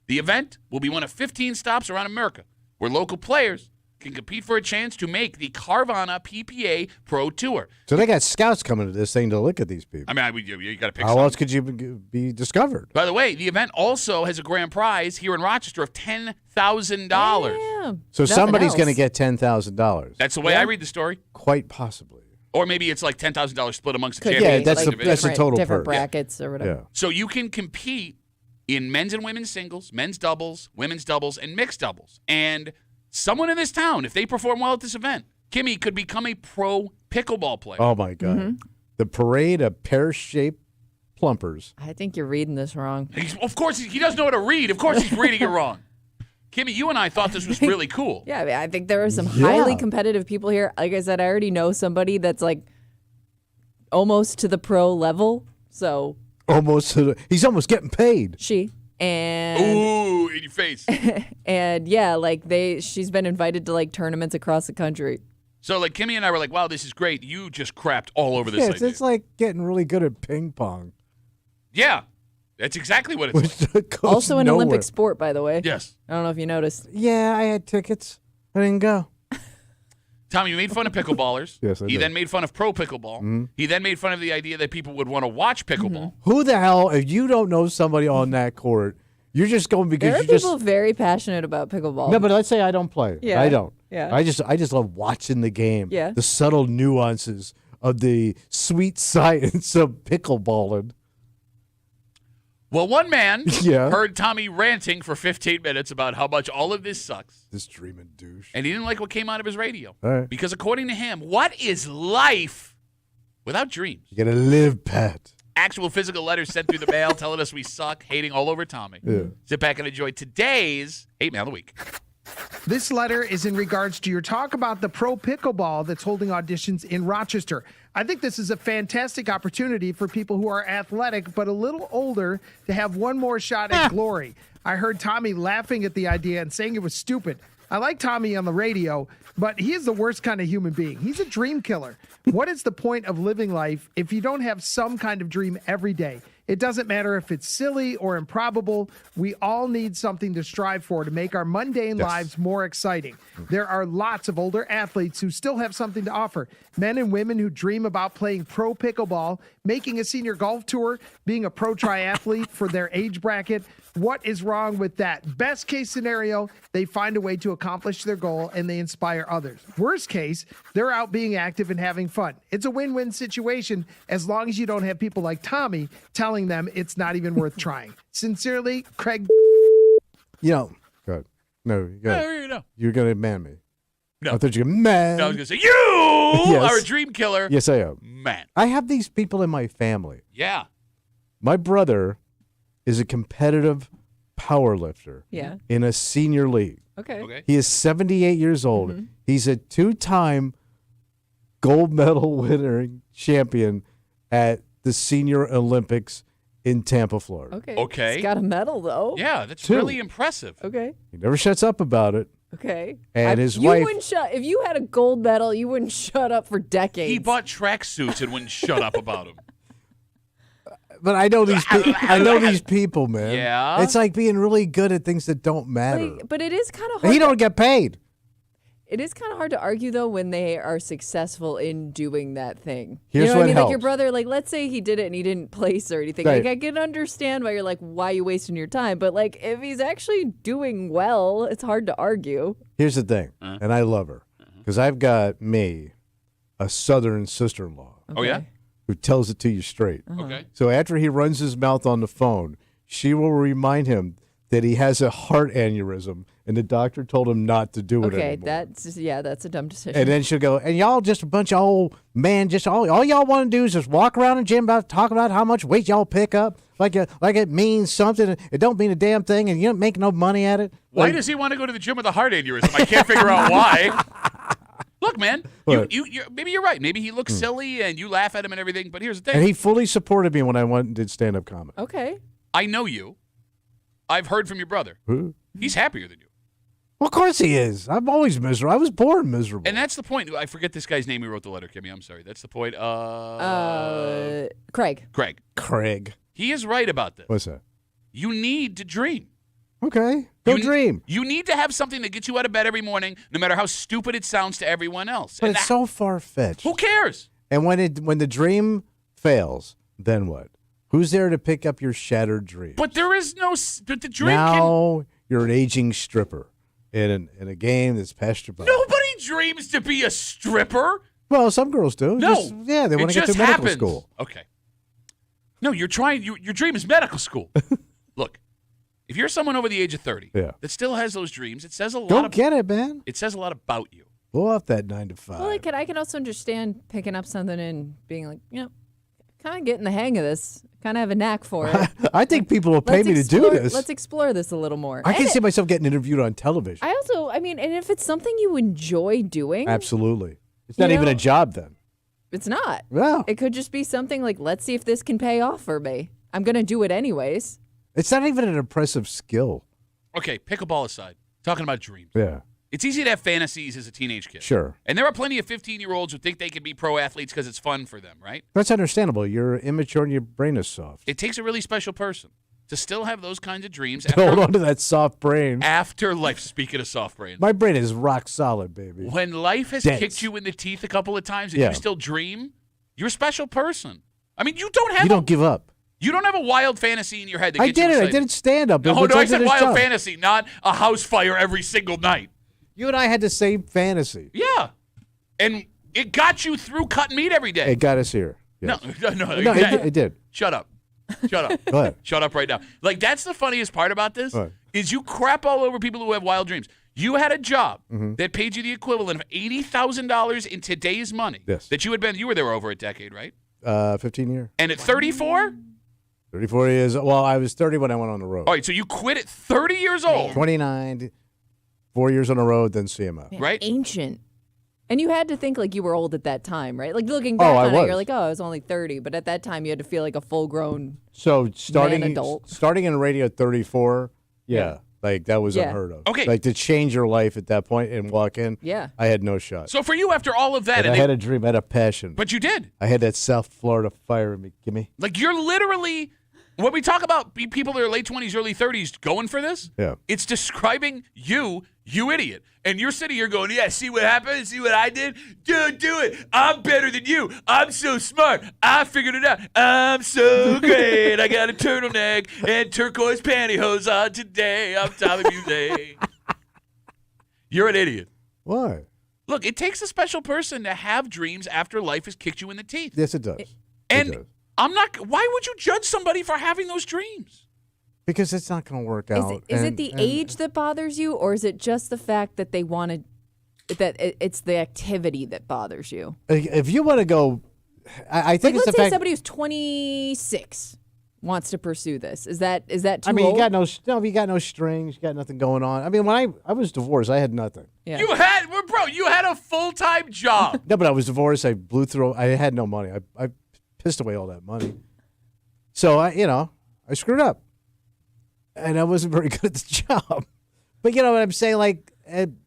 The event will be one of 15 stops around America where local players can compete for a chance to make the Carvana PPA Pro Tour. So they got scouts coming to this thing to look at these people. I mean, you got to pick How something. else could you be discovered? By the way, the event also has a grand prize here in Rochester of $10,000. Damn. So Nothing somebody's going to else. get $10,000. That's the way I read the story. Quite possibly. Or maybe it's like $10,000 split amongst the Could champions. be, that's like, the- that's the different- total different purse. brackets or whatever. Yeah. So you can compete in men's and women's singles, men's doubles, women's doubles, and mixed doubles. And someone in this town, if they perform well at this event, Kimmy could become a pro pickleball player. Oh, my God. Mm-hmm. The parade of pear-shaped plumpers. I think you're reading this wrong. Of course, he doesn't know how to read. Of course, he's reading it wrong. Kimmy, you and I thought this was really cool. Yeah, I mean, I think there are some highly competitive people here. Like I said, I already know somebody that's like almost to the pro level. So Almost to the, he's almost getting paid. and Ooh, in your face. and yeah, like she's been invited to like tournaments across the country. So, like, Kimmy and I were like, wow, this is great. You just crapped all over this Yeah, idea. it's like getting really good at ping pong. Yeah, that's exactly what it's like. Goes Also an nowhere. Olympic sport, by the way. Yes. I don't know if you noticed. Yeah, I had tickets. I didn't go. Tommy, you made fun of pickleballers. Yes, I He did. then made fun of pro pickleball. Mhm. He then made fun of the idea that people would want to watch pickleball. Who the hell, if you don't know somebody on that court, you're just going because There are you just. people very passionate about pickleball. No, but let's say I don't play. Yeah. I don't. Yeah. I just love watching the game. Yeah. The subtle nuances of the sweet science of pickleballing. Well, one man Yeah. heard Tommy ranting for 15 minutes about how much all of this sucks. This dreaming douche. And he didn't like what came out of his radio. All right. Because according to him, what is life without dreams? You gotta live, Pat. Actual physical letters sent through the mail telling us we suck, hating all over Tommy. Yeah. Sit back and enjoy today's Hate Mail of the Week. This letter is in regards to your talk about the pro pickleball that's holding auditions in Rochester. I think this is a fantastic opportunity for people who are athletic but a little older to have one more shot at glory. I heard Tommy laughing at the idea and saying it was stupid. I like Tommy on the radio, but he is the worst kind of human being. He's a dream killer. What is the point of living life if you don't have some kind of dream every day? It doesn't matter if it's silly or improbable. We all need something to strive for to make our mundane lives more exciting. There are lots of older athletes who still have something to offer. Men and women who dream about playing pro pickleball, making a senior golf tour, being a pro triathlete for their age bracket. What is wrong with that? Best case scenario, they find a way to accomplish their goal and they inspire others. Worst case, they're out being active and having fun. It's a win-win situation as long as you don't have people like Tommy telling them it's not even worth trying. Sincerely, Craig. Good. No, you got. No, no. You're gonna man me. No. I thought you were gonna man. No, I was going to say, you Yes. are a dream killer. Yes, I am. Man. I have these people in my family. Yeah. My brother is a competitive power lifter. Yeah. In a senior league. Okay. He is 78 years old. Mm-hmm. He's a two-time gold medal winning champion at the Senior Olympics in Tampa, Florida. Okay. Okay. He's got a medal though. Yeah, that's Two. really impressive. Okay. He never shuts up about it. Okay. And his you wife- wouldn't shut if you had a gold medal. You wouldn't shut up for decades. He bought tracksuits and wouldn't shut up about them. But I know these. I know these people, man. Yeah? It's like being really good at things that don't matter. But it is kind of hard. He don't get paid. It is kind of hard to argue, though, when they are successful in doing that thing. Here's you know what I what mean? Like your helps. brother, like, let's say he did it and he didn't place or anything. Right. Like, I can understand why you're like, why are you wasting your time? But, like, if he's actually doing well, it's hard to argue. Here's the thing, and I love her because I've got me a Southern sister-in-law. Oh, yeah? Who tells it to you straight. Okay. So after he runs his mouth on the phone, she will remind him that he has a heart aneurysm, and the doctor told him not to do it Okay, anymore. that's a dumb decision. And then she'll go, and y'all just a bunch of old man, just all y'all want to do is just walk around the gym talk about how much weight y'all pick up, like it means something. It don't mean a damn thing, and you don't make no money at it. Why does he want to go to the gym with a heart aneurysm? I can't figure out why. Look, man, maybe you're right. Maybe he looks silly and you laugh at him and everything, but here's the thing. And he fully supported me when I went and did stand-up comedy. Okay. I know you. I've heard from your brother. Who? He's happier than you. Well, of course he is. I'm always miserable. I was born miserable. And that's the point. I forget this guy's name who wrote the letter, Kimmy. I'm sorry. That's the point. Craig. Craig. He is right about this. What's that? You need to dream. Okay. Go dream. You need to have something that gets you out of bed every morning, no matter how stupid it sounds to everyone else. But And it's so far-fetched. who cares? And when the dream fails, then what? Who's there to pick up your shattered dream? But there is no. But the dream Now you're an aging stripper in a game that's past your butt. Nobody dreams to be a stripper. Well, some girls do. No. They want to get to medical school. Okay. No, you're trying. Your dream is medical school. Look, if you're someone over the age of 30 that still has those dreams, it says a lot. Go get it, man. It says a lot about you. Blow off that 9 to 5. Well, I can also understand picking up something and being like, kind of getting the hang of this. Kind of have a knack for it. I think people will pay me to do this. Let's explore this a little more. I can see myself getting interviewed on television. I also, and if it's something you enjoy doing, Absolutely. It's not even a job then. it's not. No. It could just be something like, let's see if this can pay off for me. I'm going to do it anyways. It's not even an impressive skill. Okay, pickleball aside, talking about dreams. Yeah. It's easy to have fantasies as a teenage kid. Sure. And there are plenty of 15-year-olds who think they can be pro athletes because it's fun for them, right? That's understandable. You're immature and your brain is soft. It takes a really special person to still have those kinds of dreams. Hold on to that soft brain. After life, speaking of soft brains. My brain is rock solid, baby. When life has Dense. kicked you in the teeth a couple of times and Yeah. you still dream, you're a special person. I mean, you don't give up. You don't have a wild fantasy in your head that I gets you did it. I excited. did stand up. No, I said wild fantasy, not a house fire every single night. You and I had the same fantasy. Yeah. And it got you through cutting meat every day. It got us here. Yes. No, it did. Shut up. Shut up. Go ahead. Shut up right now. Like, that's the funniest part about this is you crap all over people who have wild dreams. You had a job that paid you the equivalent of $80,000 in today's money. Yes. That you were there over a decade, right? 15 years. And at 34? 34 years. Well, I was 30 when I went on the road. All right, so you quit at 30 years old. 29, 4 years on the road, then CMF. Man, Right? Ancient. And you had to think like you were old at that time, right? Like looking Oh, back I on it, was. you're like, oh, I was only 30. But at that time, you had to feel like a full-grown So man starting adult. in radio at 34, like that was Yeah. unheard of. Okay. Like to change your life at that point and walk in, Yeah. I had no shot. So for you, after all of that, And I had a dream, I had a passion. but you did. I had that South Florida fire in me. Gimme. Like, you're literally, when we talk about people that are late 20s, early 30s going for this, Yeah. it's describing you idiot. And you're sitting here going, yeah, see what happened? See what I did? Dude, do it. I'm better than you. I'm so smart. I figured it out. I'm so great. I got a turtleneck and turquoise pantyhose on today. I'm Tommy Music. You're an idiot. Why? Look, it takes a special person to have dreams after life has kicked you in the teeth. Yes, it does. And it does. why would you judge somebody for having those dreams? Because it's not going to work out. Is it the age that bothers you, or is it just the fact that they wanted that it's the activity that bothers you? If you want to go, I think Like, it's let's the say fact. somebody who's 26 wants to pursue this. Is that too I mean, old? you got no strings, you got nothing going on. I mean, when I was divorced, I had nothing. Yeah. You had a full-time job. No, but I was divorced. I blew through. I had no money. I pissed away all that money. So I screwed up, and I wasn't very good at the job. But you know what I'm saying? Like, and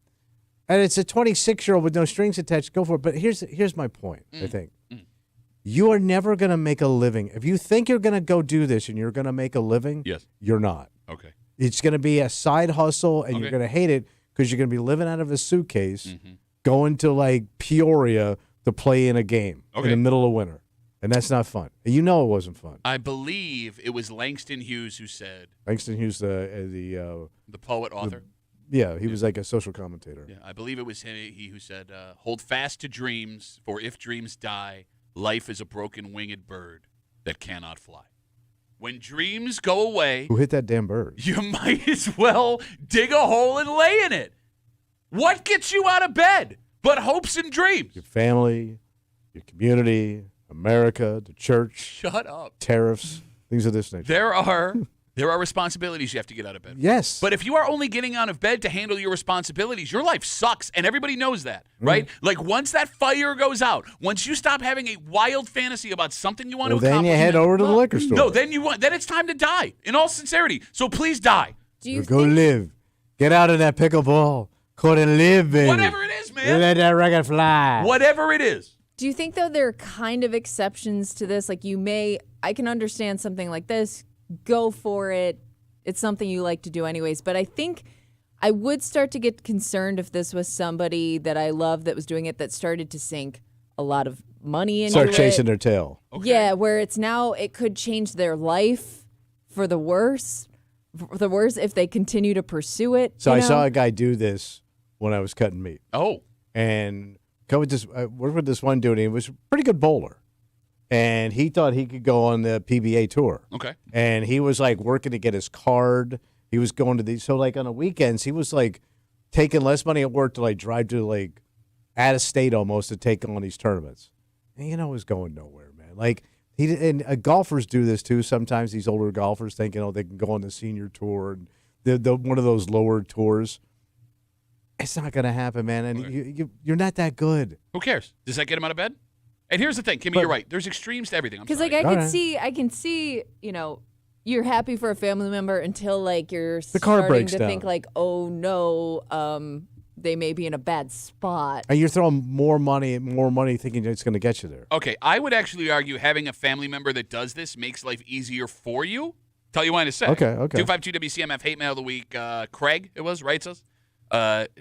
it's a 26-year-old with no strings attached. Go for it. But here's my point. I think you are never going to make a living if you think you're going to go do this and you're going to make a living. Yes, you're not. Okay. It's going to be a side hustle, and you're Okay. going to hate it because you're going to be living out of a suitcase, Mm-hmm. going to like Peoria to play in a game in the middle of winter. And that's not fun. You know it wasn't fun. I believe it was Langston Hughes who said. Langston Hughes, the poet, author? He was like a social commentator. Yeah, I believe it was he who said, hold fast to dreams, for if dreams die, life is a broken winged bird that cannot fly. When dreams go away, Who hit that damn bird? you might as well dig a hole and lay in it. What gets you out of bed but hopes and dreams? Your family, your community, America, the church. Shut up. Tariffs, things of this nature. There are responsibilities you have to get out of bed. Yes. But if you are only getting out of bed to handle your responsibilities, your life sucks, and everybody knows that, right? Like, once that fire goes out, once you stop having a wild fantasy about something you want to then accomplish, you head over to the liquor store. No, then it's time to die. In all sincerity, so please die. Go live. Get out of that pickleball court and live, baby. Whatever it is, man. Let that record fly. Whatever it is. Do you think, though, there are kind of exceptions to this? Like, I can understand something like this. Go for it. It's something you like to do anyways. But I think I would start to get concerned if this was somebody that I love that was doing it that started to sink a lot of money into it. Start chasing their tail. Okay. Yeah, where it could change their life for the worse. For the worse if they continue to pursue it. So I saw a guy do this when I was cutting meat. Oh. And I worked with this one dude, and he was a pretty good bowler. And he thought he could go on the PBA tour. Okay. And he was like working to get his card. He was going to these. So like on the weekends, he was like taking less money at work to like drive to like out of state almost to take on these tournaments. And it was going nowhere, man. Like golfers do this too. Sometimes these older golfers think, they can go on the senior tour and the one of those lower tours. It's not going to happen, man. And you're not that good. Who cares? Does that get him out of bed? And here's the thing, Kimmy, you're right. There's extremes to everything. Because I can see, you're happy for a family member until like you're starting to think like, oh no, they may be in a bad spot. And you're throwing more money thinking it's going to get you there. Okay, I would actually argue having a family member that does this makes life easier for you. Tell you why in a sec. Okay. 252 WCMF Hate Mail of the Week. Craig, it was, writes us.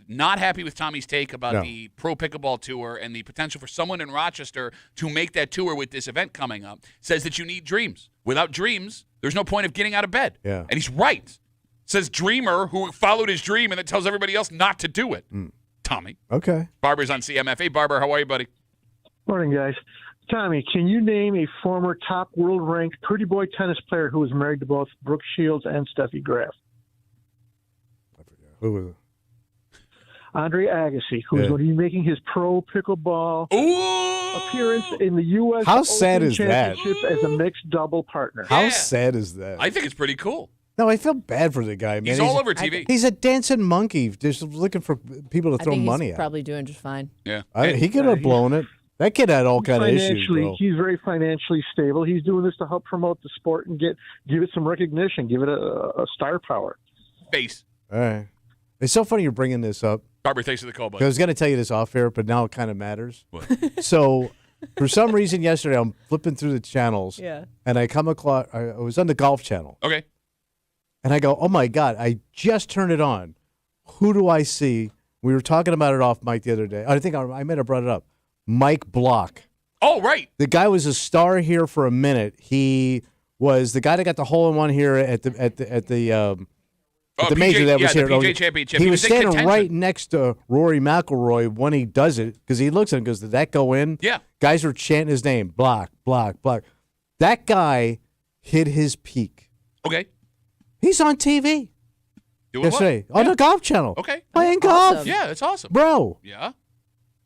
Not happy with Tommy's take about the Pro Pickleball Tour and the potential for someone in Rochester to make that tour with this event coming up. Says that you need dreams. Without dreams, there's no point of getting out of bed. Yeah. And he's right. Says dreamer who followed his dream and then tells everybody else not to do it. Tommy. Okay. Barber's on CMF. Hey, Barber, how are you, buddy? Morning, guys. Tommy, can you name a former top world-ranked pretty boy tennis player who was married to both Brooke Shields and Steffi Graf? I forget. Who was it? Andre Agassi, who is going to be making his pro pickleball appearance in the U.S. How sad Open is that? Championship as a mixed double partner. How sad is that? I think it's pretty cool. No, I feel bad for the guy, man. He's all over TV. He's a dancing monkey, just looking for people to throw money he's at. probably doing just fine. Yeah. He could have blown it. That kid had all kind of issues, bro. He's very financially stable. He's doing this to help promote the sport and give it some recognition, give it a star power. Face. All right. It's so funny you're bringing this up. Barber, thanks for the call, buddy. I was going to tell you this off air, but now it kind of matters. What? So, for some reason yesterday, I'm flipping through the channels, and I come across. I was on the Golf Channel. Okay. And I go, oh my God! I just turned it on. Who do I see? We were talking about it off mic the other day. I think I might have brought it up. Mike Block. Oh, right. The guy was a star here for a minute. He was the guy that got the hole in one here at the major that was here. The PGA Championship. He was in standing contention. right next to Rory McIlroy when he does it because he looks at him and goes, did that go in? Yeah. Guys were chanting his name. Block, block, block. That guy hit his peak. Okay. He's on TV. Doing yesterday what? on the Golf Channel. Okay. Playing golf. Yeah, that's awesome. Bro. Yeah.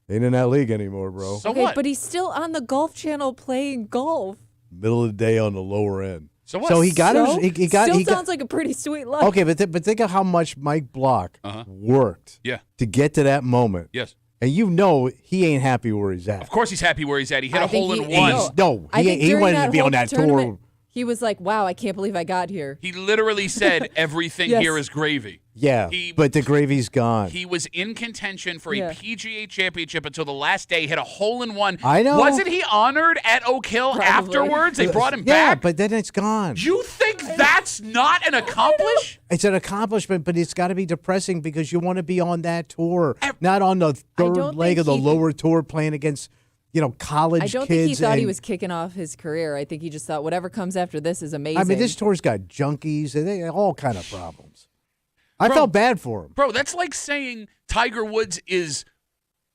Ain't in that league anymore, bro. So okay, what? but he's still on the Golf Channel playing golf. Middle of the day on the lower end. So what? So he got So? his. He got. Still He got. sounds like a pretty sweet life. Okay, but think of how much Mike Block worked. Yeah. To get to that moment. Yes. And he ain't happy where he's at. Of course he's happy where he's at. He hit I a think hole in he- one. no. No, I think he during wanted that to be whole on that tournament, tour. He was like, wow, I can't believe I got here. He literally said everything Yes. here is gravy. Yeah, but the gravy's gone. He was in contention for Yeah. a PGA championship until the last day, hit a hole-in-one. I know. Wasn't he honored at Oak Hill Probably. afterwards? They brought him Yeah, back? but then it's gone. You think that's not an accomplishment? It's an accomplishment, but it's got to be depressing because you want to be on that tour, not on the third don't leg think of the he- lower tour playing against, college I kids. don't think he thought he and- was kicking off his career. I think he just thought whatever comes after this is amazing. I mean, this tour's got junkies and they all kind of problems. I Bro, felt bad for him. Bro, that's like saying Tiger Woods is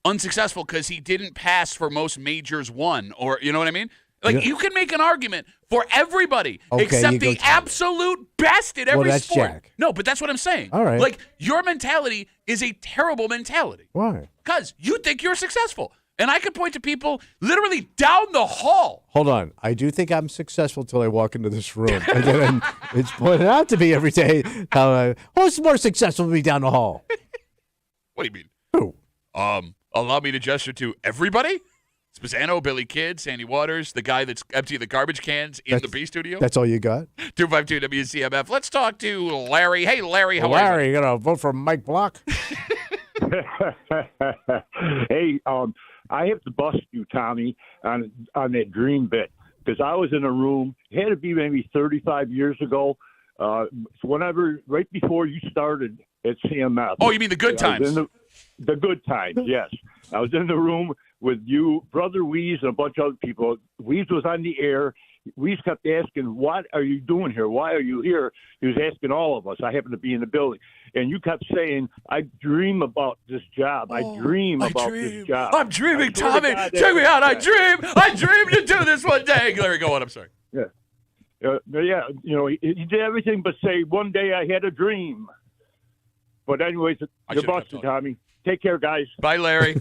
unsuccessful because he didn't pass for most majors won, or you know what I mean? Like, Yeah. you can make an argument for everybody Okay, except you go the Tiger. absolute best at every that's sport. Jack. No, but that's what I'm saying. All right. Like, your mentality is a terrible mentality Why? because you think you're successful. And I could point to people literally down the hall. Hold on. I do think I'm successful till I walk into this room. And then it's pointed out to me every day how it's more successful to be down the hall. What do you mean? Who? Allow me to gesture to everybody. Spazano, Billy Kidd, Sandy Waters, the guy that's emptying the garbage cans in the B studio. That's all you got? 252 WCMF. Let's talk to Larry. Hey, Larry, how are Larry, you going to vote for Mike Block? Hey, I have to bust you, Tommy, on that dream bit because I was in a room. It had to be maybe 35 years ago. Whenever right before you started at CMF. Oh, you mean the good I was times? in the good times, yes. I was in the room with you, Brother Weeze, and a bunch of other people. Weeze was on the air. Weeze kept asking, "What are you doing here? Why are you here?" He was asking all of us. I happened to be in the building. And you kept saying, "I dream about this job. I dream about this job." I'm dreaming, I swear to Tommy. God, Check me out. I that- dream to do this one day. Larry, go on. I'm sorry. Yeah. Yeah, he did everything but say, "One day I had a dream." But anyways, I you're should've kept busted, Tommy. Take care, guys. Bye, Larry.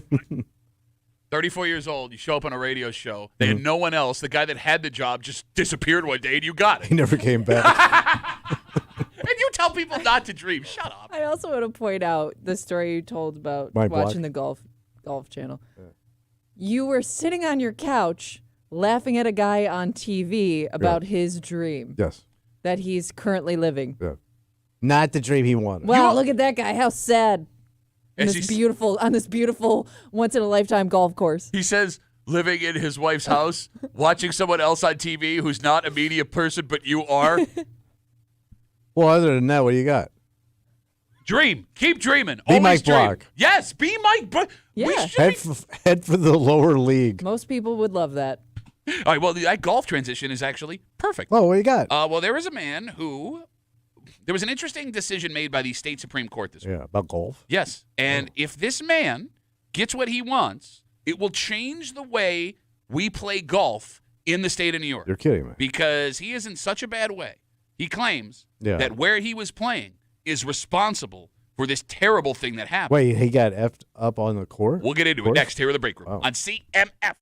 34 years old. You show up on a radio show. They had no one else. The guy that had the job just disappeared one day, and you got it. He never came back. And you tell people not to dream. Shut up. I also want to point out the story you told about My watching block. the golf channel. You were sitting on your couch laughing at a guy on TV about his dream Yes. that he's currently living. Yeah. Not the dream he wanted. Wow, look at that guy. How sad. On As this he's- beautiful once in a lifetime golf course. He says living in his wife's house, watching someone else on TV who's not a media person, but you are. Well, other than that, what do you got? Dream. Keep dreaming. Be Always Mike dream. Block. Yes, be Mike Block. Yeah. Head for the lower league. Oh. Most people would love that. All right, well, that golf transition is actually perfect. Oh, what do you got? Well, there was a man who, there was an interesting decision made by the state Supreme Court this week. Yeah, about golf. Yes, and if this man gets what he wants, it will change the way we play golf in the state of New York. You're kidding me. Because he is in such a bad way. He claims Yeah. that where he was playing is responsible for this terrible thing that happened. Wait, he got effed up on the court? We'll get into it Course? next here in the break room Wow. on CMF.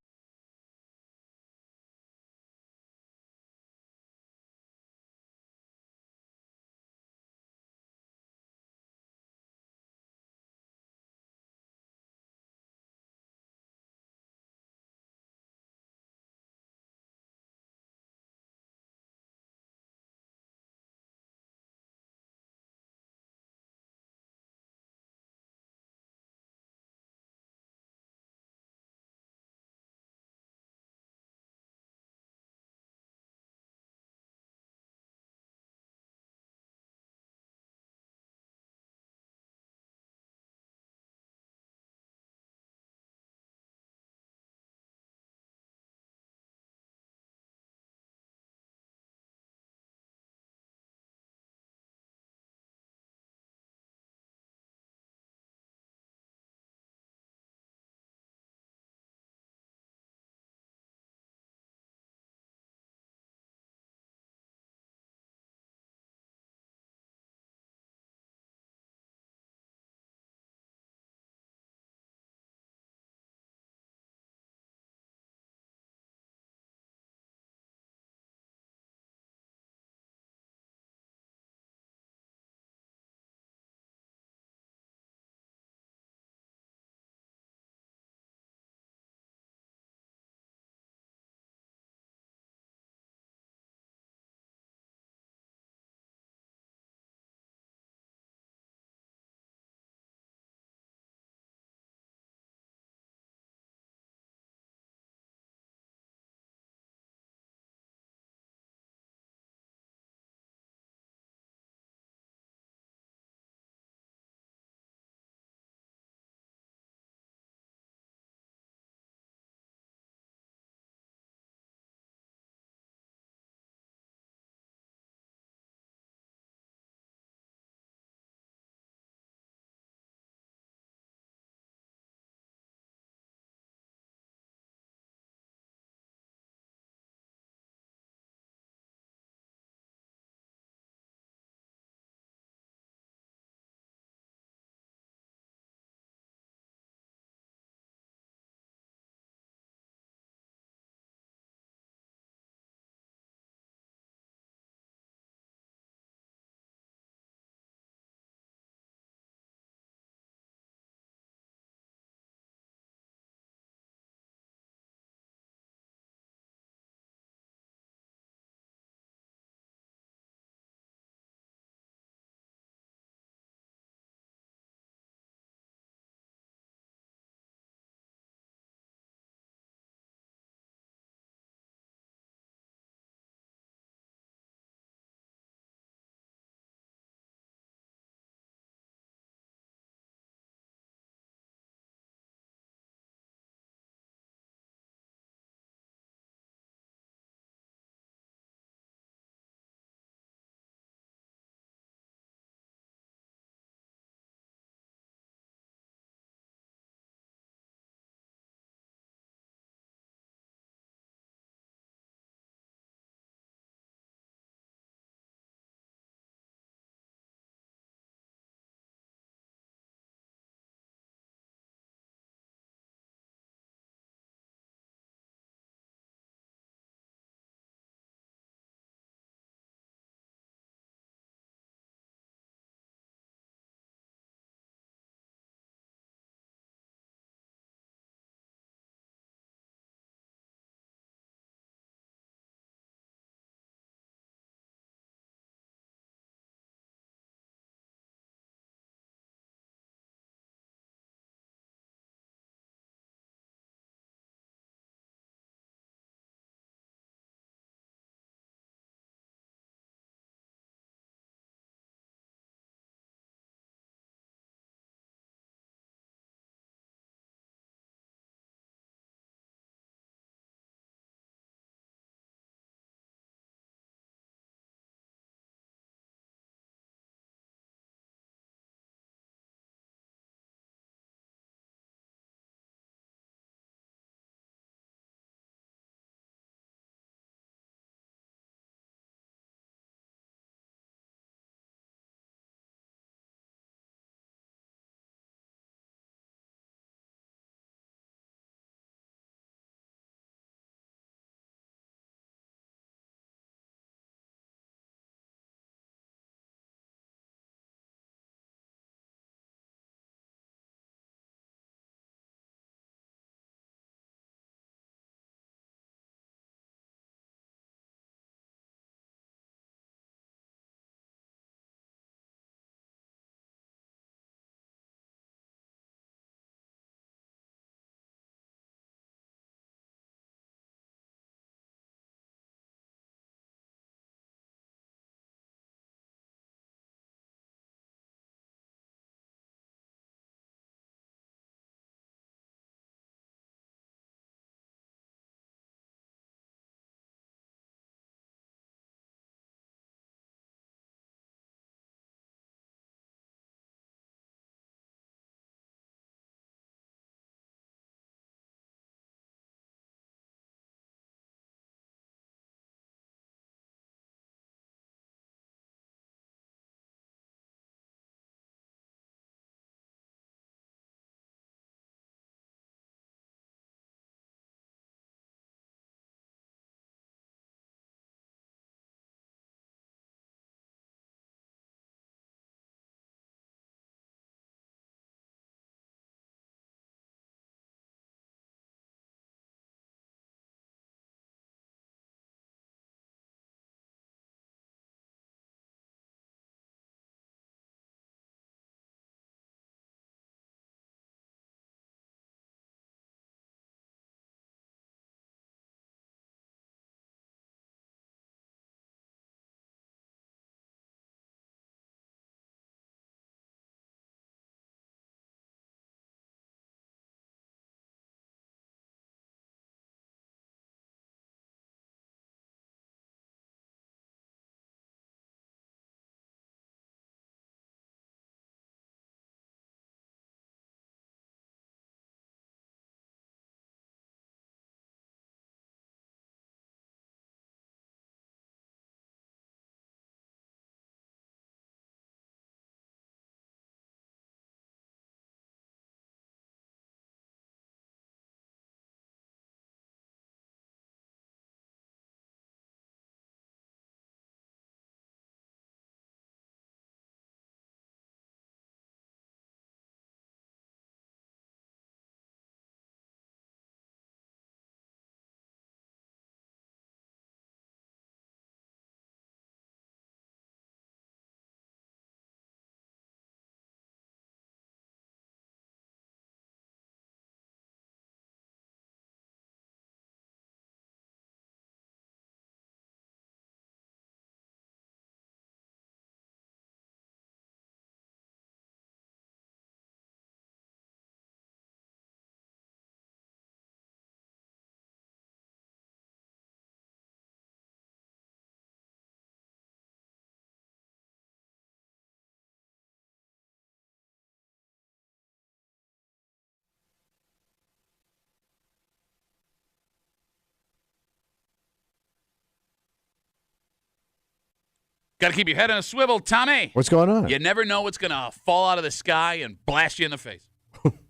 Got to keep your head on a swivel, Tommy. What's going on? You never know what's going to fall out of the sky and blast you in the face.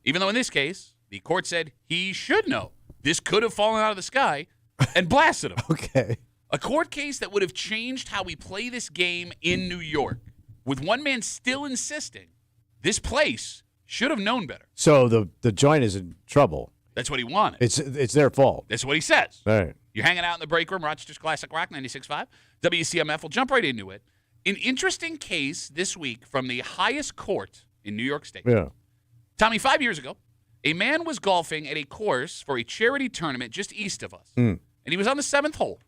Even though in this case, the court said he should know. This could have fallen out of the sky and blasted him. Okay. A court case that would have changed how we play this game in New York, with one man still insisting this place should have known better. So the joint is in trouble. That's what he wanted. It's their fault. That's what he says. All right. You're hanging out in the break room, Rochester's Classic Rock 96.5, WCMF. We'll jump right into it. An interesting case this week from the highest court in New York State. Yeah. Tommy, 5 years ago, a man was golfing at a course for a charity tournament just east of us. And he was on the 7th hole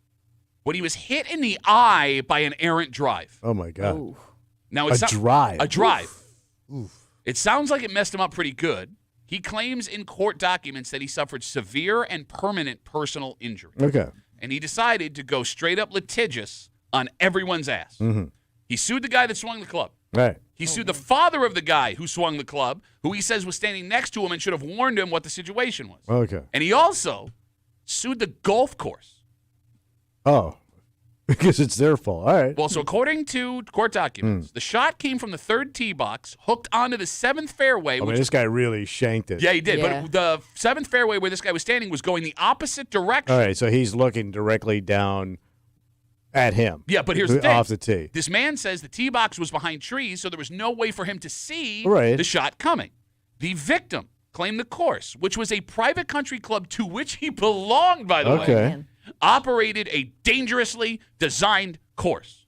when he was hit in the eye by an errant drive. Oh, my God. Ooh. Now A drive. A drive. Oof. It sounds like it messed him up pretty good. He claims in court documents that he suffered severe and permanent personal injury. Okay. And he decided to go straight up litigious on everyone's ass. Mm-hmm. He sued the guy that swung the club. Right. He sued the father of the guy who swung the club, who he says was standing next to him and should have warned him what the situation was. Okay. And he also sued the golf course. Oh. Because it's their fault. All right. Well, so according to court documents, the shot came from the 3rd tee box, hooked onto the 7th fairway. I mean, this guy really shanked it. Yeah, he did. But the 7th fairway where this guy was standing was going the opposite direction. All right, so he's looking directly down at him. Yeah, but here's the thing. Off the tee. This man says the tee box was behind trees, so there was no way for him to see Right. the shot coming. The victim claimed the course, which was a private country club to which he belonged, by the way, operated a dangerously designed course.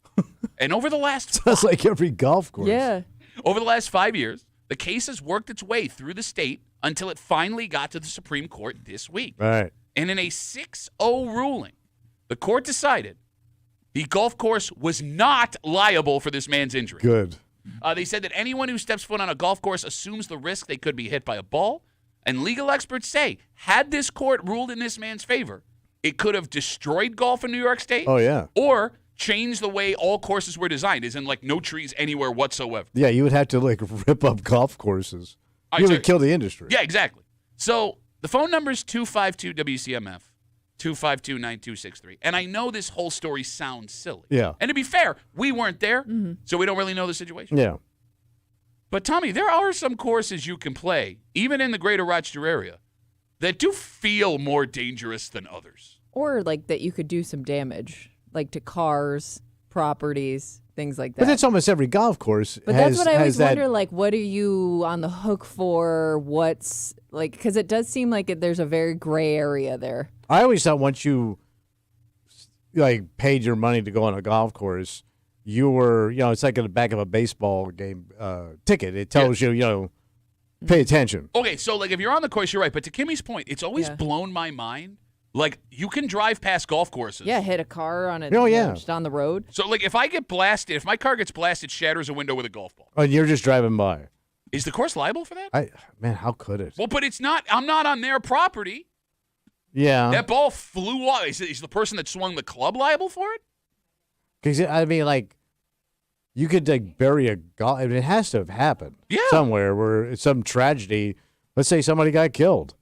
And over the last Sounds like every golf course. Yeah. over the last 5 years, the case has worked its way through the state until it finally got to the Supreme Court this week. All right. And in a 6-0 ruling, the court decided the golf course was not liable for this man's injury. Good. They said that anyone who steps foot on a golf course assumes the risk they could be hit by a ball. And legal experts say, had this court ruled in this man's favor, it could have destroyed golf in New York State. Oh, yeah. Or changed the way all courses were designed, as in, like, no trees anywhere whatsoever. Yeah, you would have to, like, rip up golf courses. You would kill the industry. Yeah, exactly. So the phone number is 252-WCMF, 252-9263. And I know this whole story sounds silly. Yeah. And to be fair, we weren't there, so we don't really know the situation. Yeah. But, Tommy, there are some courses you can play, even in the greater Rochester area, that do feel more dangerous than others. Or like that you could do some damage, like to cars, properties, things like that. But that's almost every golf course. But that's what I always wonder, like, what are you on the hook for? What's, like, because it does seem like there's a very gray area there. I always thought once you, like, paid your money to go on a golf course, you were, it's like in the back of a baseball game ticket. It tells you, pay attention. Okay, so, like, if you're on the course, you're right. But to Kimmy's point, it's always blown my mind. Like, you can drive past golf courses. Yeah, hit a car on it. Just on the road. So, like, if I get blasted, if my car gets blasted, shatters a window with a golf ball. And you're just driving by. Is the course liable for that? Man, how could it? Well, but it's not. I'm not on their property. Yeah. That ball flew off. Is the person that swung the club liable for it? Because, I mean, like, you could, like, bury a golf. I mean, it has to have happened somewhere where it's some tragedy. Let's say somebody got killed.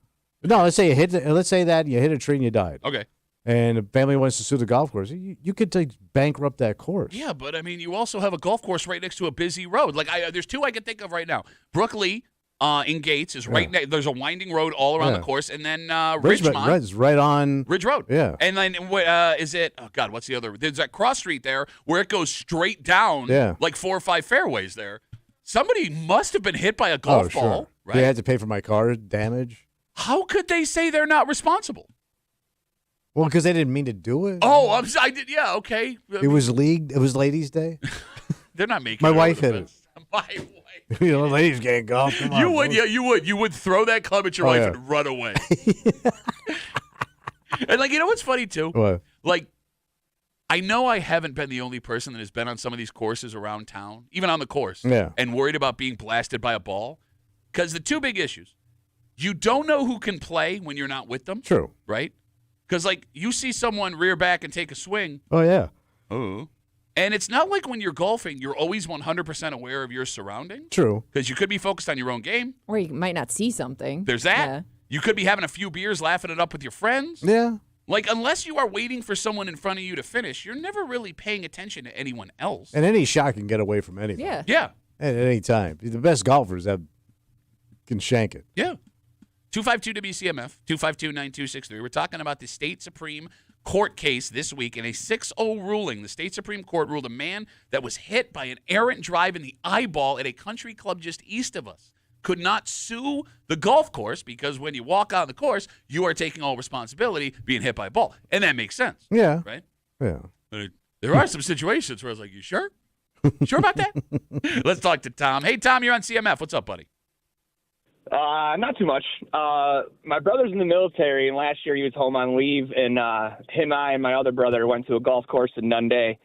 No, let's say that you hit a tree and you died. Okay. And the family wants to sue the golf course. You could bankrupt that course. Yeah, but I mean, you also have a golf course right next to a busy road. Like, there's two I can think of right now. Brookley in Gates is right next. There's a winding road all around the course, and then Ridgemont is right on Ridge Road. Yeah. And then is it? Oh God, what's the other? There's that cross street there where it goes straight down. Yeah. Like 4 or 5 fairways there. Somebody must have been hit by a golf ball. Right. They had to pay for my car damage. How could they say they're not responsible? Well, because they didn't mean to do it. Oh, I did. Yeah, okay. It was Ladies' Day. They're not making. My it wife over hit the it. fence. My wife. Ladies can't golf. Come on, You would, yeah, you would. You would throw that club at your wife and run away. And like, what's funny too? What? Like, I know I haven't been the only person that has been on some of these courses around town, even on the course, and worried about being blasted by a ball. Because the two big issues. You don't know who can play when you're not with them. True. Right? Because, like, you see someone rear back and take a swing. Oh, yeah. Oh. And it's not like when you're golfing, you're always 100% aware of your surroundings. True. Because you could be focused on your own game. Or you might not see something. There's that. Yeah. You could be having a few beers, laughing it up with your friends. Yeah. Like, unless you are waiting for someone in front of you to finish, you're never really paying attention to anyone else. And any shot can get away from anything. Yeah. Yeah. At any time. The best golfers can shank it. Yeah. 252 WCMF, 252-9263. We're talking about the state Supreme Court case this week. In a 6-0 ruling, the state Supreme Court ruled a man that was hit by an errant drive in the eyeball at a country club just east of us could not sue the golf course because when you walk on the course, you are taking all responsibility being hit by a ball. And that makes sense. Yeah. Right? Yeah. But there are some situations where I was like, you sure? Sure about that? Let's talk to Tom. Hey, Tom, you're on CMF. What's up, buddy? Not too much. My brother's in the military, and last year he was home on leave, and him, I, and my other brother went to a golf course in Nunde,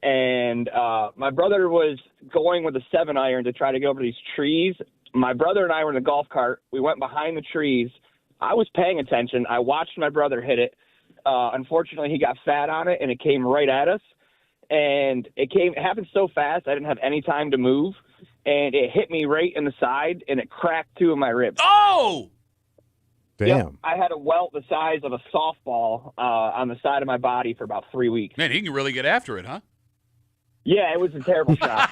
and my brother was going with a 7-iron to try to get over these trees. My brother and I were in the golf cart. We went behind the trees. I was paying attention. I watched my brother hit it. Unfortunately, he got fat on it, and it came right at us, and it happened so fast I didn't have any time to move. And it hit me right in the side, and it cracked 2 of my ribs. Oh! Damn. Yep, I had a welt the size of a softball on the side of my body for about 3 weeks. Man, he can really get after it, huh? Yeah, it was a terrible shot.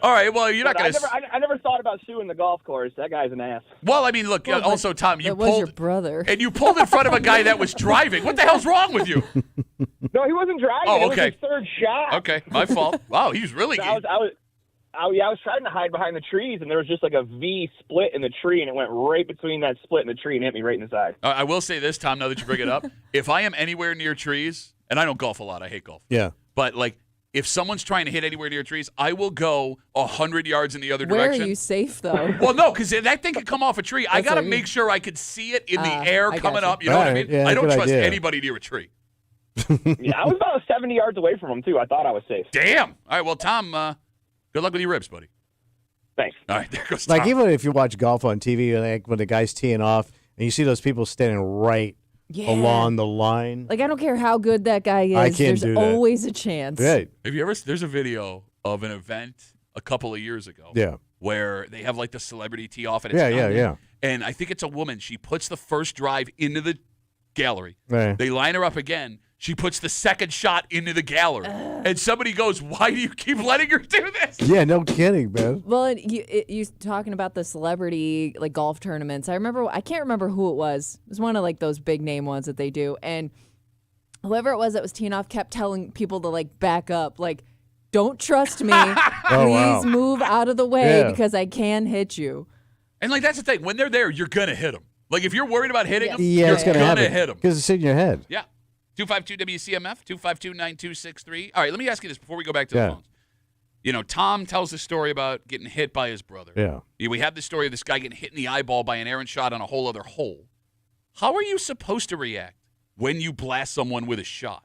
All right, well, you're not going to... I never thought about suing the golf course. That guy's an ass. Well, I mean, look, also, Tom, you That was pulled... your brother. And you pulled in front of a guy that was driving. What the hell's wrong with you? No, he wasn't driving. Oh, okay. It was his third shot. Okay, my fault. Wow, he was really... So I was trying to hide behind the trees, and there was just like a V split in the tree, and it went right between that split in the tree and hit me right in the side. I will say this, Tom, now that you bring it up. If I am anywhere near trees, and I don't golf a lot, I hate golf. Yeah. But, like, if someone's trying to hit anywhere near trees, I will go 100 yards in the other Where direction. are you safe, though? Well, no, because that thing could come off a tree. I That's got to what I make mean. sure I could see it in the I air got coming you. up. You know what I Right, mean? yeah, I don't good trust idea. anybody near a tree. Yeah, I was about 70 yards away from him, too. I thought I was safe. Damn. All right, well, Tom, good luck with your ribs, buddy. Thanks. All right, there goes Tom. Like, even if you watch golf on TV, like when the guy's teeing off, and you see those people standing right Yeah. along the line. Like, I don't care how good that guy is. I can't There's do that. always a chance. Right. Have you ever? There's a video of an event a couple of years ago. Yeah. Where they have like the celebrity tee off, and Yeah. And I think it's a woman. She puts the first drive into the gallery. Right. They line her up again. She puts the second shot into the gallery, and somebody goes, "Why do you keep letting her do this?" Yeah, no kidding, man. Well, and you talking about the celebrity like golf tournaments. I can't remember who it was. It was one of like those big name ones that they do, and whoever it was that was teeing off kept telling people to like back up, like, don't trust me. Please move out of the way because I can hit you. And like that's the thing. When they're there, you're gonna hit them. Like if you're worried about hitting them, Yeah, you're it's gonna gonna happen hit them. because it's in your head. Yeah. 252 WCMF, 252-9263. All right, let me ask you this before we go back to the phones. You know, Tom tells the story about getting hit by his brother. Yeah. We have the story of this guy getting hit in the eyeball by an errant shot on a whole other hole. How are you supposed to react when you blast someone with a shot?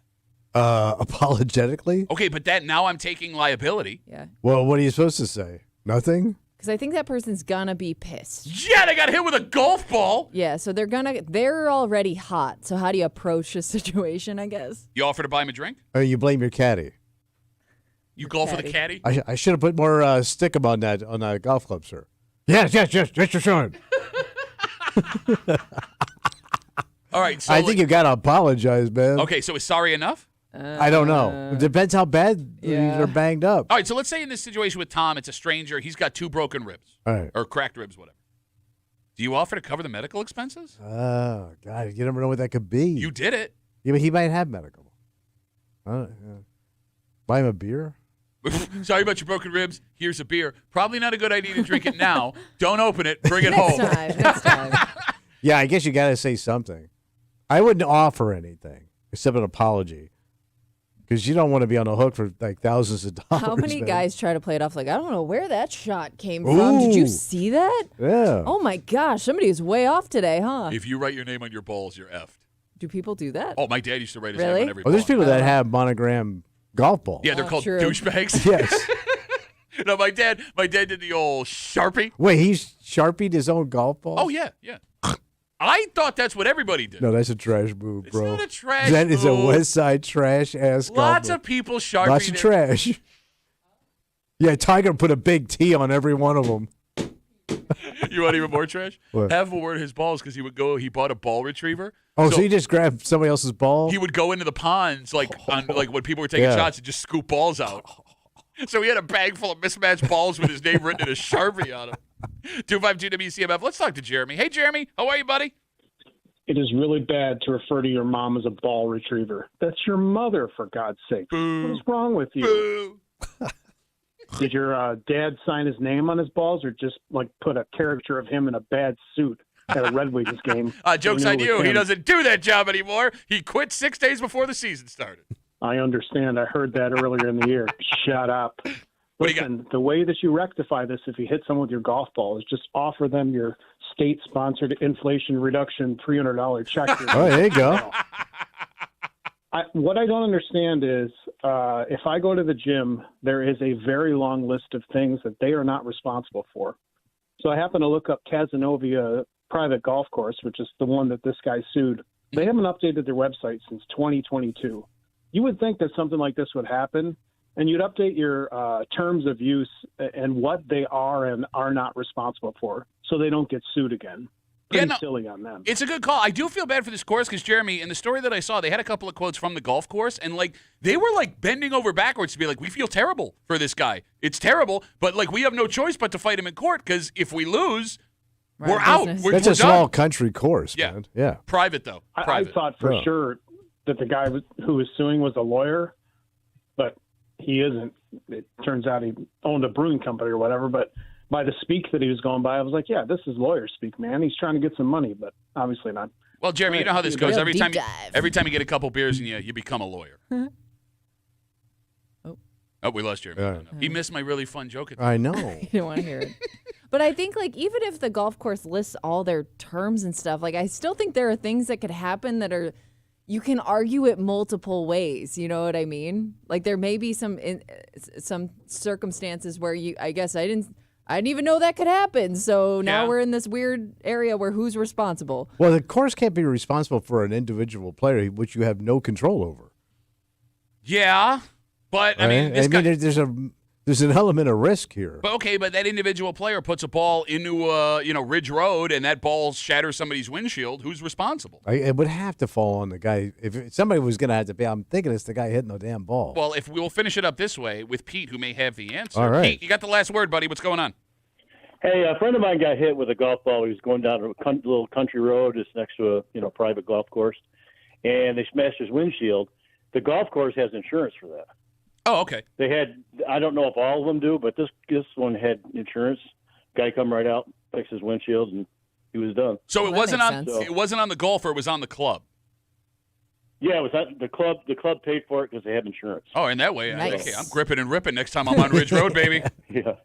Apologetically? Okay, but now I'm taking liability. Yeah. Well, what are you supposed to say? Nothing? Because I think that person's gonna be pissed. Yeah, they got hit with a golf ball. Yeah, so they're already hot. So how do you approach the situation, I guess? You offer to buy him a drink? Or you blame your caddy? You golf with a caddy? I should have put more stickum on that golf club, sir. Yes, your son. All right, so I think you got to apologize, man. Okay, so is sorry enough? I don't know. It depends how bad they're banged up. All right, so let's say in this situation with Tom, it's a stranger. He's got 2 broken ribs. All right. Or cracked ribs, whatever. Do you offer to cover the medical expenses? Oh, God, you never know what that could be. You did it. Yeah, but he might have medical. Buy him a beer? Sorry about your broken ribs. Here's a beer. Probably not a good idea to drink it now. Don't open it. Bring it home. Next time. Yeah, I guess you got to say something. I wouldn't offer anything except an apology. Because you don't want to be on the hook for like thousands of dollars. How many man. guys try to play it off like, I don't know where that shot came from. Did you see that? Yeah. Oh my gosh, somebody is way off today, huh? If you write your name on your balls, you're effed. Do people do that? Oh, my dad used to write his name Really? on every Oh, there's ball. people that have monogram golf balls. Yeah, they're called true. douchebags. Yes. No, my dad did the old Sharpie. Wait, he's Sharpied his own golf ball? Oh, yeah. I thought that's what everybody did. No, that's a trash move, bro. not a trash That is a move. West Side trash ass golf Lots move. of people Sharpie. Lots of trash. Yeah, Tiger put a big T on every one of them. You want even more trash? What? Have him wear his balls because he bought a ball retriever. Oh, so he just grabbed somebody else's ball? He would go into the ponds like when people were taking shots and just scoop balls out. So he had a bag full of mismatched balls with his name written in a Sharpie on them. 252 WCMF. Let's talk to Jeremy. Hey, Jeremy. How are you, buddy? It is really bad to refer to your mom as a ball retriever. That's your mother, for God's sake. Boo. What is wrong with you? Boo. Did your dad sign his name on his balls or just like put a caricature of him in a bad suit at a Red Wings game? Joke's on you. He doesn't do that job anymore. He quit 6 days before the season started. I understand. I heard that earlier in the year. Shut up. Listen, the way that you rectify this if you hit someone with your golf ball is just offer them your state-sponsored inflation reduction $300 check. Oh, there you go. What I don't understand is if I go to the gym, there is a very long list of things that they are not responsible for. So I happen to look up Cazenovia Private Golf Course, which is the one that this guy sued. They haven't updated their website since 2022. You would think that something like this would happen, and you'd update your terms of use and what they are and are not responsible for so they don't get sued again. Pretty silly on them. It's a good call. I do feel bad for this course because, Jeremy, in the story that I saw, they had a couple of quotes from the golf course, and, like, they were, like, bending over backwards to be like, we feel terrible for this guy. It's terrible, but, like, we have no choice but to fight him in court because if we lose, we're out. That's a small country course, man. Yeah. Private, though. I thought for sure that the guy who was suing was a lawyer, but he isn't. It turns out he owned a brewing company or whatever, but by the speak that he was going by, I was like, yeah, this is lawyer speak, man. He's trying to get some money, but obviously not. Well, Jeremy, you know how this goes. Every time you get a couple beers and you become a lawyer. Oh, we lost Jeremy. No. He missed my really fun joke. I know. You don't want to hear it. But I think, like, even if the golf course lists all their terms and stuff, like, I still think there are things that could happen that are, you can argue it multiple ways. You know what I mean? Like, there may be some circumstances where I didn't even know that could happen. So now we're in this weird area where who's responsible? Well, the course can't be responsible for an individual player, which you have no control over. Yeah, but I mean, there's an element of risk here. But that individual player puts a ball into Ridge Road, and that ball shatters somebody's windshield. Who's responsible? It would have to fall on the guy. If somebody was going to have to pay, I'm thinking it's the guy hitting the damn ball. Well, if we'll finish it up this way with Pete, who may have the answer. All right. Pete, you got the last word, buddy. What's going on? Hey, a friend of mine got hit with a golf ball. He was going down a little country road just next to a private golf course, and they smashed his windshield. The golf course has insurance for that. Oh, okay. They had, I don't know if all of them do, but this one had insurance. Guy come right out, fixed his windshield, and he was done. So it wasn't on the golfer, it was on the club. Yeah, it was on the club. The club paid for it because they have insurance. Oh, in that way, Nice. Okay, I'm gripping and ripping next time I'm on Ridge Road, baby. Yeah,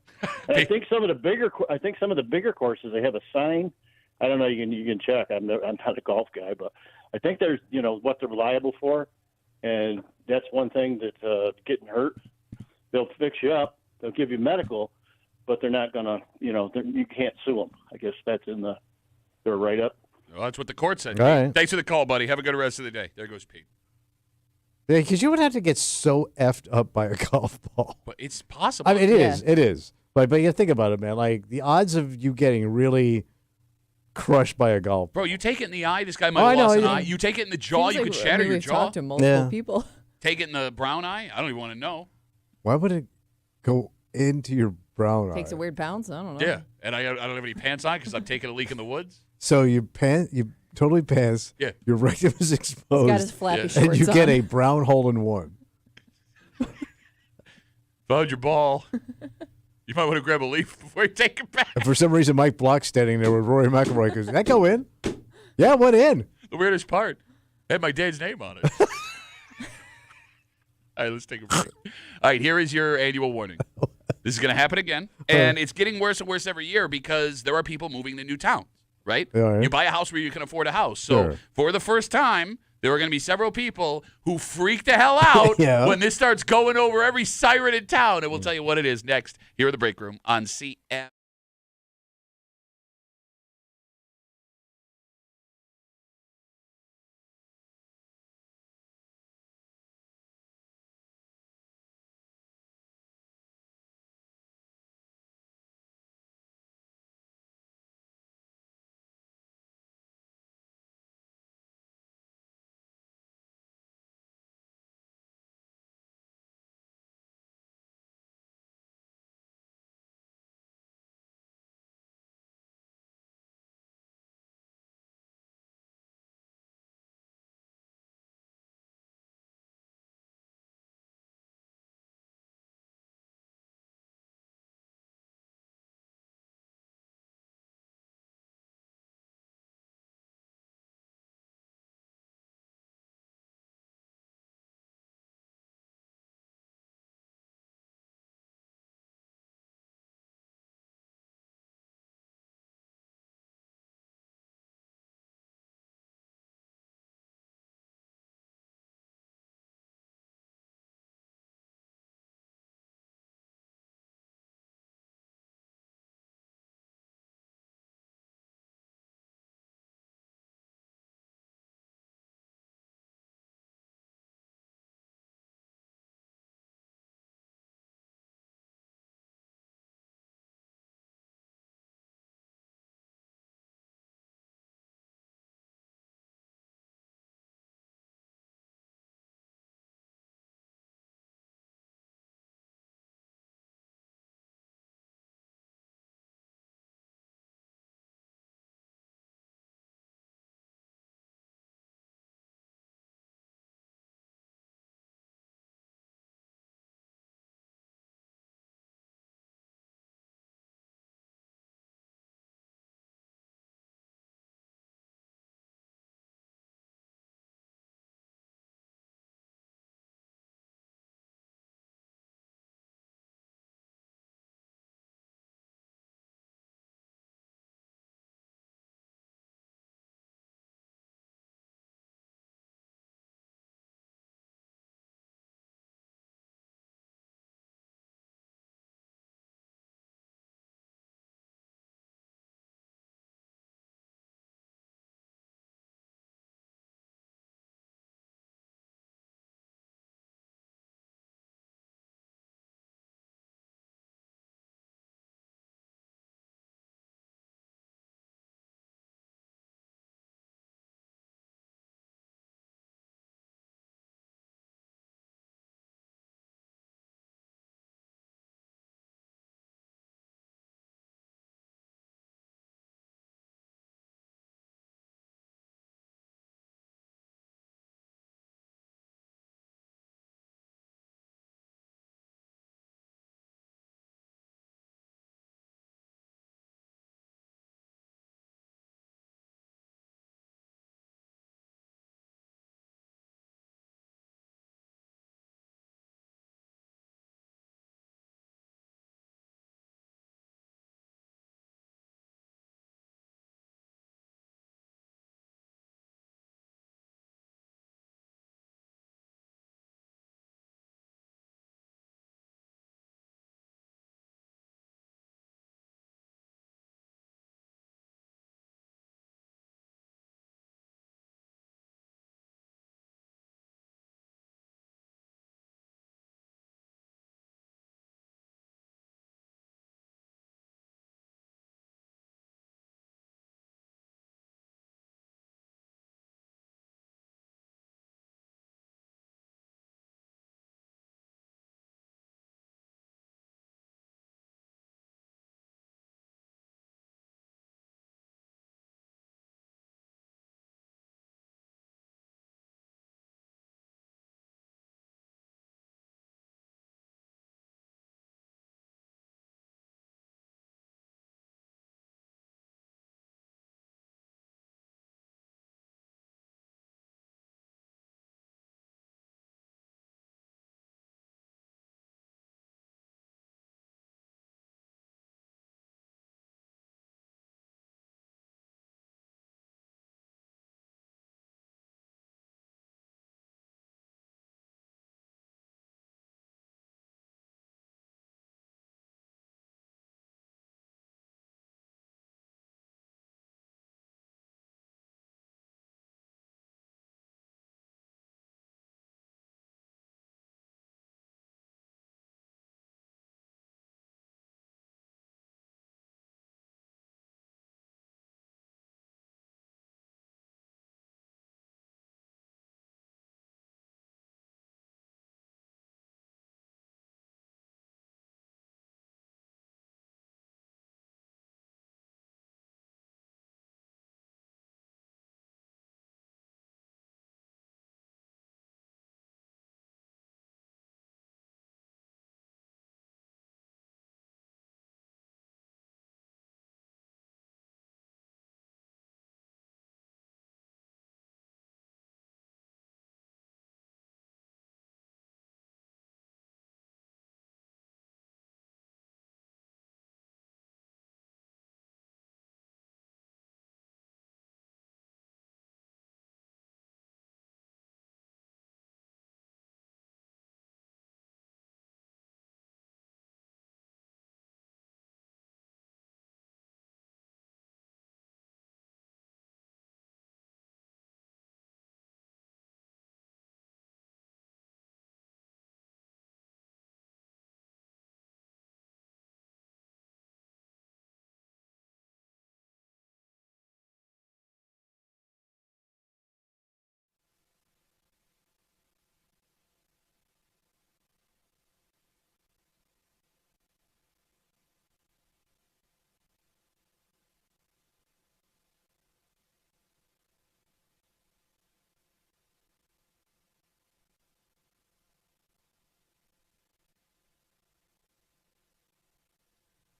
and I think some of the bigger courses they have a sign. I don't know. You can check. I'm not a golf guy, but I think there's what they're liable for, and that's one thing that getting hurt. They'll fix you up. They'll give you medical, but they're not gonna. You can't sue them. I guess that's in their write-up. Well, that's what the court said. All right. Thanks for the call, buddy. Have a good rest of the day. There goes Pete. Yeah, because you would have to get so effed up by a golf ball. But it's possible. I mean, it is. But you think about it, man. Like, the odds of you getting really crushed by a golf ball. Bro, you take it in the eye, this guy might have lost an eye. You take it in the jaw, you could shatter your jaw. Talked to multiple people. Take it in the brown eye? I don't even want to know. Why would it go into your brown eye? Takes a weird bounce. I don't know. Yeah, and I don't have any pants on because I'm taking a leak in the woods. So you totally pass. Yeah. Your rectum is exposed. He's got his flappy shorts and you get on. a brown hole in one. Found your ball. You might want to grab a leaf before you take it back. And for some reason, Mike Block's standing there with Rory McIlroy. Goes, did that go in? Yeah, it went in. The weirdest part, it had my dad's name on it. All right, let's take a break. All right, here is your annual warning. This is going to happen again, and it's getting worse and worse every year because there are people moving to new towns, right? Yeah. You buy a house where you can afford a house. So for the first time, there are going to be several people who freak the hell out when this starts going over every siren in town, and we'll tell you what it is next here in the break room on CM.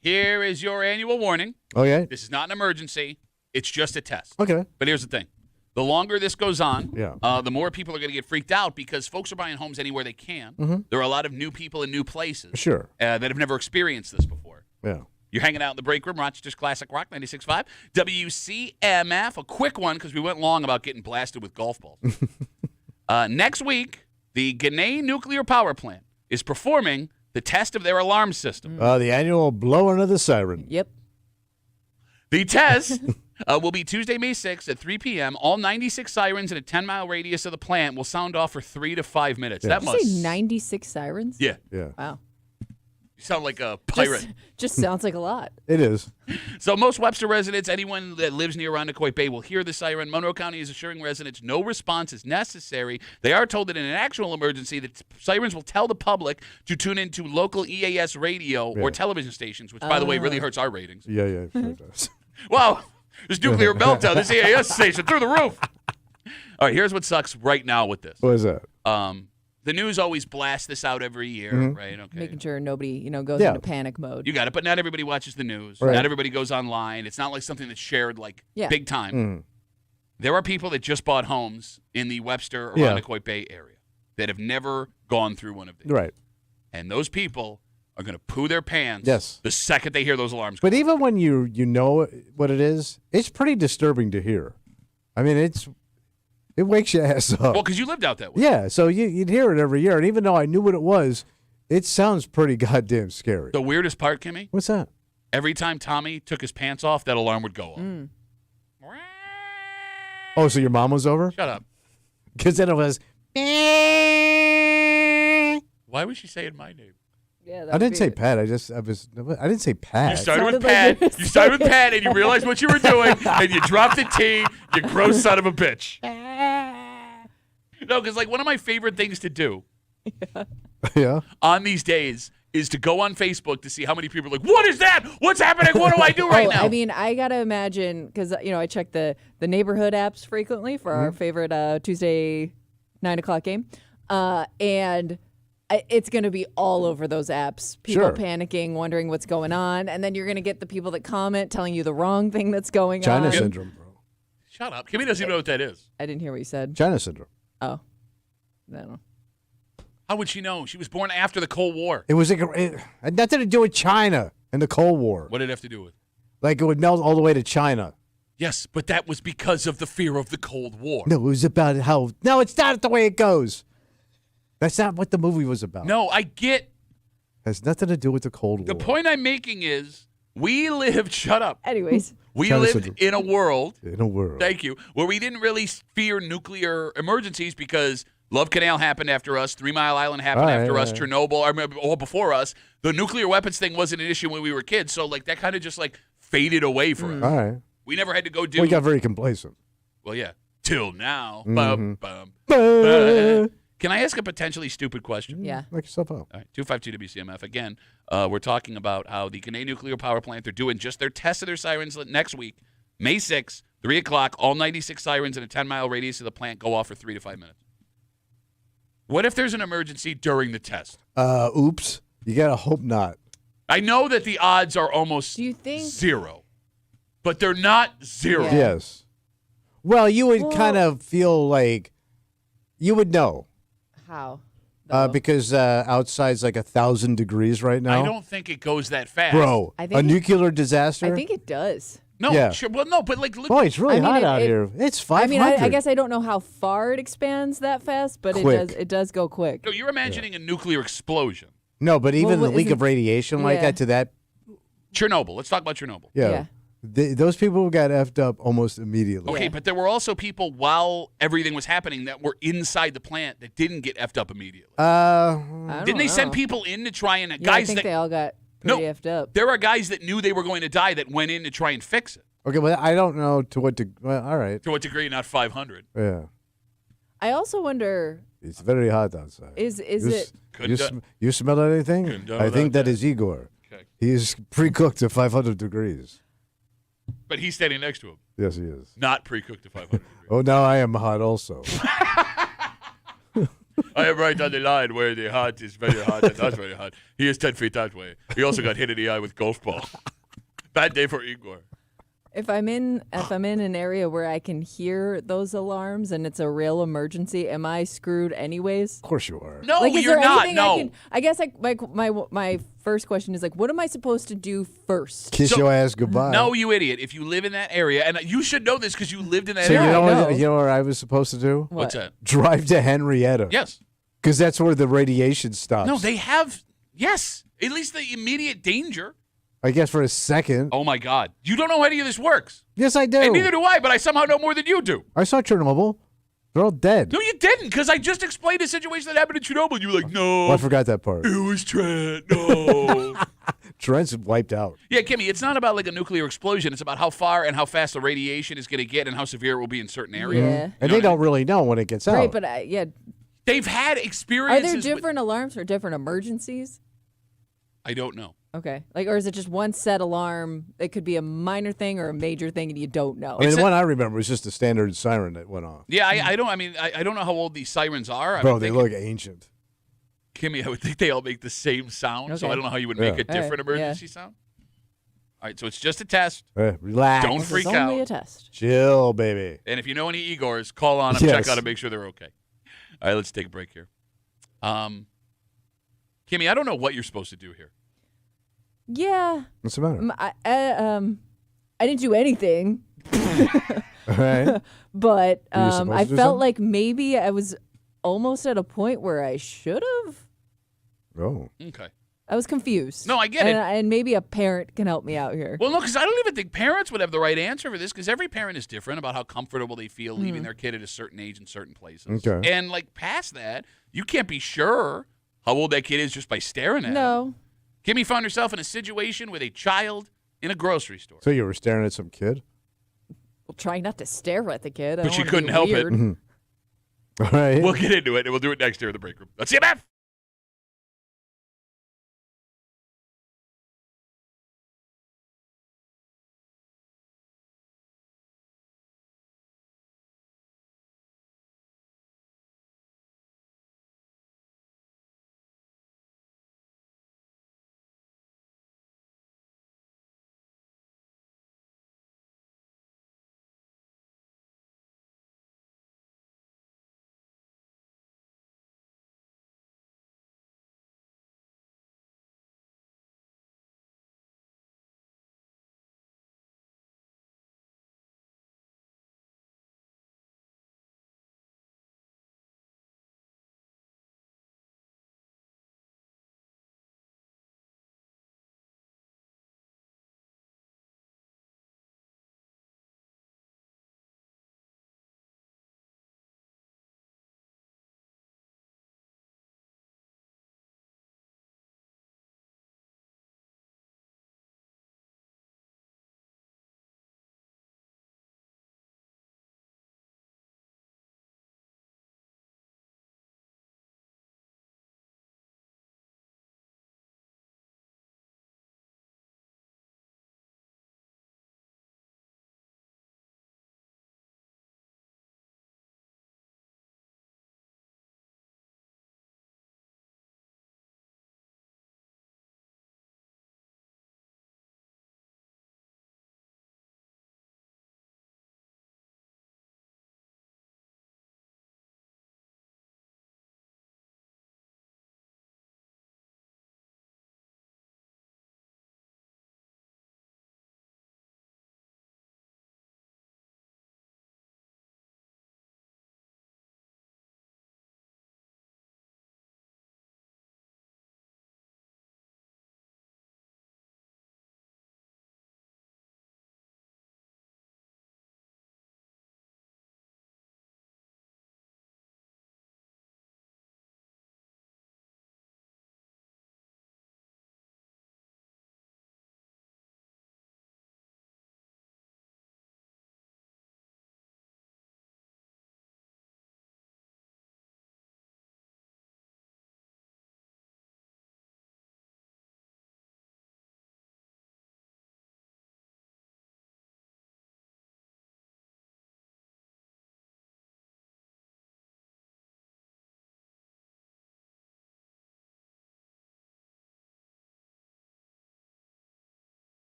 Here is your annual warning. Okay. This is not an emergency. It's just a test. Okay. But here's the thing. The longer this goes on, Yeah. the more people are going to get freaked out because folks are buying homes anywhere they can. Mhm. There are a lot of new people in new places Sure. that have never experienced this before. Yeah. You're hanging out in the break room, Rochester's Classic Rock 96.5. WCMF, a quick one because we went long about getting blasted with golf balls. Next week, the Ginna Nuclear Power Plant is performing the test of their alarm system. The annual blowing of the siren. Yep. The test will be Tuesday, May 6th at 3 p.m. All 96 sirens in a 10-mile radius of the plant will sound off for 3 to 5 minutes. Yeah. That Did you say must... 96 sirens? Yeah. Yeah. Wow. You sound like a pirate. Just sounds like a lot. It is. So most Webster residents, anyone that lives near Irondequoit Bay, will hear the siren. Monroe County is assuring residents no response is necessary. They are told that in an actual emergency, the sirens will tell the public to tune into local EAS radio or television stations, which, by the way, really hurts our ratings. Yeah, yeah, it sure does. Wow, this nuclear meltdown, this EAS station through the roof. All right, here's what sucks right now with this. What is that? The news always blasts this out every year, Mhm. right? Okay. Making sure nobody, goes into panic mode. You got it, but not everybody watches the news. Right. Not everybody goes online. It's not like something that's shared like big time. Mm. There are people that just bought homes in the Webster or Yeah. Irondequoit Bay area that have never gone through one of these. Right. And those people are going to poo their pants Yes. the second they hear those alarms. But even when you know what it is, it's pretty disturbing to hear. I mean, it wakes your ass up. Well, because you lived out that way. Yeah, so you'd hear it every year, and even though I knew what it was, it sounds pretty goddamn scary. The weirdest part, Kimmy, What's that? every time Tommy took his pants off, that alarm would go off. Oh, so your mom was over? Shut up. Because then it was. Why was she saying my name? Yeah, I didn't say Pat. I didn't say Pat. You started with Pat. You started with Pat, and you realized what you were doing, and you dropped the T. You gross son of a bitch. No, because like one of my favorite things to do Yeah. on these days is to go on Facebook to see how many people are like, what is that? What's happening? What do I do right now? I mean, I got to imagine, because, I check the neighborhood apps frequently for our favorite Tuesday 9 o'clock game. And it's going to be all over those apps. People Sure. panicking, wondering what's going on. And then you're going to get the people that comment telling you the wrong thing that's going China on. syndrome, bro. Shut up. Kimmy doesn't even know what that is. I didn't hear what you said. China syndrome. Oh. I don't know. How would she know? She was born after the Cold War. It was like it had nothing to do with China and the Cold War. What did it have to do with? Like it would melt all the way to China. Yes, but that was because of the fear of the Cold War. No, it was about how. No, it's not the way it goes. That's not what the movie was about. No, I get. Has nothing to do with the Cold War. The point I'm making is we lived, shut up. Anyways. We China lived syndrome. in a world, Thank you, where we didn't really fear nuclear emergencies because Love Canal happened after us, 3 Mile Island happened Right, after us, right. Chernobyl, I remember all before us. The nuclear weapons thing wasn't an issue when we were kids, so like that kind of just like faded away for us. All right. We never had to go do. We got very complacent. Well, yeah, till now. Mhm. Can I ask a potentially stupid question? Yeah. Knock yourself out. All right, 252 WCMF. Again, we're talking about how the Ginna Nuclear Power Plant, they're doing just their test of their sirens next week, May 6th, 3 o'clock. All 96 sirens in a 10-mile radius of the plant go off for 3 to 5 minutes. What if there's an emergency during the test? Oops. You gotta hope not. I know that the odds are almost zero, but they're not zero. Yes. Well, you would kind of feel like you would know. How? Because outside's like 1,000 degrees right now. I don't think it goes that fast. Bro, I a think nuclear disaster? I think it does. No, Yeah. sure. Well, no, but like, look. Boy, it's really I mean, hot it- out it- here. It's I 500. mean, I guess I don't know how far it expands that fast, but Quick. it does go quick. No, you're imagining a nuclear explosion. No, but even what the leak is of it- radiation like yeah. that to that, Chernobyl. Let's talk about Chernobyl. yeah. Those people got effed up almost immediately. Okay, but there were also people while everything was happening that were inside the plant that didn't get effed up immediately. Didn't they send people in to try and Yeah, guys I think that they all got No. pretty effed up. there are guys that knew they were going to die that went in to try and fix it. Okay, well, I don't know to what degree. Well, all right. To what degree? Not 500. Yeah. I also wonder, It's very hot outside. is You it? s- You, you smell anything? Couldn't do I think without that is Igor. Okay. He's pre-cooked to 500 degrees. But he's standing next to him. Yes, he is. Not pre-cooked to 500. Oh, now I am hot also. I am right on the line where the heart is very hot and not very hot. He is 10 feet that way. He also got hit in the eye with golf ball. Bad day for Igor. If I'm in an area where I can hear those alarms and it's a real emergency, am I screwed anyways? Of course you are. No, Like, is you're there not. anything No. I guess my first question is like, what am I supposed to do first? Kiss your ass goodbye. No, you idiot. If you live in that area, and you should know this because you lived in that So area. you know what I was supposed to do? What's that? Drive to Henrietta. Yes. Because that's where the radiation stops. No, they have, yes, at least the immediate danger. I guess for a second. Oh, my God. You don't know how any of this works. Yes, I do. And neither do I, but I somehow know more than you do. I saw Chernobyl. They're all dead. No, you didn't, because I just explained a situation that happened in Chernobyl. You were like, no. Oh, I forgot that part. It was Trent. No. Trent's wiped out. Yeah, Kimmy, it's not about like a nuclear explosion. It's about how far and how fast the radiation is going to get and how severe it will be in certain areas. Yeah. And they don't really know when it gets out. Right, but They've had are experiences. there different alarms for different emergencies? I don't know. Okay, or is it just one set alarm? It could be a minor thing or a major thing, and you don't know. I mean, the one I remember was just a standard siren that went off. Yeah, I don't. I mean, I don't know how old these sirens are. Bro, they look ancient. Kimmy, I would think they all make the same sound, so Okay. I don't know how you would make a different emergency sound. All right, so it's just a test. Relax. Don't freak It's out. only a test. Chill, baby. And if you know any Igors, call on them, Yes. check out them, make sure they're okay. All right, let's take a break here. Kimmy, I don't know what you're supposed to do here. Yeah. What's the matter? I didn't do anything. All right. But Were you supposed I to do felt something? like maybe I was almost at a point where I should have. Oh. Okay. I was confused. No, I get it. And maybe a parent can help me out here. Well, no, because I don't even think parents would have the right answer for this, because every parent is different about how comfortable they feel leaving their kid at a certain age in certain places. Okay. And, like, past that, you can't be sure how old that kid is just by staring at him. No. Kimmy found herself in a situation with a child in a grocery store. So you were staring at some kid? Well, trying not to stare at the kid. I But don't she wanna couldn't be help it. weird. Mm-hmm. All right. We'll get into it, and we'll do it next year in the break room. WCMF!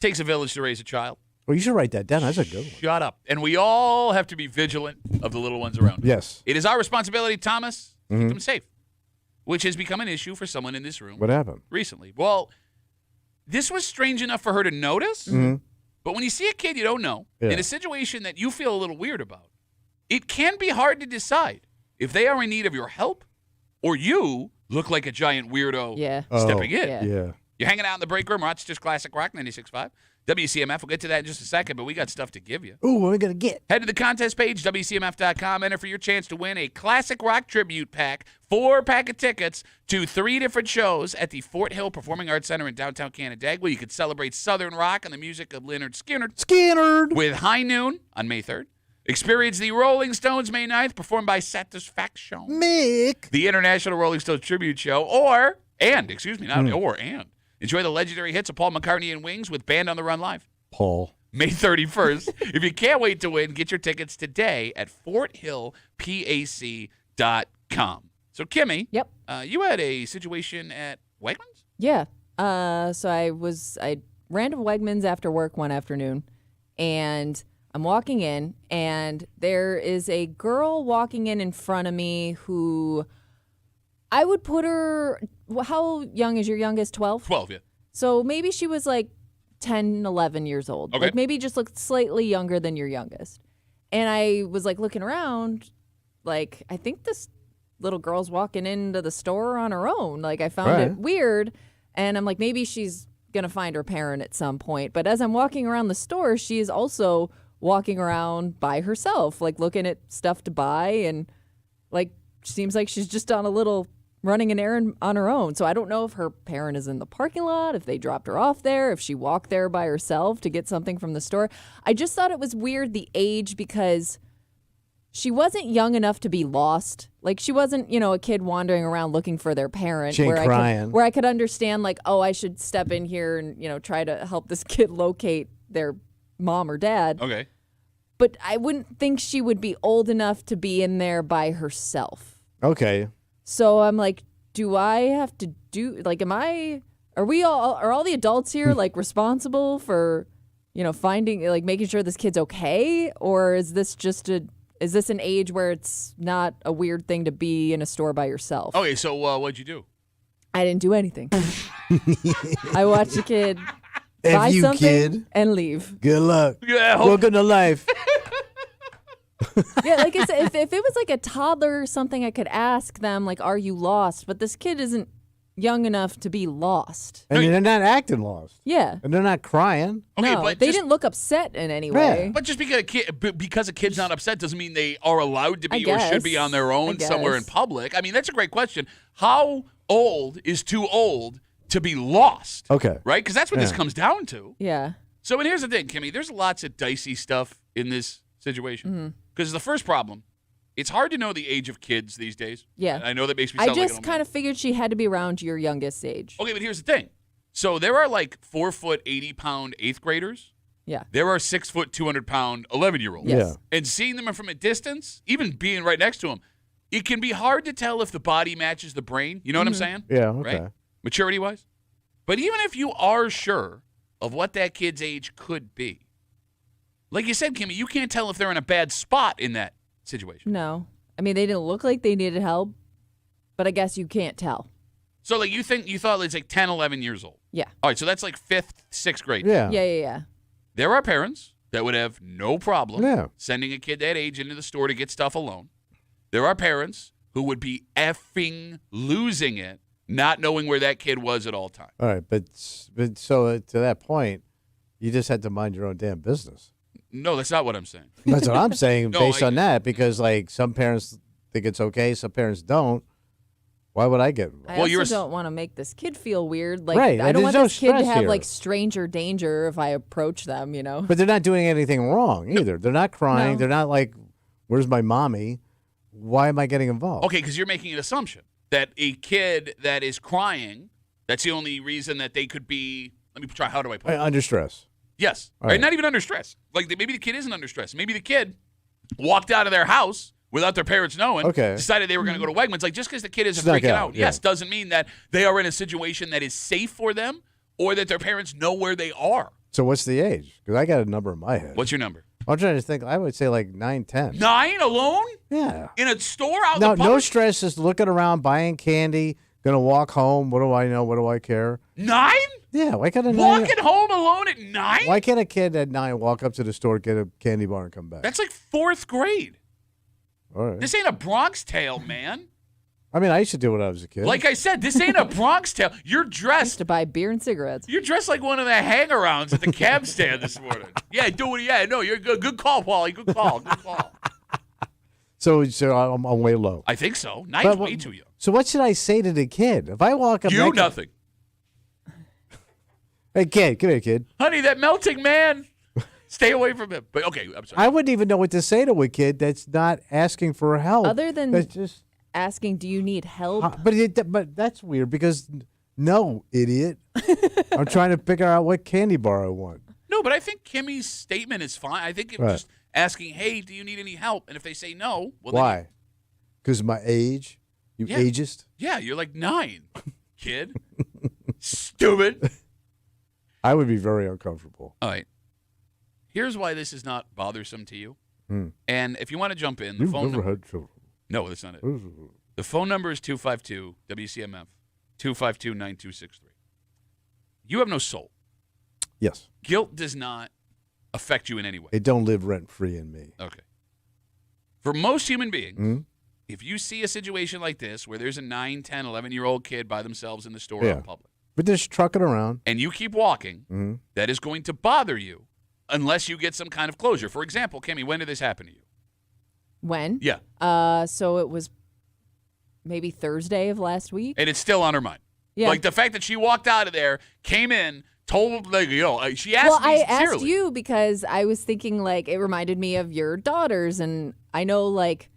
Takes a village to raise a child. Well, you should write that down. That's a good one. Shut up. And we all have to be vigilant of the little ones around us. Yes. It is our responsibility, Thomas, to Mhm. keep them safe, which has become an issue for someone in this room. What happened? Recently. Well, this was strange enough for her to notice, Mhm. but when you see a kid you don't know Yeah. in a situation that you feel a little weird about, it can be hard to decide if they are in need of your help or you look like a giant weirdo stepping in. Yeah. You're hanging out in the break room, Rochester's Classic Rock 96.5. WCMF. We'll get to that in just a second, but we got stuff to give you. Ooh, what are we going to get? Head to the contest page, WCMF.com. Enter for your chance to win a Classic Rock Tribute Pack, 4-pack of tickets to 3 different shows at the Fort Hill Performing Arts Center in downtown Canandaigua. You could celebrate Southern rock and the music of Leonard Skinner with High Noon on May 3rd. Experience the Rolling Stones May 9th, performed by Satisfaction. Mick. The International Rolling Stones Tribute Show, and enjoy the legendary hits of Paul McCartney and Wings with Band on the Run Live. Paul. May 31st. If you can't wait to win, get your tickets today at FortHillPAC.com. So, Kimmy, you had a situation at Wegmans? Yeah. So I ran to Wegmans after work one afternoon, and I'm walking in, and there is a girl walking in front of me who I would put her. How young is your youngest? 12? 12, yeah. So maybe she was like 10, 11 years old. Okay. Like maybe just looked slightly younger than your youngest. And I was like looking around, like, I think this little girl's walking into the store on her own. Like, I found it weird. And I'm like, maybe she's going to find her parent at some point. But as I'm walking around the store, she is also walking around by herself, like looking at stuff to buy. And like, seems like she's just on a little running an errand on her own. So I don't know if her parent is in the parking lot, if they dropped her off there, if she walked there by herself to get something from the store. I just thought it was weird, the age, because she wasn't young enough to be lost. Like, she wasn't, a kid wandering around looking for their parent. She ain't crying. Where I could understand, like, oh, I should step in here and, try to help this kid locate their mom or dad. Okay. But I wouldn't think she would be old enough to be in there by herself. Okay. So I'm like, do I have to do, like, are all the adults here, like, responsible for, finding, like, making sure this kid's okay? Or is this is this an age where it's not a weird thing to be in a store by yourself? Okay, so what'd you do? I didn't do anything. I watched the kid buy something kid. and leave. Good luck. Yeah, welcome to life. Yeah, like I said, if it was like a toddler or something, I could ask them, like, are you lost? But this kid isn't young enough to be lost. And they're not acting lost. Yeah. And they're not crying. Okay, No, but they didn't look upset in any way. But just because a kid's not upset doesn't mean they are allowed to be or should be guess. on their own I somewhere in guess. public. I mean, that's a great question. How old is too old to be lost? Okay. Right? Because that's what this comes down to. Yeah. So, and here's the thing, Kimmy. There's lots of dicey stuff in this situation. Mm-hmm. Because the first problem, it's hard to know the age of kids these days. Yeah. I know that makes me I sound like just kind of figured she had to be around your youngest age. Okay, but here's the thing. So there are like 4 foot, 80-pound 8th graders. Yeah. There are 6 foot, 200-pound 11-year-olds. Yes. Yeah. And seeing them from a distance, even being right next to them, it can be hard to tell if the body matches the brain. You know what I'm saying? Yeah, okay. Right? Maturity-wise. But even if you are sure of what that kid's age could be, like you said, Kimmy, you can't tell if they're in a bad spot in that situation. No. I mean, they didn't look like they needed help, but I guess you can't tell. So, like, you thought it's like 10, 11 years old. Yeah. All right, so that's like 5th, 6th grade. Yeah. There are parents that would have no problem Yeah. sending a kid that age into the store to get stuff alone. There are parents who would be effing losing it, not knowing where that kid was at all times. All right, but so to that point, you just had to mind your own damn business. No, that's not what I'm saying. That's what I'm saying No, based on that, because like some parents think it's okay, some parents don't. Why would I get involved? I also don't want to make this kid feel weird. Like, Right, I don't there's want no this kid to stress have here. like stranger danger if I approach them, But they're not doing anything wrong either. They're not crying. No. They're not like, where's my mommy? Why am I getting involved? Okay, because you're making an assumption that a kid that is crying, that's the only reason that they could be, let me try, how do I put it? Under stress. Yes. All Right. right. Not even under stress. Like maybe the kid isn't under stress. Maybe the kid walked out of their house without their parents knowing, Okay. decided they were going to go to Wegmans. Like, just because the kid isn't Snuck freaking out, out, yeah. yes, doesn't mean that they are in a situation that is safe for them or that their parents know where they are. So what's the age? Because I got a number in my head. What's your number? I'm trying to think. I would say like 9, 10. 9 alone? Yeah. In a store out in No, the public? no stress. Just looking around, buying candy, going to walk home. What do I know? What do I care? 9? Yeah. Why can't a Walking home alone at 9? Why can't a kid at 9 walk up to the store, get a candy bar, and come back? That's like 4th grade. All right. This ain't a Bronx Tale, man. I mean, I used to do it when I was a kid. Like I said, this ain't a Bronx Tale. You're dressed to buy beer and cigarettes. You're dressed like one of the hang-arounds at the cab stand this morning. Yeah, do it. Yeah, no, you're good. Good call, Paulie. Good call. Good call. So I'm way low. I think so. Nine's way too young. So what should I say to the kid? If I walk up, Nothing. Hey, kid, come here, kid. Honey, that melting man. Stay away from him. But okay, I'm sorry. I wouldn't even know what to say to a kid that's not asking for help. Other than that's just asking, do you need help? but that's weird because no, idiot. I'm trying to figure out what candy bar I want. No, but I think Kimmy's statement is fine. I think if just asking, hey, do you need any help? And if they say no, well, why? Because my age? You ageist? Yeah, you're like 9, kid. Stupid. I would be very uncomfortable. All right. Here's why this is not bothersome to you. And if you want to jump in, the You've phone never number. had children. No, that's not it. The phone number is 252 WCMF 252-9263. You have no soul. Yes. Guilt does not affect you in any way. It don't live rent free in me. Okay. For most human beings, if you see a situation like this where there's a 9, 10, 11-year-old kid by themselves in the store out in public, but just trucking around, and you keep walking, that is going to bother you unless you get some kind of closure. For example, Kimmy, when did this happen to you? When? Yeah. So it was maybe Thursday of last week. And it's still on her mind. Yeah. Like the fact that she walked out of there, came in, told, like, she asked Well, me I asked sincerely. you because I was thinking, like, it reminded me of your daughters. And I know, like,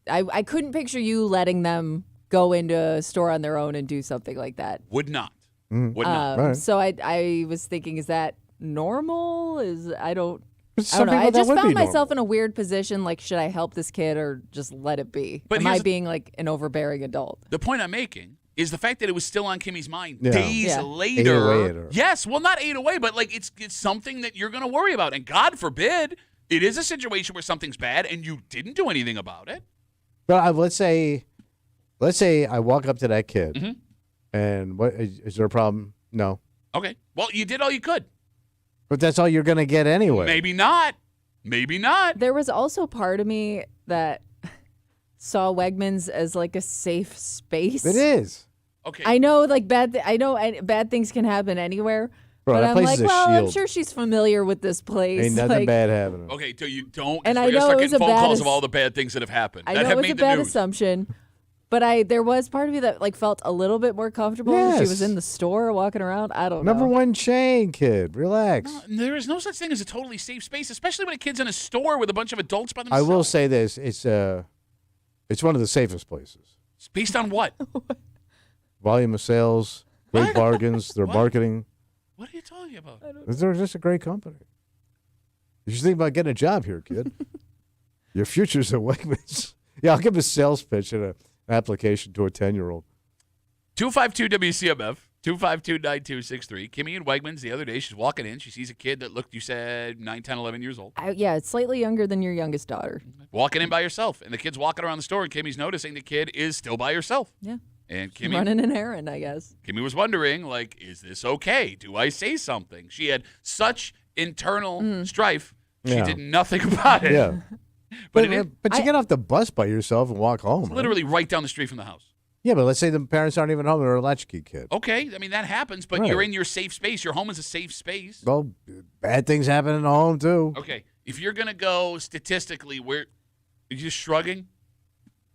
I couldn't picture you letting them go into a store on their own and do something like that. Would not. Would not. So I was thinking, is that normal? I don't some know. people I that just would be found myself in a weird position. Like, should I help this kid or just let it be? But Am I here's- being like an overbearing adult? The point I'm making is the fact that it was still on Kimmy's mind Yeah. days Yeah. later. Ate away at her. Yes, well, not ate away, but like it's something that you're going to worry about. And God forbid, it is a situation where something's bad and you didn't do anything about it. But let's say I walk up to that kid, and what is there a problem? No. Okay. Well, you did all you could. But that's all you're going to get anyway. Maybe not. Maybe not. There was also part of me that saw Wegmans as like a safe space. It is. Okay. I know, like bad things can happen anywhere. Bro, but that I'm place like, is a well, I'm shield. sure she's familiar with this place. Ain't nothing like, bad happening. Okay, so you don't. And we're I gonna know start it was getting a phone bad calls ass- of all the bad things that have happened. I that know have it was made a the bad news. assumption, but there was part of me that like felt a little bit more comfortable when she was Yes. in the store walking around. I don't Number know. one chain, kid. Relax. There is no such thing as a totally safe space, especially when a kid's in a store with a bunch of adults by I themselves. will say this: it's one of the safest places. It's based on what? Volume of sales, great bargains, their marketing. What are you talking about? They're just a great company. You should think about getting a job here, kid. Your future's at Wegmans. Yeah, I'll give a sales pitch and an application to a 10-year-old. 252 WCMF 252-9263. Kimmy in Wegmans the other day. She's walking in. She sees a kid that looked, you said, 9, 10, 11 years old. Yeah, it's slightly younger than your youngest daughter. Walking in by herself. And the kid's walking around the store, and Kimmy's noticing the kid is still by herself. Yeah. And Kimmy, Running an errand, I guess. Kimmy was wondering, like, is this okay? Do I say something? She had such internal strife. She Yeah. did nothing about it. Yeah. But But you get off the bus by yourself and walk home. It's literally right down the street from the house. Yeah, but let's say the parents aren't even home. They're a latchkey kid. Okay, I mean, that happens, but Right. you're in your safe space. Your home is a safe space. Well, bad things happen in the home, too. Okay, if you're going to go statistically, are you just shrugging?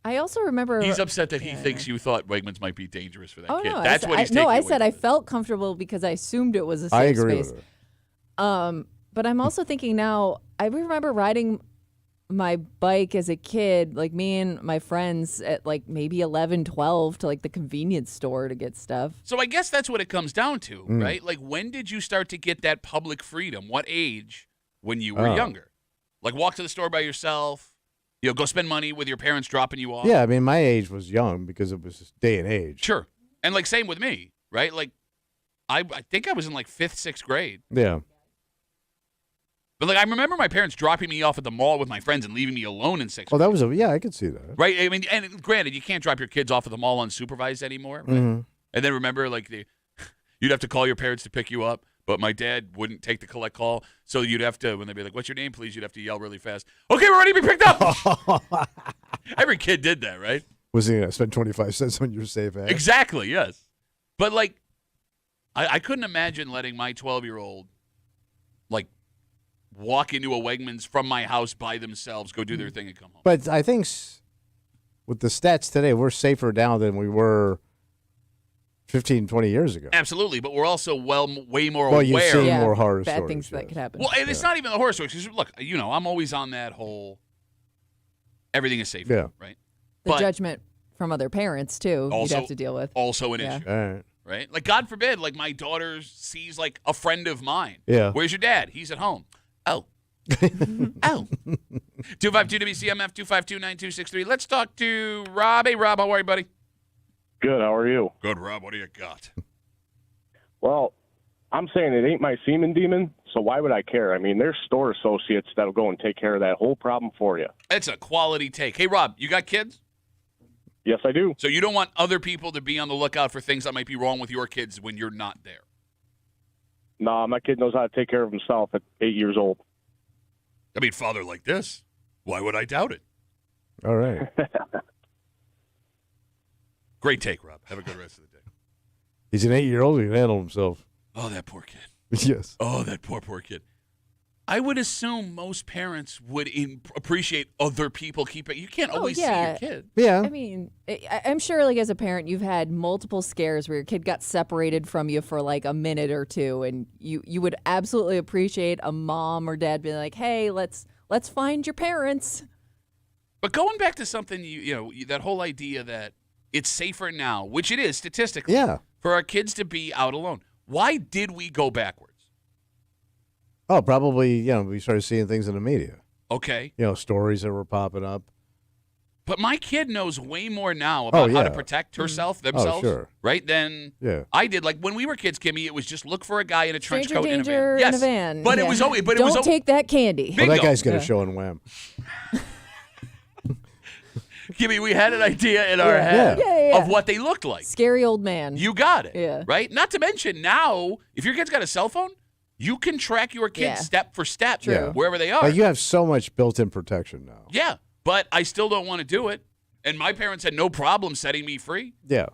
I also remember He's upset that he thinks you thought Wegmans might be dangerous for that Oh kid. no, That's what he's taking no. I away said from I it. felt comfortable because I assumed it was a safe I agree space. with her. But I'm also thinking now. I remember riding my bike as a kid, like me and my friends at like maybe 11, 12 to like the convenience store to get stuff. So I guess that's what it comes down to, right? Like, when did you start to get that public freedom? What age when you were younger? Like, walk to the store by yourself, go spend money with your parents dropping you off? Yeah, I mean, my age was young because it was day and age. Sure. And, like, same with me, right? Like, I think I was in like 5th, 6th grade. Yeah. But like I remember my parents dropping me off at the mall with my friends and leaving me alone in 6th Oh, grade. that was I could see that. Right? I mean, and granted, you can't drop your kids off at the mall unsupervised anymore. Right? Mm-hmm. And then remember, like you'd have to call your parents to pick you up, but my dad wouldn't take the collect call, so you'd have to, when they'd be like, "What's your name, please?" You'd have to yell really fast, "Okay, we're ready to be picked up." Every kid did that, right? Was he going to spend 25 cents on your safe ass? Exactly. Yes. But like, I couldn't imagine letting my 12-year-old like walk into a Wegmans from my house by themselves, go do their thing, and come home. But I think with the stats today, we're safer now than we were 15, 20 years ago. Absolutely, but we're also way more Well, aware. you've seen more horror bad stories. things that could happen. Well, and it's not even the horror stories. 'Cause look, I'm always on that whole everything is safe. Yeah. Right. The But judgment from other parents too. Also- you'd have to deal with. also an Yeah. issue. All right. Right? Like, God forbid, like, my daughter sees, like, a friend of mine. Yeah. Where's your dad? He's at home. Oh. Oh. 252-WCMF, 252-9263. Let's talk to Rob. Hey, Rob, how are you, buddy? Good. How are you? Good, Rob. What do you got? Well, I'm saying it ain't my semen demon, so why would I care? I mean, there's store associates that'll go and take care of that whole problem for you. It's a quality take. Hey, Rob, you got kids? Yes, I do. So you don't want other people to be on the lookout for things that might be wrong with your kids when you're not there? Nah, my kid knows how to take care of himself at 8 years old. I mean, father like this, why would I doubt it? All right. Great take, Rob. Have a good rest of the day. He's an 8-year-old. He can handle himself. Oh, that poor kid. Yes. Oh, that poor kid. I would assume most parents would appreciate other people keeping. You can't always see your kid. Yeah. I mean, I'm sure, like, as a parent, you've had multiple scares where your kid got separated from you for like a minute or two, and you would absolutely appreciate a mom or dad being like, "Hey, let's find your parents." But going back to something, that whole idea that it's safer now, which it is statistically, Yeah. for our kids to be out alone. Why did we go backwards? Oh, probably, we started seeing things in the media. Okay. Stories that were popping up. But my kid knows way more now about how to protect herself, themselves, sure. right, than I did. Like when we were kids, Kimmy, it was just look for a guy in a trench Stranger coat danger in a van. in a van. But Yeah. it was always. But Don't it was take that candy. Well, that Bingo. guy's got a show on Wham. Kimmy, we had an idea in our head Yeah. of what they looked like. Scary old man. You got it. Yeah. Right? Not to mention now, if your kid's got a cell phone, you can track your kids Yeah. step for step True. wherever they are. Like, you have so much built-in protection now. Yeah, but I still don't want to do it. And my parents had no problem setting me free. Yeah.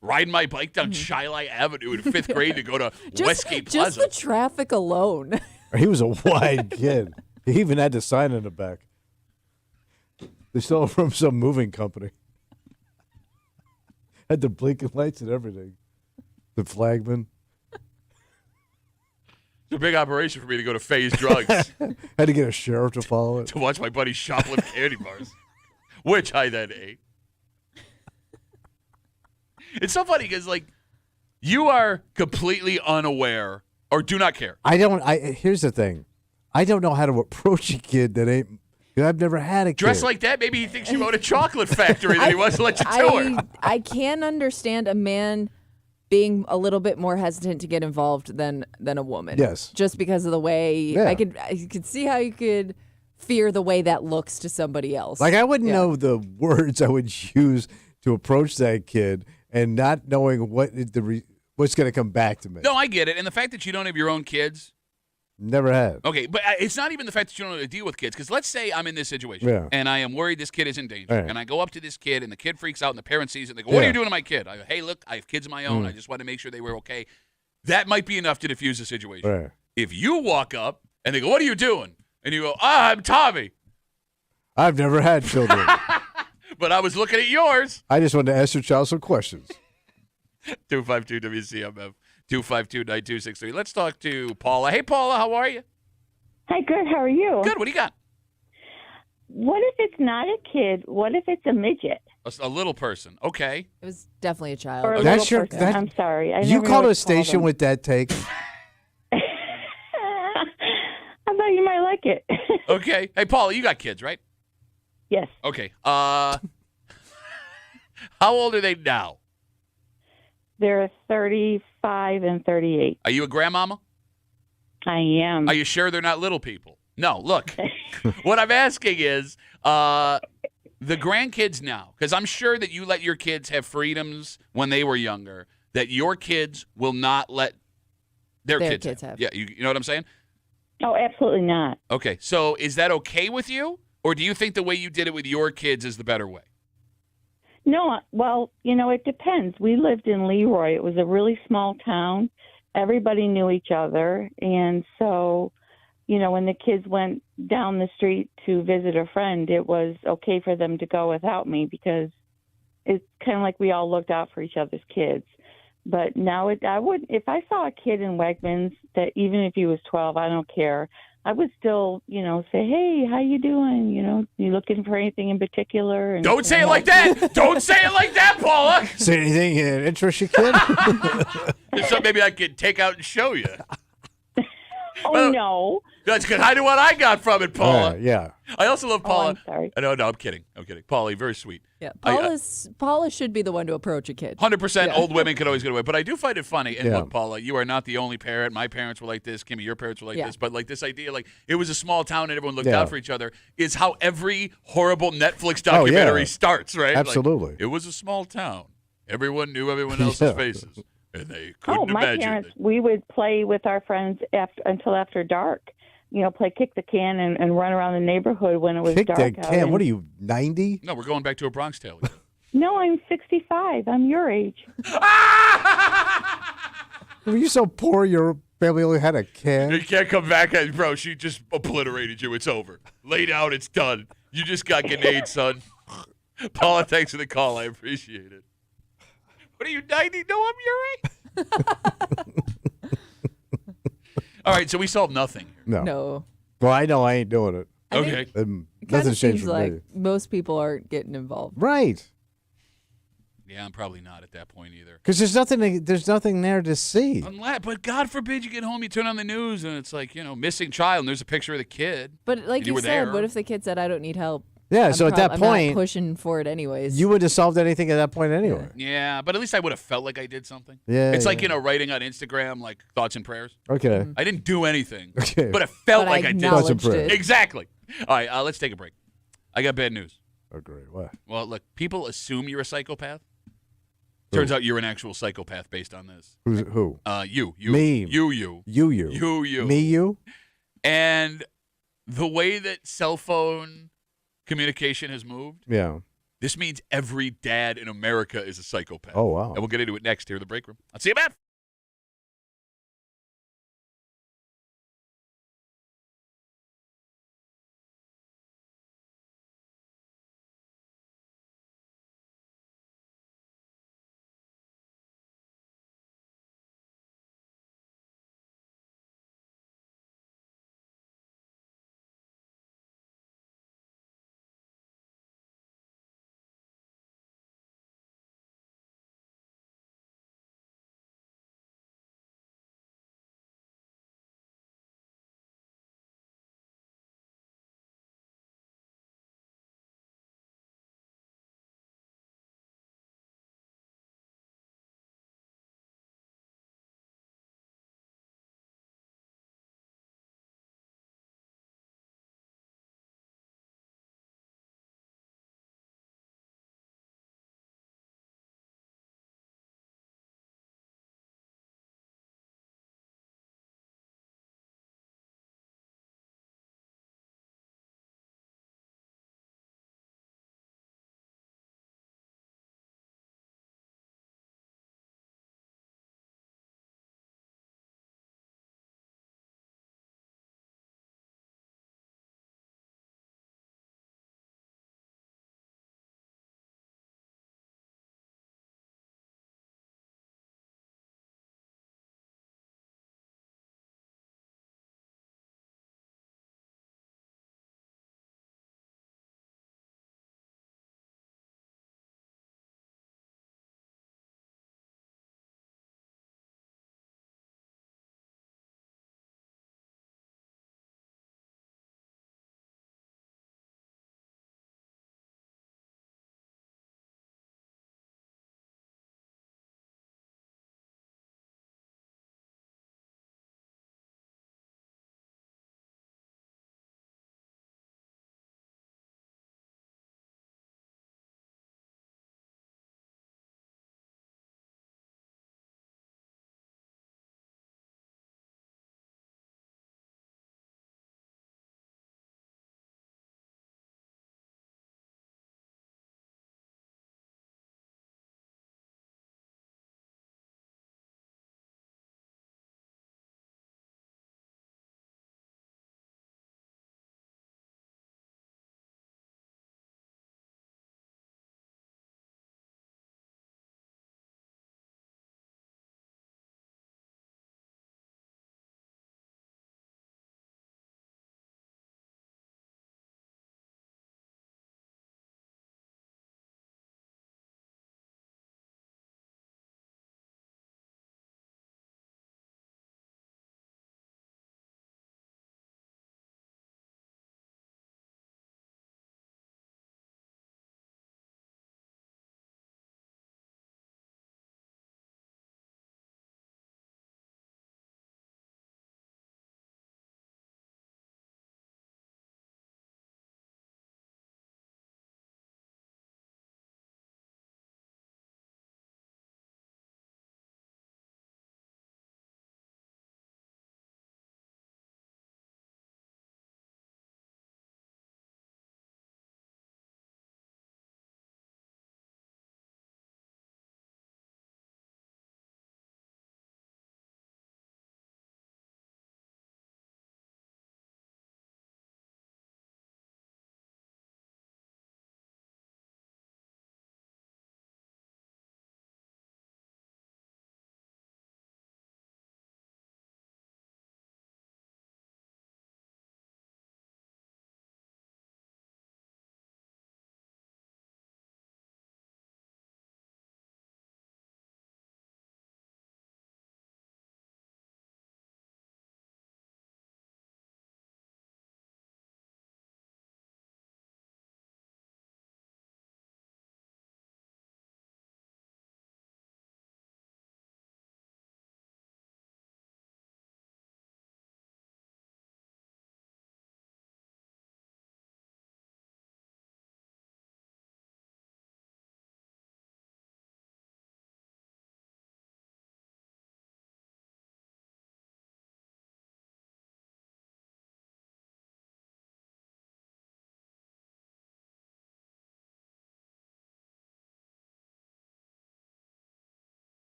Riding my bike down Shiloh Avenue in 5th grade to go to Westgate Just Plaza. the traffic alone. He was a wide kid. He even had the sign in the back. They stole it from some moving company. Had the blinking lights and everything. The flagman. It's a big operation for me to go to Phase Drugs Had to get a sheriff to follow it. to watch my buddy shoplift candy bars, which I then ate. It's so funny because, like, you are completely unaware or do not care. Here's the thing. I don't know how to approach a kid that ain't. I've never had a kid. Dressed like that, maybe he thinks you own a chocolate factory that he wants to let you tour. I can understand a man being a little bit more hesitant to get involved than a woman. Yes. Just because of the way Yeah. I could see how you could fear the way that looks to somebody else. Like, I wouldn't know the words I would use to approach that kid, and not knowing what's going to come back to me. No, I get it. And the fact that you don't have your own kids. Never had. Okay, but it's not even the fact that you don't know how to deal with kids. Because let's say I'm in this situation, Yeah. and I am worried this kid is in danger. Right. And I go up to this kid, and the kid freaks out, and the parent sees it, and they go, what are Yeah. you doing to my kid? I go, hey, look, I have kids of my own. I just want to make sure they were okay. That might be enough to diffuse the situation. Right. If you walk up, and they go, what are you doing? And you go, I'm Tommy. I've never had children. But I was looking at yours. I just wanted to ask your child some questions. 252-WCMF, 252-9263. Let's talk to Paula. Hey, Paula, how are you? Hi, good. How are you? Good. What do you got? What if it's not a kid? What if it's a midget? A little person. Okay. It was definitely a child. Or a That's little your. person. I'm sorry. I You never know called what a to call station them. with that take. I thought you might like it. Okay. Hey, Paula, you got kids, right? Yes. Okay. How old are they now? They're 35 and 38. Are you a grandmama? I am. Are you sure they're not little people? No, look. What I'm asking is the grandkids now, because I'm sure that you let your kids have freedoms when they were younger that your kids will not let their kids have. Yeah, you know what I'm saying? Oh, absolutely not. Okay, so is that okay with you? Or do you think the way you did it with your kids is the better way? No, well, it depends. We lived in Leroy. It was a really small town. Everybody knew each other. And so, when the kids went down the street to visit a friend, it was okay for them to go without me because it's kind of like we all looked out for each other's kids. But now I would, if I saw a kid in Wegmans that even if he was 12, I don't care. I would still, say, hey, how you doing? You looking for anything in particular? And don't say it like that. Don't say it like that, Paula. Say anything that interests you, kid? There's something maybe I could take out and show you. No. That's good. I know what I got from it, Paula. Yeah. I also love Paula. I'm sorry. No, I'm kidding. Paula, you're very sweet. Yeah, Paula should be the one to approach a kid. 100% old women can always get away. But I do find it funny. And Yeah. look, Paula, you are not the only parent. My parents were like this. Kimmy, your parents were like Yeah. this. But like this idea, like it was a small town and everyone looked Yeah. out for each other is how every horrible Netflix documentary starts, right? Absolutely. Like, it was a small town. Everyone knew everyone else's faces. And they couldn't my imagine parents, it. we would play with our friends until after dark. Play kick the can and run around the neighborhood when it was Kick dark that out. can. And- What are you, 90? No, we're going back to a Bronx Tale. No, I'm 65. I'm your age. Were you so poor your family only had a can? You can't come back, bro. She just obliterated you. It's over. Lay down. It's done. You just got grenade, son. Paula, thanks for the call. I appreciate it. What are you, 90? No, I'm your age. All right, so we solved nothing here. No. Well, I know I ain't doing it. Okay. It kind Nothing of changed seems for like me. most people aren't getting involved. Right. Yeah, I'm probably not at that point either. Because there's nothing there to see. But God forbid you get home, you turn on the news, and it's like, missing child, and there's a picture of the kid. But like and you were said, there. what if the kid said, I don't need help? Yeah, so at that I'm point, not pushing for it anyways. you wouldn't have solved anything at that point anyway. Yeah, but at least I would have felt like I did something. Yeah, It's like, yeah. writing on Instagram, like, thoughts and prayers. Okay. I didn't do anything, Okay. but it felt But I like I did. acknowledged Thoughts and prayers. it. Exactly. All right, let's take a break. I got bad news. Oh, great. What? Well, look, people assume you're a psychopath. Turns out you're an actual psychopath based on this. Who? You. Me. You. You. Me, you? And the way that cell phone communication has moved, Yeah. this means every dad in America is a psychopath. Oh, wow. And we'll get into it next here in the break room. I'll see you, Matt.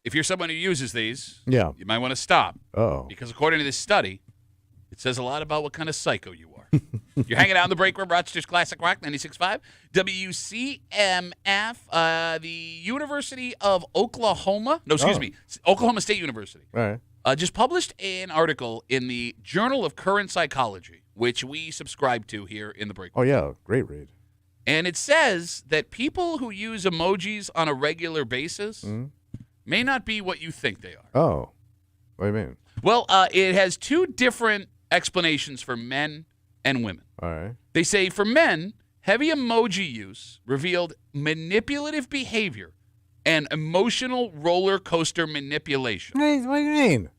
if you're someone who uses these, Yeah. you might want to stop. Oh. Because according to this study, it says a lot about what kind of psycho you are. You're hanging out in the break room, Rochester's Classic Rock 96.5. WCMF, the University of Oklahoma. No, excuse me. Oklahoma State University. All right. Just published an article in the Journal of Current Psychology, which we subscribe to here in the break room. Oh, yeah. Great read. And it says that people who use emojis on a regular basis may not be what you think they are. Oh. What do you mean? Well, it has two different explanations for men and women. All right. They say for men, heavy emoji use revealed manipulative behavior and emotional roller coaster manipulation. What do you mean?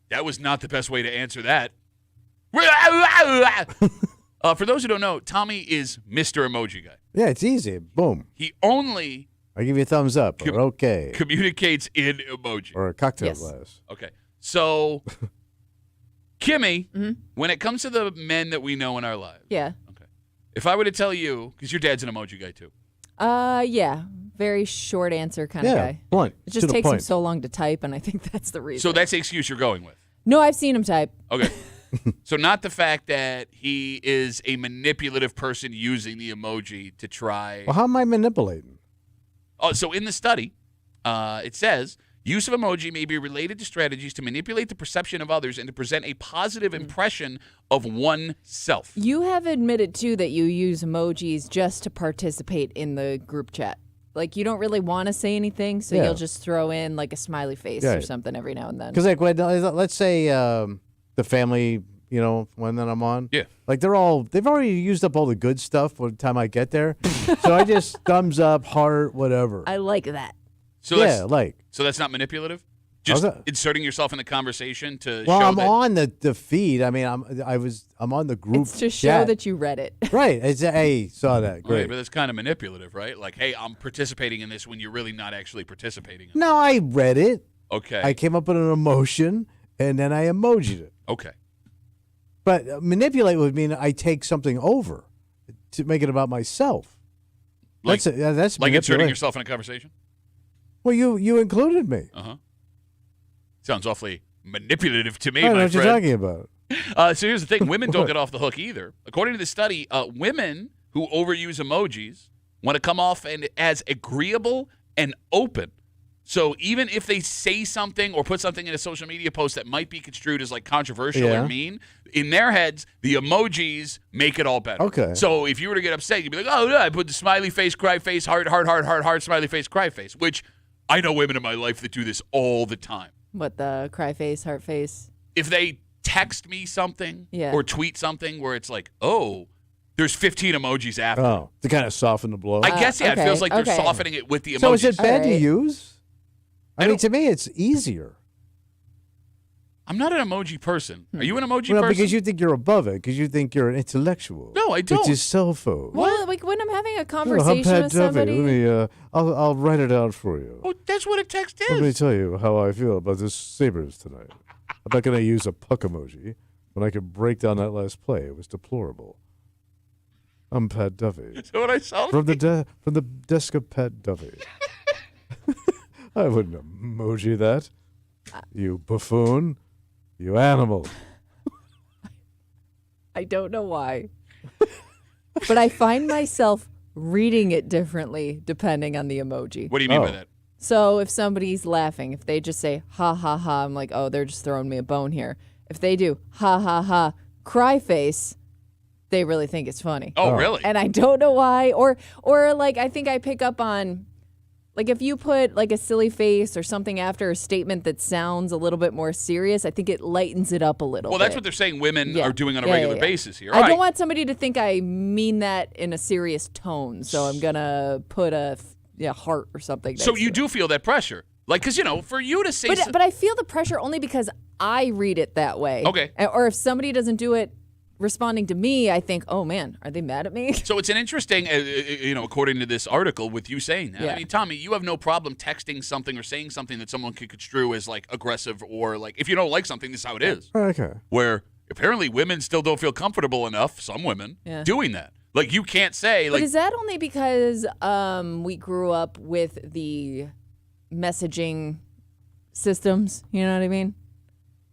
That was not the best way to answer that. For those who don't know, Tommy is Mr. Emoji Guy. Yeah, it's easy. Boom. He only I give you a thumbs up. Or okay. communicates in emoji. Or a cocktail glass. Okay. So, Kimmy, when it comes to the men that we know in our lives, Yeah. if I were to tell you, because your dad's an emoji guy too. Yeah. Very short answer kind of guy. Blunt. It just takes him so long to type, and I think that's the reason. So that's the excuse you're going with. No, I've seen him type. Okay. So not the fact that he is a manipulative person using the emoji to try. Well, how am I manipulating? Oh, so in the study, it says use of emoji may be related to strategies to manipulate the perception of others and to present a positive impression of oneself. You have admitted, too, that you use emojis just to participate in the group chat. Like, you don't really want to say anything, so Yeah. you'll just throw in, like, a smiley face Yeah. or something every now and then. Because, like, let's say the family, one that I'm on. Yeah. Like, they've already used up all the good stuff by the time I get there. So I just thumbs up, heart, whatever. I like that. So yeah, So that's not manipulative? Just inserting yourself in the conversation to Well, show I'm that. on the feed. I mean, I'm on the group. It's to show chat. that you read it. Right. It's hey, saw that. Great. Right, but that's kind of manipulative, right? Like, hey, I'm participating in this when you're really not actually participating. No, I read it. Okay. I came up with an emotion, and then I emojied it. Okay. But manipulate would mean I take something over to make it about myself. Like, that's like inserting manipulation. yourself in a conversation? Well, you included me. Uh-huh. Sounds awfully manipulative to me, I don't know my what you're friend. talking about. So here's the thing. Women don't get off the hook either. According to the study, women who overuse emojis want to come off as agreeable and open. So even if they say something or put something in a social media post that might be construed as like controversial Yeah. or mean, in their heads, the emojis make it all better. Okay. So if you were to get upset, you'd be like, oh, yeah, I put the smiley face, cry face, heart, smiley face, cry face, which I know women in my life that do this all the time. What, the cry face, heart face? If they text me something Yeah. or tweet something where it's like, oh, there's 15 emojis after. Oh, to kind of soften the blow. I guess, yeah, it okay, feels like they're okay. softening it with the emojis. So is it bad to Alright. use? I mean, to me, it's easier. I'm not an emoji person. Are you an emoji Well, person? because you think you're above it, because you think you're an intellectual. No, I don't. With your cell phone. Well, like when I'm having a Oh, I'm conversation Pat with Duffy. somebody. Let me, I'll write it out for you. Oh, that's what a text Let me is. tell you how I feel about this Sabres tonight. I'm not going to use a puck emoji when I could break down that last play. It was deplorable. I'm Pat Duffy. Is that what I saw? From the desk of Pat Duffy. I wouldn't emoji that. You buffoon. You animal. I don't know why. But I find myself reading it differently depending on the emoji. What do you mean by that? So if somebody's laughing, if they just say ha ha ha, I'm like, oh, they're just throwing me a bone here. If they do ha ha ha, cry face, they really think it's funny. Oh, really? And I don't know why. Or like I think I pick up on, like if you put like a silly face or something after a statement that sounds a little bit more serious, I think it lightens it up a little Well, bit. that's what they're saying women Yeah. are doing on a Yeah, regular yeah, yeah. basis here. I All right. don't want somebody to think I mean that in a serious tone, so I'm gonna put a heart or something. So next you to it. do feel that pressure. Like, because, for you to say But I feel the pressure only because I read it that way. Okay. Or if somebody doesn't do it responding to me, I think, oh man, are they mad at me? So it's an interesting, according to this article, with you saying that. Yeah. I mean, Tommy, you have no problem texting something or saying something that someone could construe as like aggressive or like if you don't like something, this is how it is. Okay. Where apparently women still don't feel comfortable enough, some women, Yeah. doing that. Like you can't say But like is that only because we grew up with the messaging systems. You know what I mean?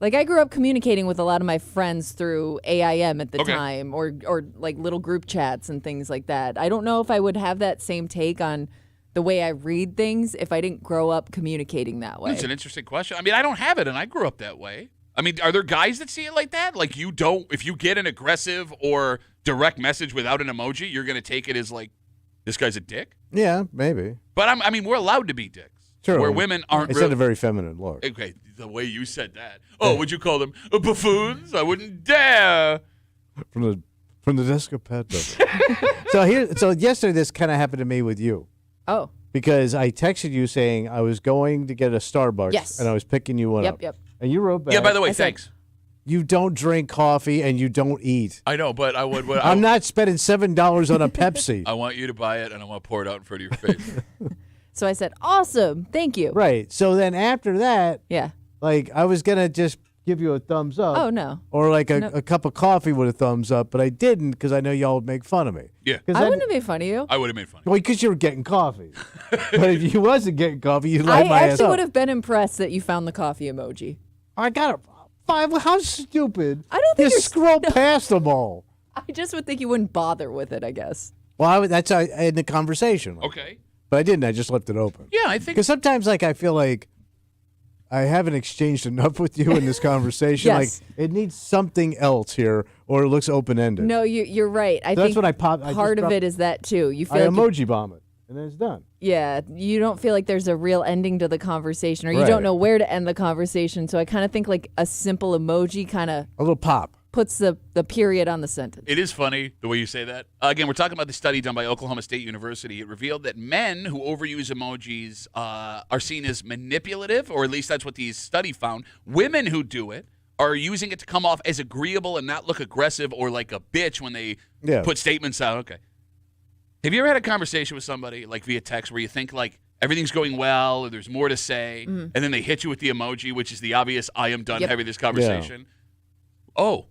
Like, I grew up communicating with a lot of my friends through AIM at the time, or like little group chats and things like that. I don't know if I would have that same take on the way I read things if I didn't grow up communicating that way. That's an interesting question. I mean, I don't have it, and I grew up that way. I mean, are there guys that see it like that? Like, you don't, if you get an aggressive or direct message without an emoji, you're going to take it as like, this guy's a dick? Yeah, maybe. But I mean, we're allowed to be dicks. True. Where women aren't. It's really, a very feminine look. Okay, the way you said that. Oh, would you call them buffoons? I wouldn't dare. From the desk of Pat. So yesterday this kind of happened to me with you. Oh. Because I texted you saying I was going to get a Starbucks. Yes. And I was picking you one up. Yep. And you wrote back. Yeah, by the way, thanks. You don't drink coffee and you don't eat. I know, but I would. I'm not spending $7 on a Pepsi. I want you to buy it, and I want to pour it out in front of your face. So I said, awesome. Thank you. Right. So then after that, yeah, like I was going to just give you a thumbs up. Oh, no. Or like No. a cup of coffee with a thumbs up, but I didn't because I know y'all would make fun of me. Yeah. I wouldn't have made fun of you. I would have made fun. Well, because you were getting coffee. But if you wasn't getting coffee, you'd light I my ass actually up. would have been impressed that you found the coffee emoji. I got a 5. How stupid. I don't think you you're scroll past them all. I just would think you wouldn't bother with it, I guess. Well, that's in the conversation. Okay. But I didn't. I just left it open. Yeah, I think. Because sometimes, like, I feel like I haven't exchanged enough with you in this conversation. Yes. Like, it needs something else here, or it looks open-ended. No, you're right. I So that's think what I pop. I part just of drop- it is that, too. You I feel like emoji bomb it, and then it's done. yeah, you don't feel like there's a real ending to the conversation, or you Right. don't know where to end the conversation. So I kind of think like a simple emoji kind of A little pop. puts the period on the sentence. It is funny the way you say that. Again, we're talking about the study done by Oklahoma State University. It revealed that men who overuse emojis are seen as manipulative, or at least that's what the study found. Women who do it are using it to come off as agreeable and not look aggressive or like a bitch when they put statements out. Okay. Have you ever had a conversation with somebody, like via text, where you think like everything's going well or there's more to say, and then they hit you with the emoji, which is the obvious I am done having this conversation? Oh.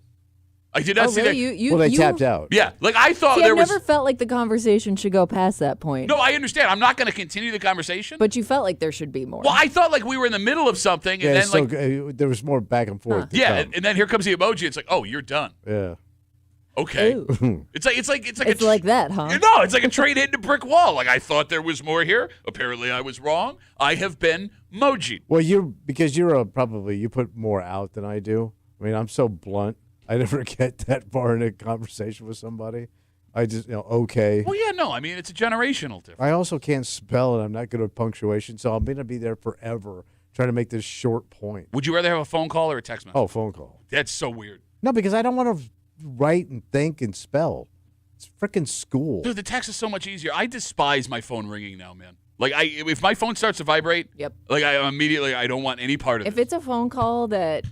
I did not see really? that. You They tapped out. Yeah, like I thought See, there I was. never felt like the conversation should go past that point. No, I understand. I'm not going to continue the conversation. But you felt like there should be more. Well, I thought like we were in the middle of something, and then so like there was more back and forth. to yeah, come. and then here comes the emoji. It's like, oh, you're done. Yeah. Okay. Ooh. It's like It's like that, huh? No, it's like a train hitting a brick wall. Like I thought there was more here. Apparently, I was wrong. I have been mojied. Well, because you're probably you put more out than I do. I mean, I'm so blunt. I never get that far in a conversation with somebody. I just, okay. Well, yeah, no. I mean, it's a generational difference. I also can't spell, and I'm not good at punctuation, so I'm going to be there forever trying to make this short point. Would you rather have a phone call or a text message? Oh, phone call. That's so weird. No, because I don't want to write and think and spell. It's freaking school. Dude, the text is so much easier. I despise my phone ringing now, man. Like, if my phone starts to vibrate, like I immediately, I don't want any part of it. If it's a phone call that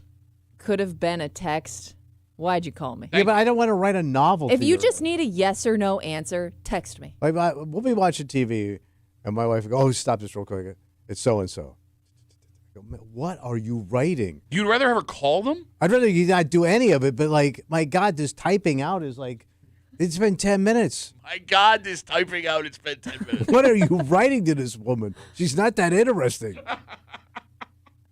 could have been a text, why'd you call me? Yeah, but I don't want to write a novel. If to you just need a yes or no answer, text me. Like, we'll be watching TV, and my wife will go, stop this real quick. It's so-and-so. I go, what are you writing? You'd rather have her call them? I'd rather you not do any of it, but, like, my God, this typing out is like, it's been 10 minutes. My God, this typing out, it's been 10 minutes. What are you writing to this woman? She's not that interesting.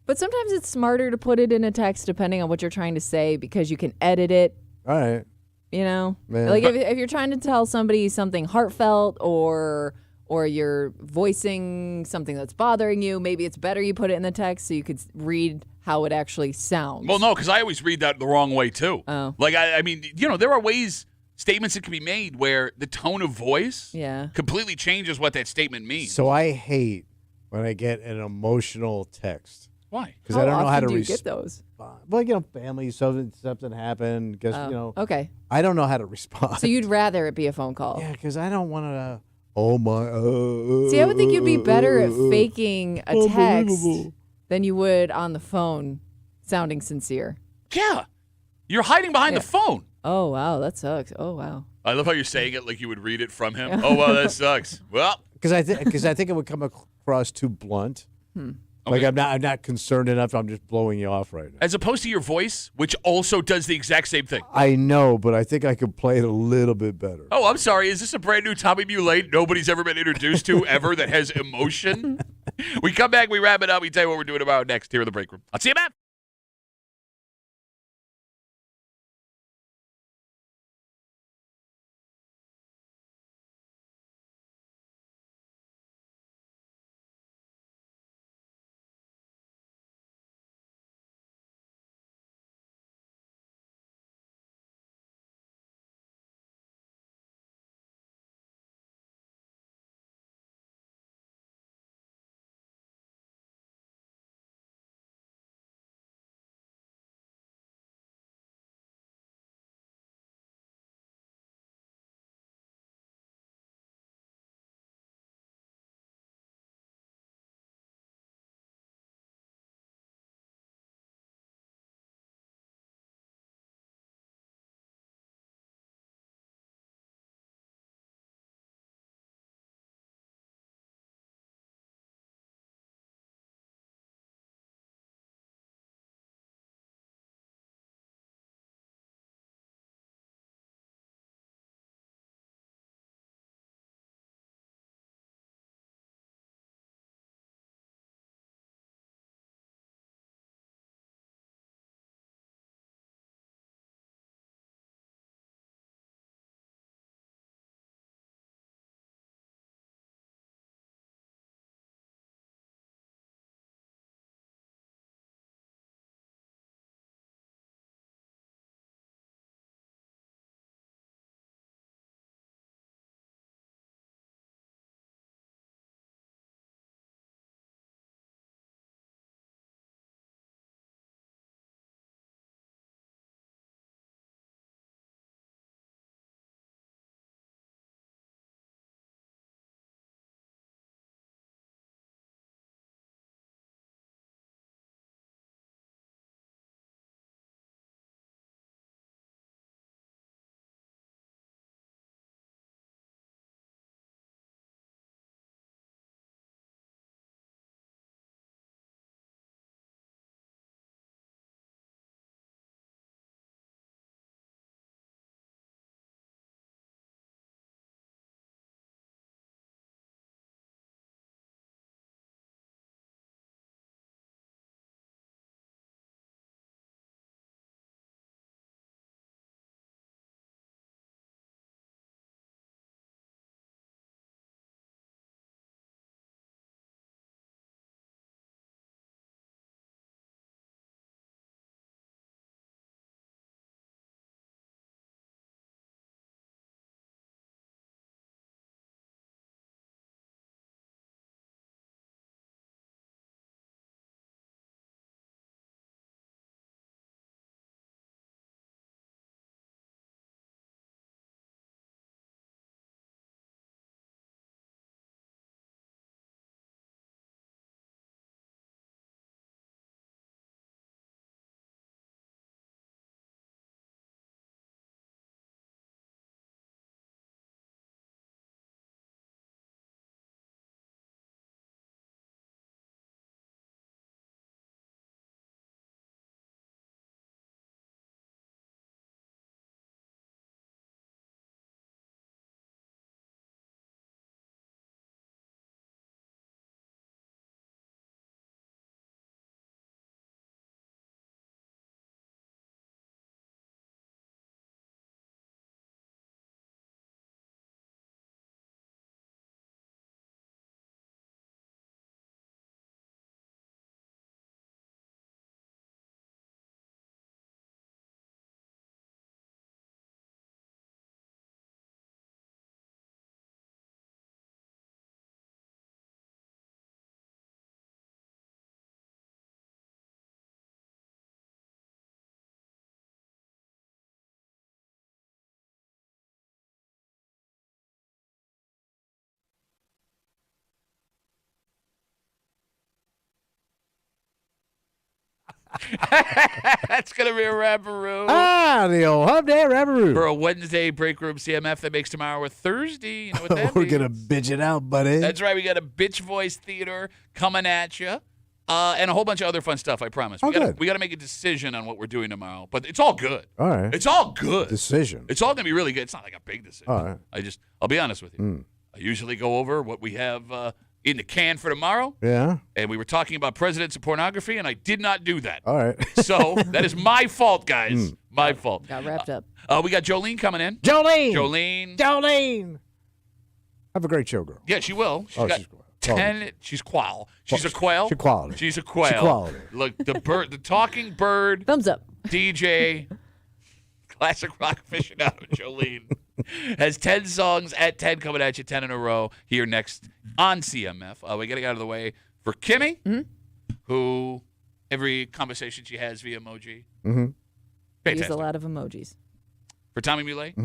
But sometimes it's smarter to put it in a text depending on what you're trying to say because you can edit it. All right. You know? Man. Like if you're trying to tell somebody something heartfelt or you're voicing something that's bothering you, maybe it's better you put it in the text so you could read how it actually sounds. Well, no, because I always read that the wrong way, too. Oh. Like, I mean, there are statements that can be made where the tone of voice completely changes what that statement means. So I hate when I get an emotional text. Why? Because I don't know how to do you respond. get those? Well, family, something happened. Guess, Okay. I don't know how to respond. So you'd rather it be a phone call? Yeah, because I don't want to, oh my. See, I would think you'd be better at faking a text Unbelievable. than you would on the phone sounding sincere. Yeah. You're hiding behind the phone. Oh, wow, that sucks. Oh, wow. I love how you're saying it like you would read it from him. Oh, wow, that sucks. Well. Because I think it would come across too blunt. Like Okay. I'm not concerned enough. I'm just blowing you off right now. As opposed to your voice, which also does the exact same thing. I know, but I think I could play it a little bit better. Oh, I'm sorry. Is this a brand new Tommy Mulate nobody's ever been introduced to ever that has emotion? We come back, we wrap it up. We tell you what we're doing tomorrow next here in the break room. I'll see you, Matt. That's going to be a Rabbaroo. The old Hub Day Rabbaroo. For a Wednesday break room CMF that makes tomorrow a Thursday. You know what that We're means? going to bitch it out, buddy. That's right. We got a bitch voice theater coming at you. And a whole bunch of other fun stuff, I promise. We got to make a decision on what we're doing tomorrow. But it's all good. All right. It's all good. Decision. It's all going to be really good. It's not like a big decision. All right. I'll be honest with you. I usually go over what we have in the can for tomorrow. Yeah. And we were talking about presidents and pornography, and I did not do that. All right. So that is my fault, guys. My fault. Got wrapped up. We got Jolene coming in. Jolene. Have a great show, girl. Yeah, she will. She's Oh, got she's quality. 10. She's qual. She's a quail. She's quality. She's a quail. She's quality. Look, the bird, the talking bird. Thumbs up. DJ, classic rock aficionado Jolene has 10 songs at 10 coming at you, 10 in a row here next on CMF. We got to get out of the way for Kimmy, who every conversation she has via emoji. Use Fantastic. a lot of emojis. For Tommy Muley,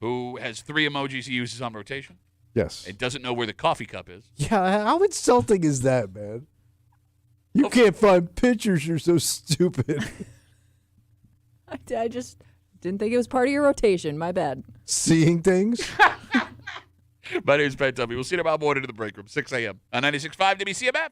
who has 3 emojis he uses on rotation. Yes. It doesn't know where the coffee cup is. Yeah, how insulting is that, man? You can't find pictures. You're so stupid. I just didn't think it was part of your rotation. My bad. Seeing things? My name is Pat Tubby. We'll see you tomorrow morning in the break room, 6 a.m. on 96.5 WCMF.